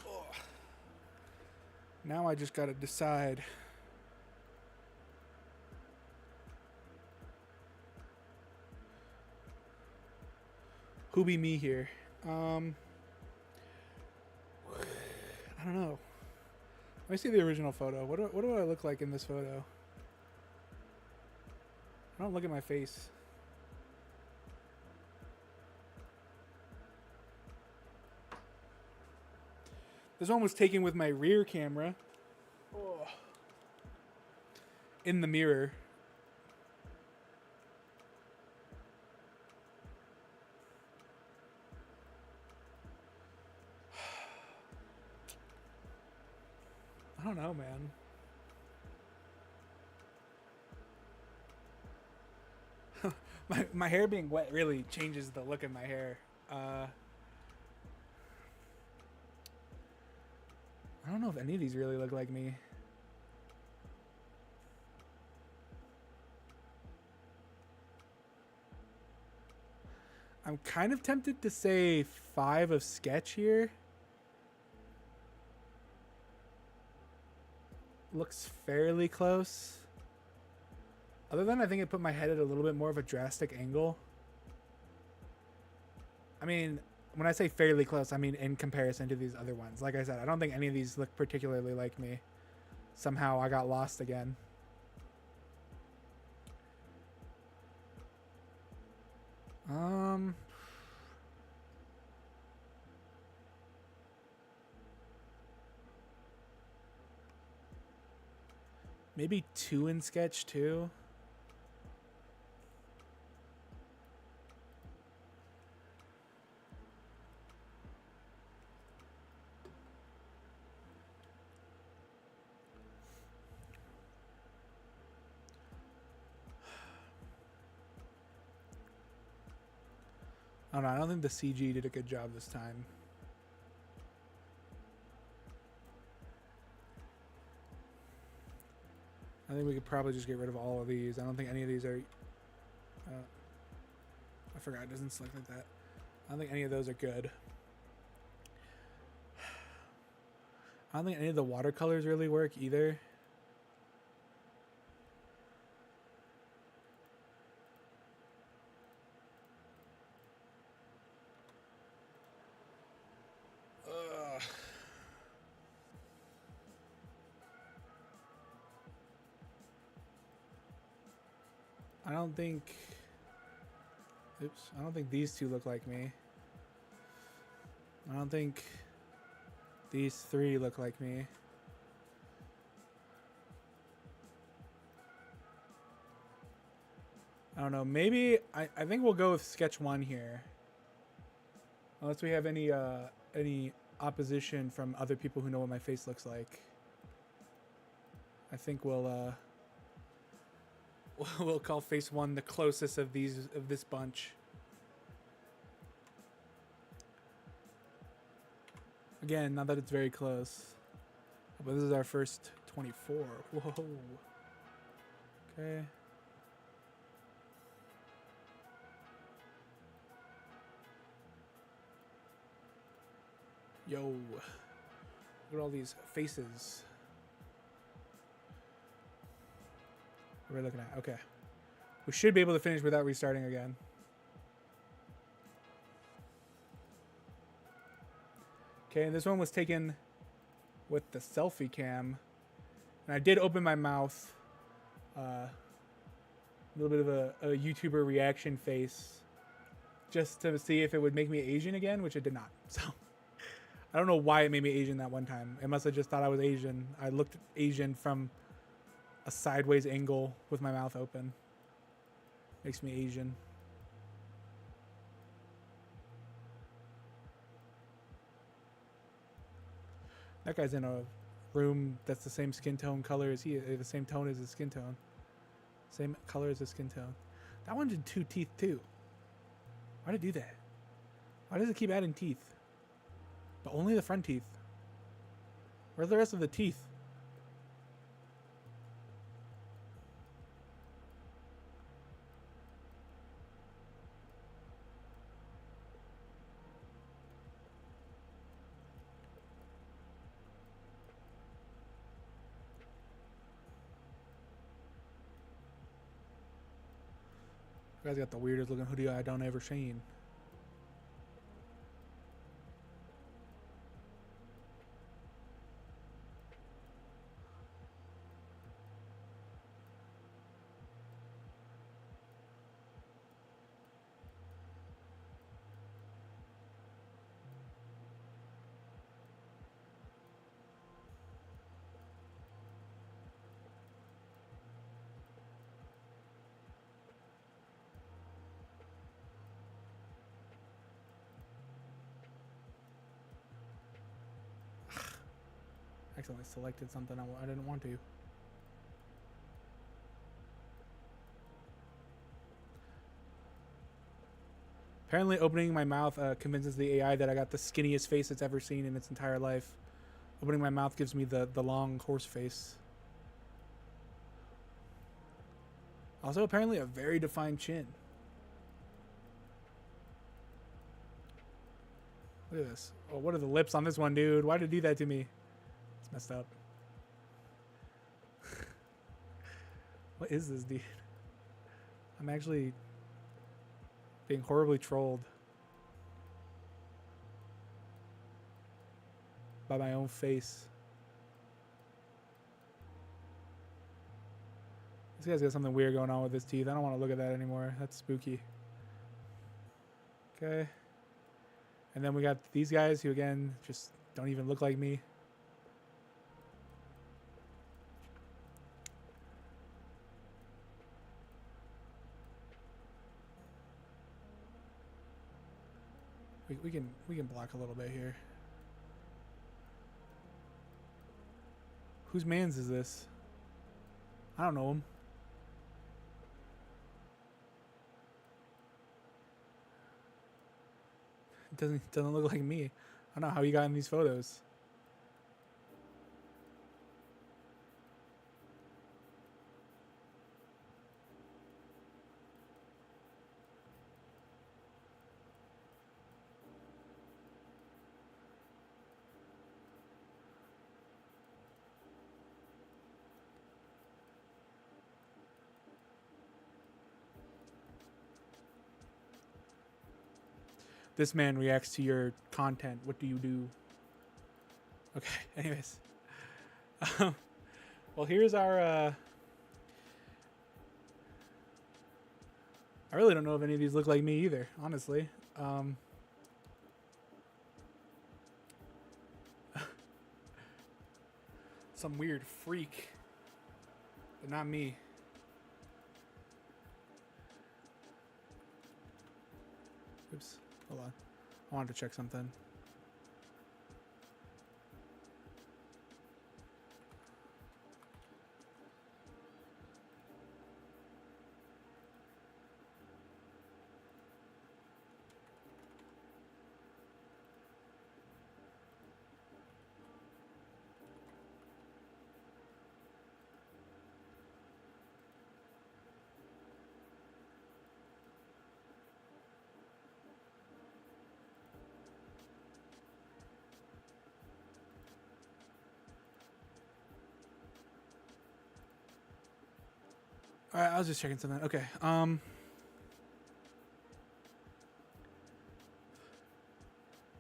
Oh. Now I just gotta decide. Who be me here? I don't know. Let me see the original photo. What do I look like in this photo? I don't look at my face. This one was taken with my rear camera. Oh. In the mirror. I don't know, man. my hair being wet really changes the look of my hair. I don't know if any of these really look like me. I'm kind of tempted to say 5 of sketch here. Looks fairly close. Other than I think it put my head at a little bit more of a drastic angle. I mean, when I say fairly close, I mean in comparison to these other ones. Like I said, I don't think any of these look particularly like me. Somehow I got lost again. Maybe 2 in sketch too. I don't know. I don't think the CG did a good job this time. I think we could probably just get rid of all of these. I don't think any of these are... I forgot. It doesn't select like that. I don't think any of those are good. I don't think any of the watercolors really work either. I don't think... Oops. I don't think these two look like me. I don't think these 3 look like me. I don't know. Maybe... I think we'll go with sketch 1 here. Unless we have any opposition from other people who know what my face looks like. I think we'll call face 1 the closest of this bunch. Again, not that it's very close, but this is our first 24. Whoa. Okay. Yo. Look at all these faces. What are we looking at? Okay. We should be able to finish without restarting again. Okay, and this one was taken with the selfie cam. And I did open my mouth. A little bit of a YouTuber reaction face. Just to see if it would make me Asian again, which it did not. So, I don't know why it made me Asian that one time. It must have just thought I was Asian. I looked Asian from a sideways angle with my mouth open. Makes me Asian. That guy's in a room that's the same skin tone color as he is, the same tone as his skin tone. Same color as his skin tone. That one did 2 teeth too. Why did it do that? Why does it keep adding teeth? But only the front teeth. Where's the rest of the teeth? You guys got the weirdest looking hoodie I don't ever seen. Accidentally selected something I didn't want to. Apparently opening my mouth convinces the AI that I got the skinniest face it's ever seen in its entire life. Opening my mouth gives me the long horse face. Also apparently a very defined chin. Look at this. Oh, what are the lips on this one, dude? Why did it do that to me? It's messed up. What is this, dude? I'm actually being horribly trolled by my own face. This guy's got something weird going on with his teeth. I don't want to look at that anymore. That's spooky. Okay. And then we got these guys who, again, just don't even look like me. We can block a little bit here. Whose man's is this? I don't know him. It doesn't look like me. I don't know how he got in these photos. This man reacts to your content. What do you do? Okay, anyways. Well, here's our... I really don't know if any of these look like me either, honestly. Some weird freak. But not me. Oops. Hold on. I wanted to check something. All right, I was just checking something. Okay. Let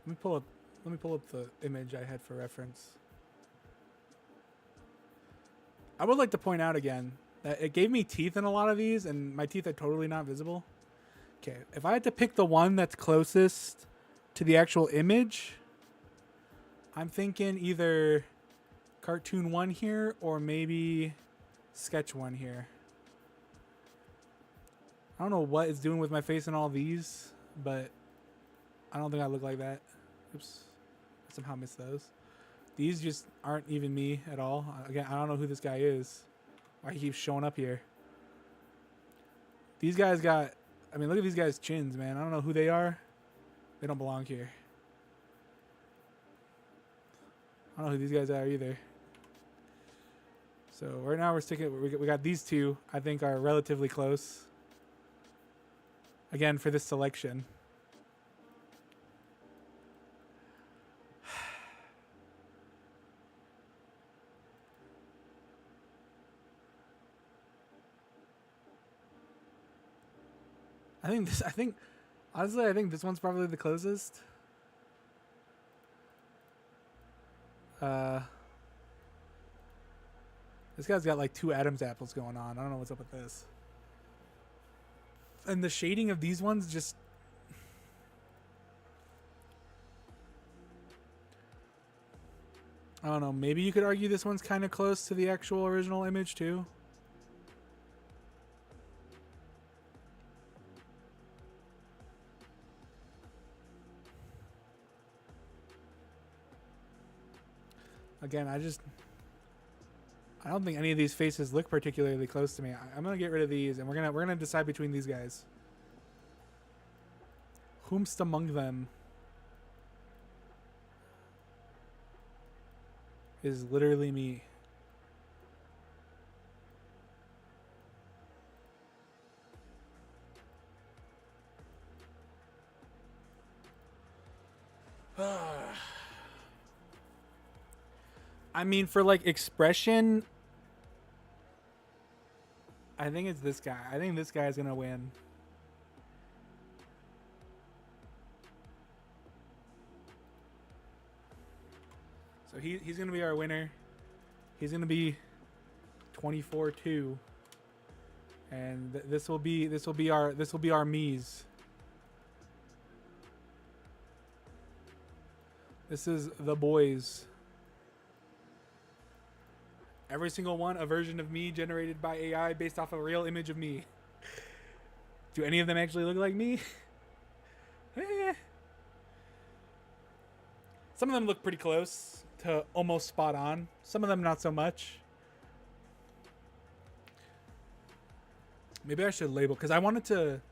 me pull up the image I had for reference. I would like to point out again that it gave me teeth in a lot of these, and my teeth are totally not visible. Okay, if I had to pick the one that's closest to the actual image, I'm thinking either cartoon 1 here or maybe sketch 1 here. I don't know what it's doing with my face in all these, but I don't think I look like that. Oops. I somehow missed those. These just aren't even me at all. Again, I don't know who this guy is. Why he keeps showing up here. These guys got... I mean, look at these guys' chins, man. I don't know who they are. They don't belong here. I don't know who these guys are either. So right now we're sticking... We got these two, I think, are relatively close. Again, for this selection. Honestly, I think this one's probably the closest. This guy's got like 2 Adam's apples going on. I don't know what's up with this. And the shading of these ones just... I don't know. Maybe you could argue this one's kind of close to the actual original image too. Again, I don't think any of these faces look particularly close to me. I'm gonna get rid of these, and we're gonna decide between these guys. Whomst among them is literally me. I mean, for like expression, I think it's this guy. I think this guy's gonna win. So he's gonna be our winner. He's gonna be 24-2, and this will be our Mies. This is the boys. Every single one a version of me generated by AI based off a real image of me. Do any of them actually look like me? Some of them look pretty close to almost spot on. Some of them not so much. Maybe I should label, because I wanted to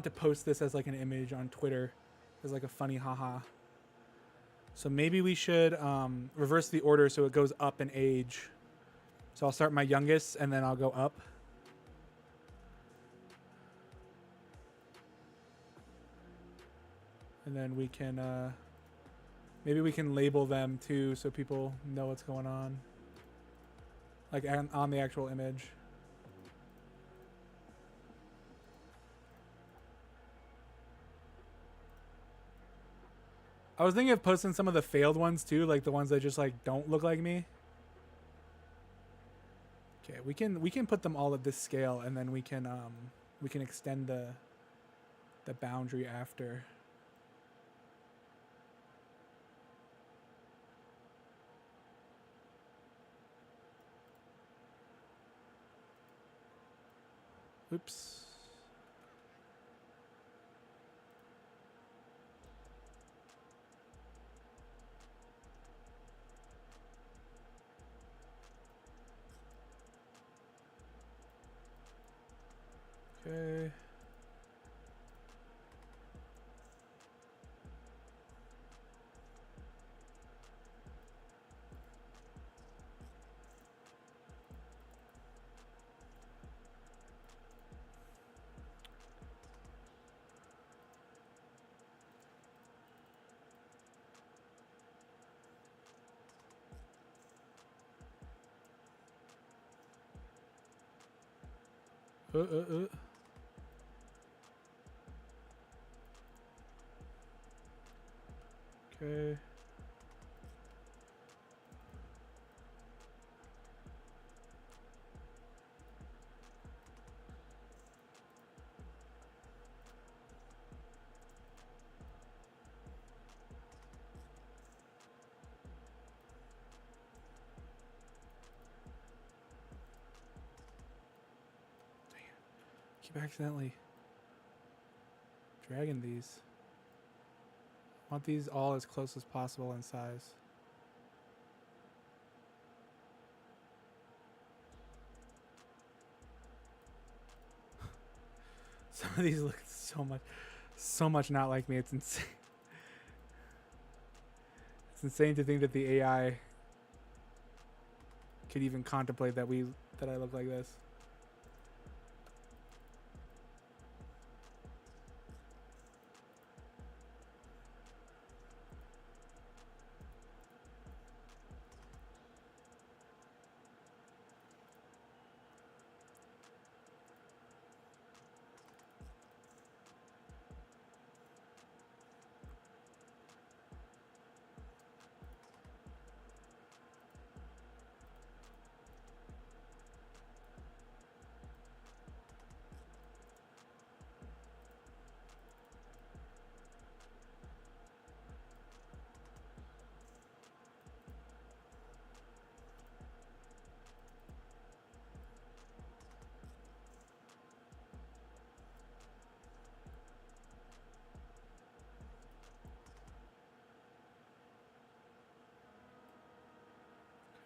post this as like an image on Twitter as like a funny haha. So maybe we should reverse the order so it goes up in age. So I'll start my youngest and then I'll go up. And then we can maybe we can label them too so people know what's going on. Like on the actual image. I was thinking of posting some of the failed ones too, like the ones that just like don't look like me. Okay, we can put them all at this scale, and then we can extend the boundary after. Oops. Okay. Okay. Keep accidentally dragging these. I want these all as close as possible in size. Some of these look so much not like me. It's insane. It's insane to think that the AI could even contemplate that I look like this.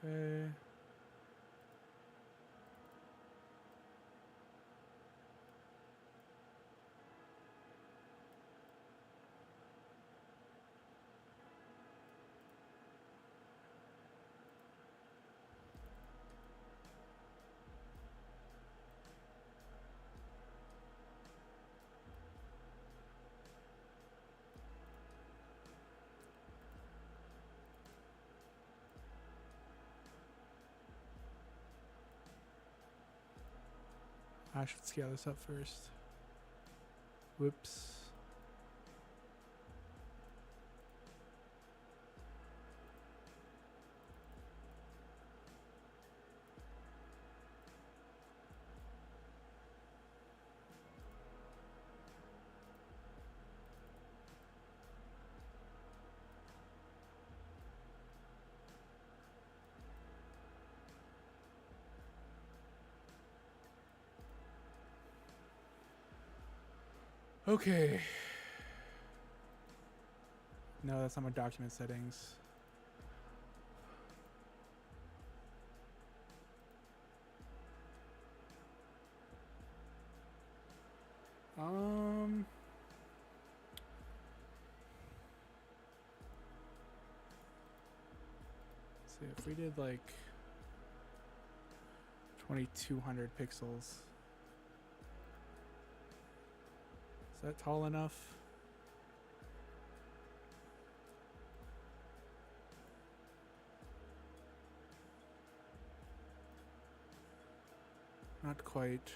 Okay. I should scale this up first. Whoops. Okay. No, that's not my document settings. Let's see if we did like 2200 pixels. Is that tall enough? Not quite.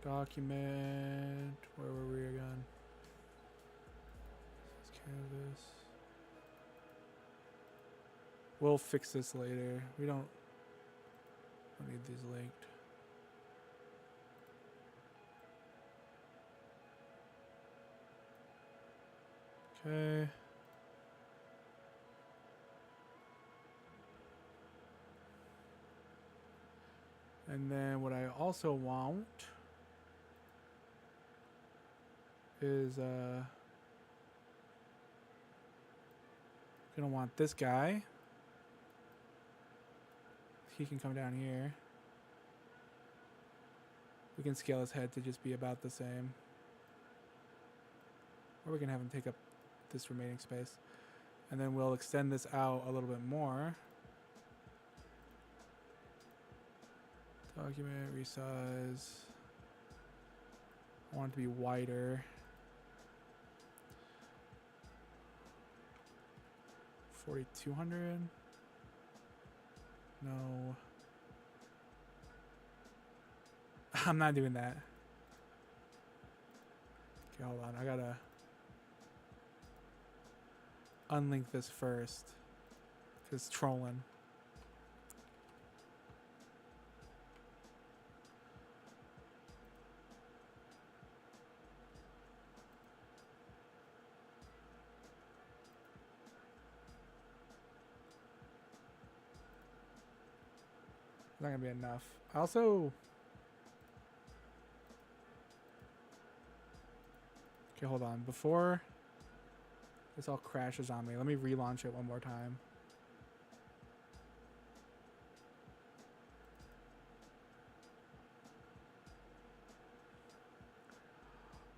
Document. Where were we again? This is canvas. We'll fix this later. We don't need these linked. Okay. And then what I also want is gonna want this guy. He can come down here. We can scale his head to just be about the same. Or we can have him take up this remaining space. And then we'll extend this out a little bit more. Document, resize. I want it to be wider. 4200. No. I'm not doing that. Okay, hold on. I gotta unlink this first. Cause it's trolling. Not gonna be enough. I also. Okay, hold on. Before this all crashes on me, let me relaunch it one more time.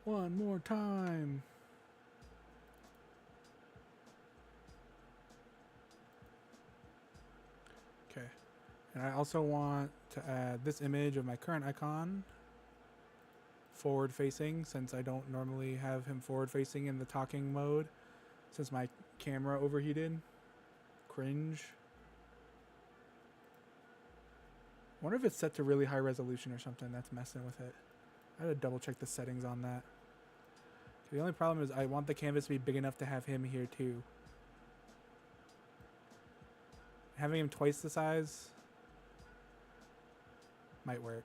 One more time. Okay. And I also want to add this image of my current icon forward facing, since I don't normally have him forward facing in the talking mode since my camera overheated. Cringe. I wonder if it's set to really high resolution or something that's messing with it. I gotta double check the settings on that. The only problem is I want the canvas to be big enough to have him here too. Having him twice the size might work.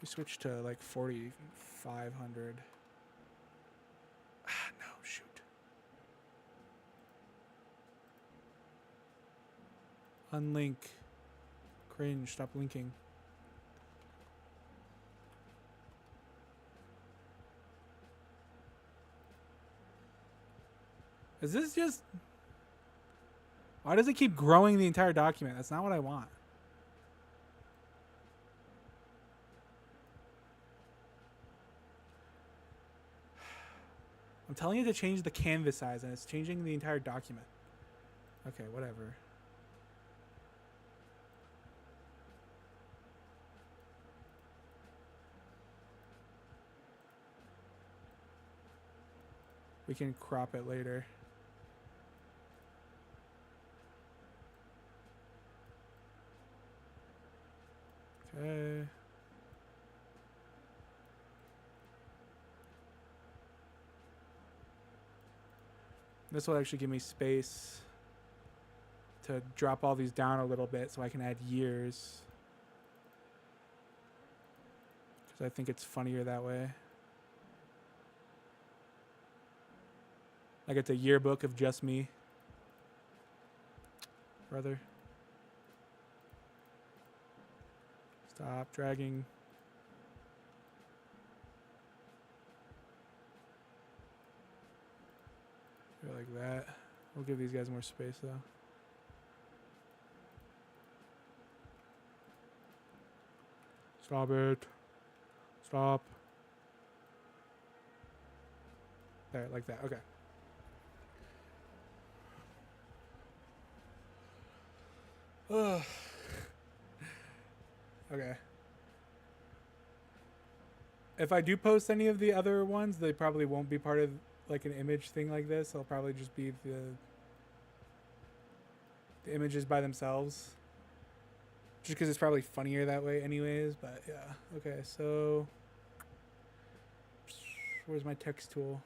We switch to like 4500. Ah, no, shoot. Unlink. Cringe, stop linking. Is this just... Why does it keep growing the entire document? That's not what I want. I'm telling you to change the canvas size, and it's changing the entire document. Okay, whatever. We can crop it later. Okay. This will actually give me space to drop all these down a little bit so I can add years. Because I think it's funnier that way. Like it's a yearbook of just me. Brother. Stop dragging. Go like that. We'll give these guys more space though. Stop it. Stop. There, like that. Okay. Okay. If I do post any of the other ones, they probably won't be part of like an image thing like this. They'll probably just be the images by themselves. Just because it's probably funnier that way anyways. But yeah. Okay, so where's my text tool?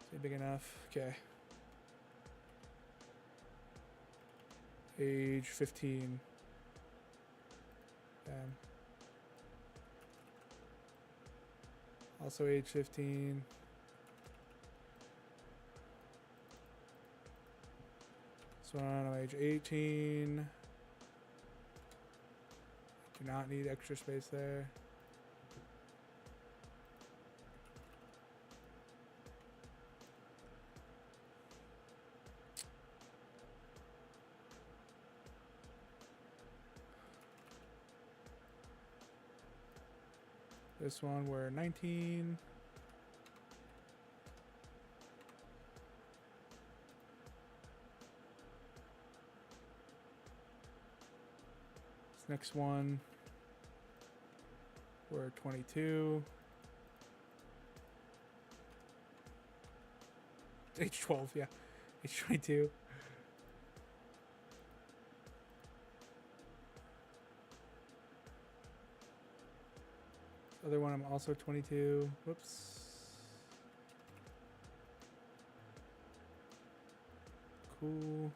Is it big enough? Okay. Age 15. Also age 15. So I'm age 18. Do not need extra space there. This one we're 19. This next one we're 22. Age 12, yeah. Age 22. Other one I'm also 22. Whoops. Cool.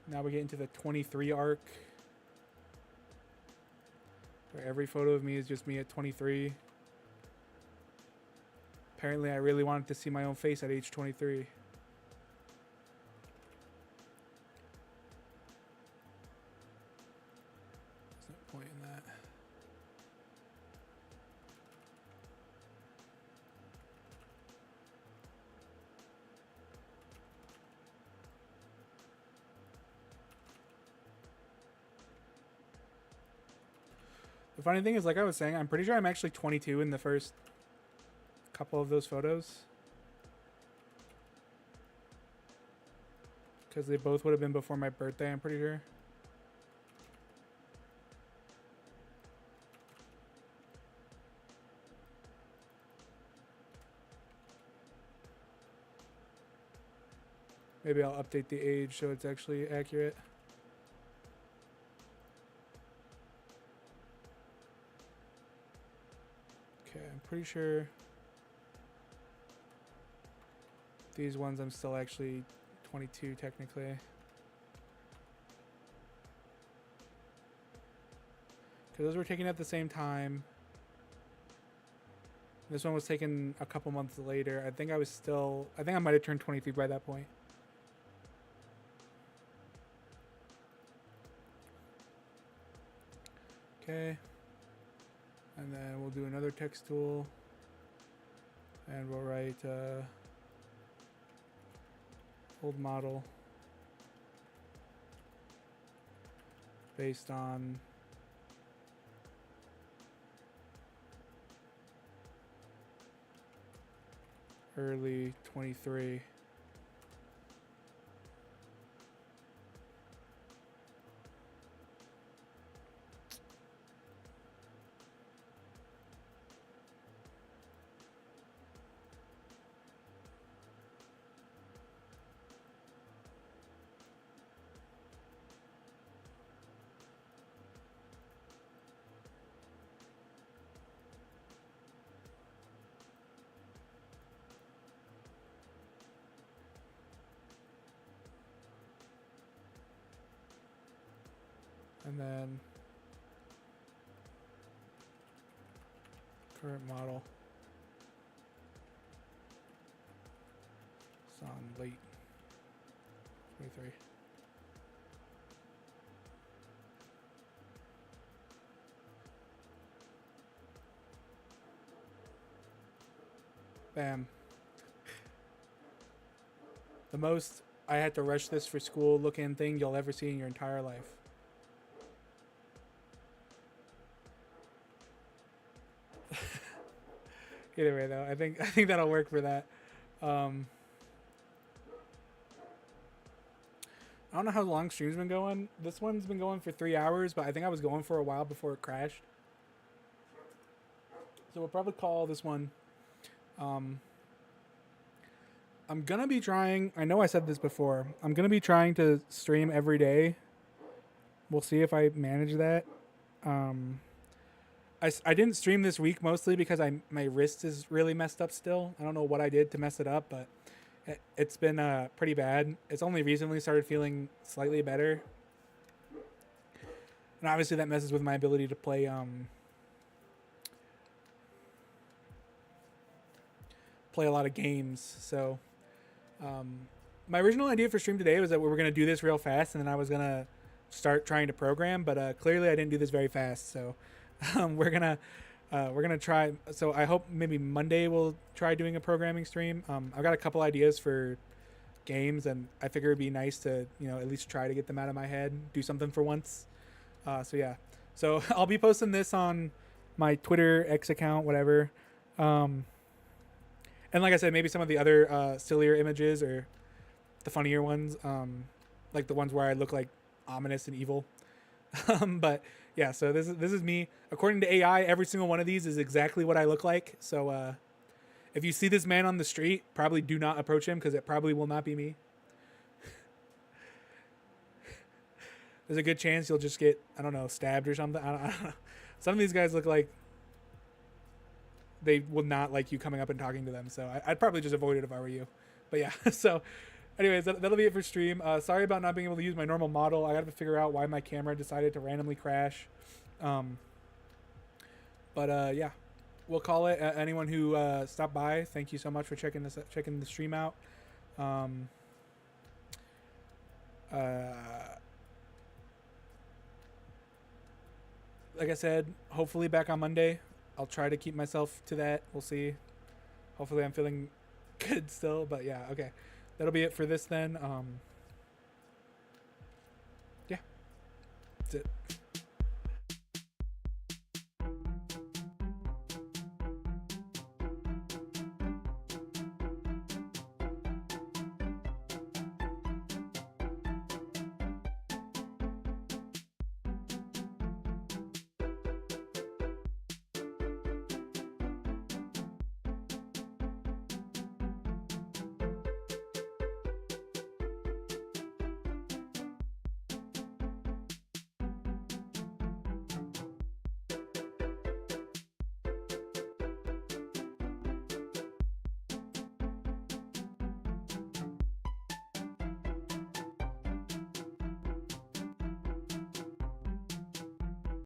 Now we get into the 23 arc, where every photo of me is just me at 23. Apparently I really wanted to see my own face at age 23. The funny thing is, like I was saying, I'm pretty sure I'm actually 22 in the first couple of those photos. Because they both would have been before my birthday, I'm pretty sure. Maybe I'll update the age so it's actually accurate. Okay, I'm pretty sure these ones I'm still actually 22 technically. Because those were taken at the same time. This one was taken a couple months later. I think I might have turned 23 by that point. Okay. And then we'll do another text tool. And we'll write old model based on early 23. And then current model. It's on late 23. Bam. The most I had to rush this for school looking thing you'll ever see in your entire life. Either way though, I think that'll work for that. I don't know how long stream's been going. This one's been going for 3 hours, but I think I was going for a while before it crashed. So we'll probably call this one. I'm gonna be trying. I know I said this before. I'm gonna be trying to stream every day. We'll see if I manage that. I didn't stream this week mostly because my wrist is really messed up still. I don't know what I did to mess it up, but it's been pretty bad. It's only recently started feeling slightly better, and obviously that messes with my ability to play a lot of games. So my original idea for stream today was that we were going to do this real fast, and then I was going to start trying to program, but clearly I didn't do this very fast. So we're gonna try. So I hope maybe Monday we'll try doing a programming stream. I've got a couple ideas for games, and I figure it'd be nice to at least try to get them out of my head, do something for once. So yeah, so I'll be posting this on my Twitter, X account, whatever. And like I said, maybe some of the other sillier images or the funnier ones, like the ones where I look like ominous and evil. But yeah, so this is me. According to AI, every single one of these is exactly what I look like. So if you see this man on the street, probably do not approach him because it probably will not be me. There's a good chance you'll just get, I don't know, stabbed or something. I don't know. Some of these guys look like they will not like you coming up and talking to them. So I'd probably just avoid it if I were you. But yeah, so anyways, that'll be it for stream. Sorry about not being able to use my normal model. I got to figure out why my camera decided to randomly crash. But yeah, we'll call it. Anyone who stopped by, thank you so much for checking the stream out. Like I said, hopefully back on Monday. I'll try to keep myself to that. We'll see. Hopefully I'm feeling good still. But yeah, okay. That'll be it for this then. Yeah. That's it.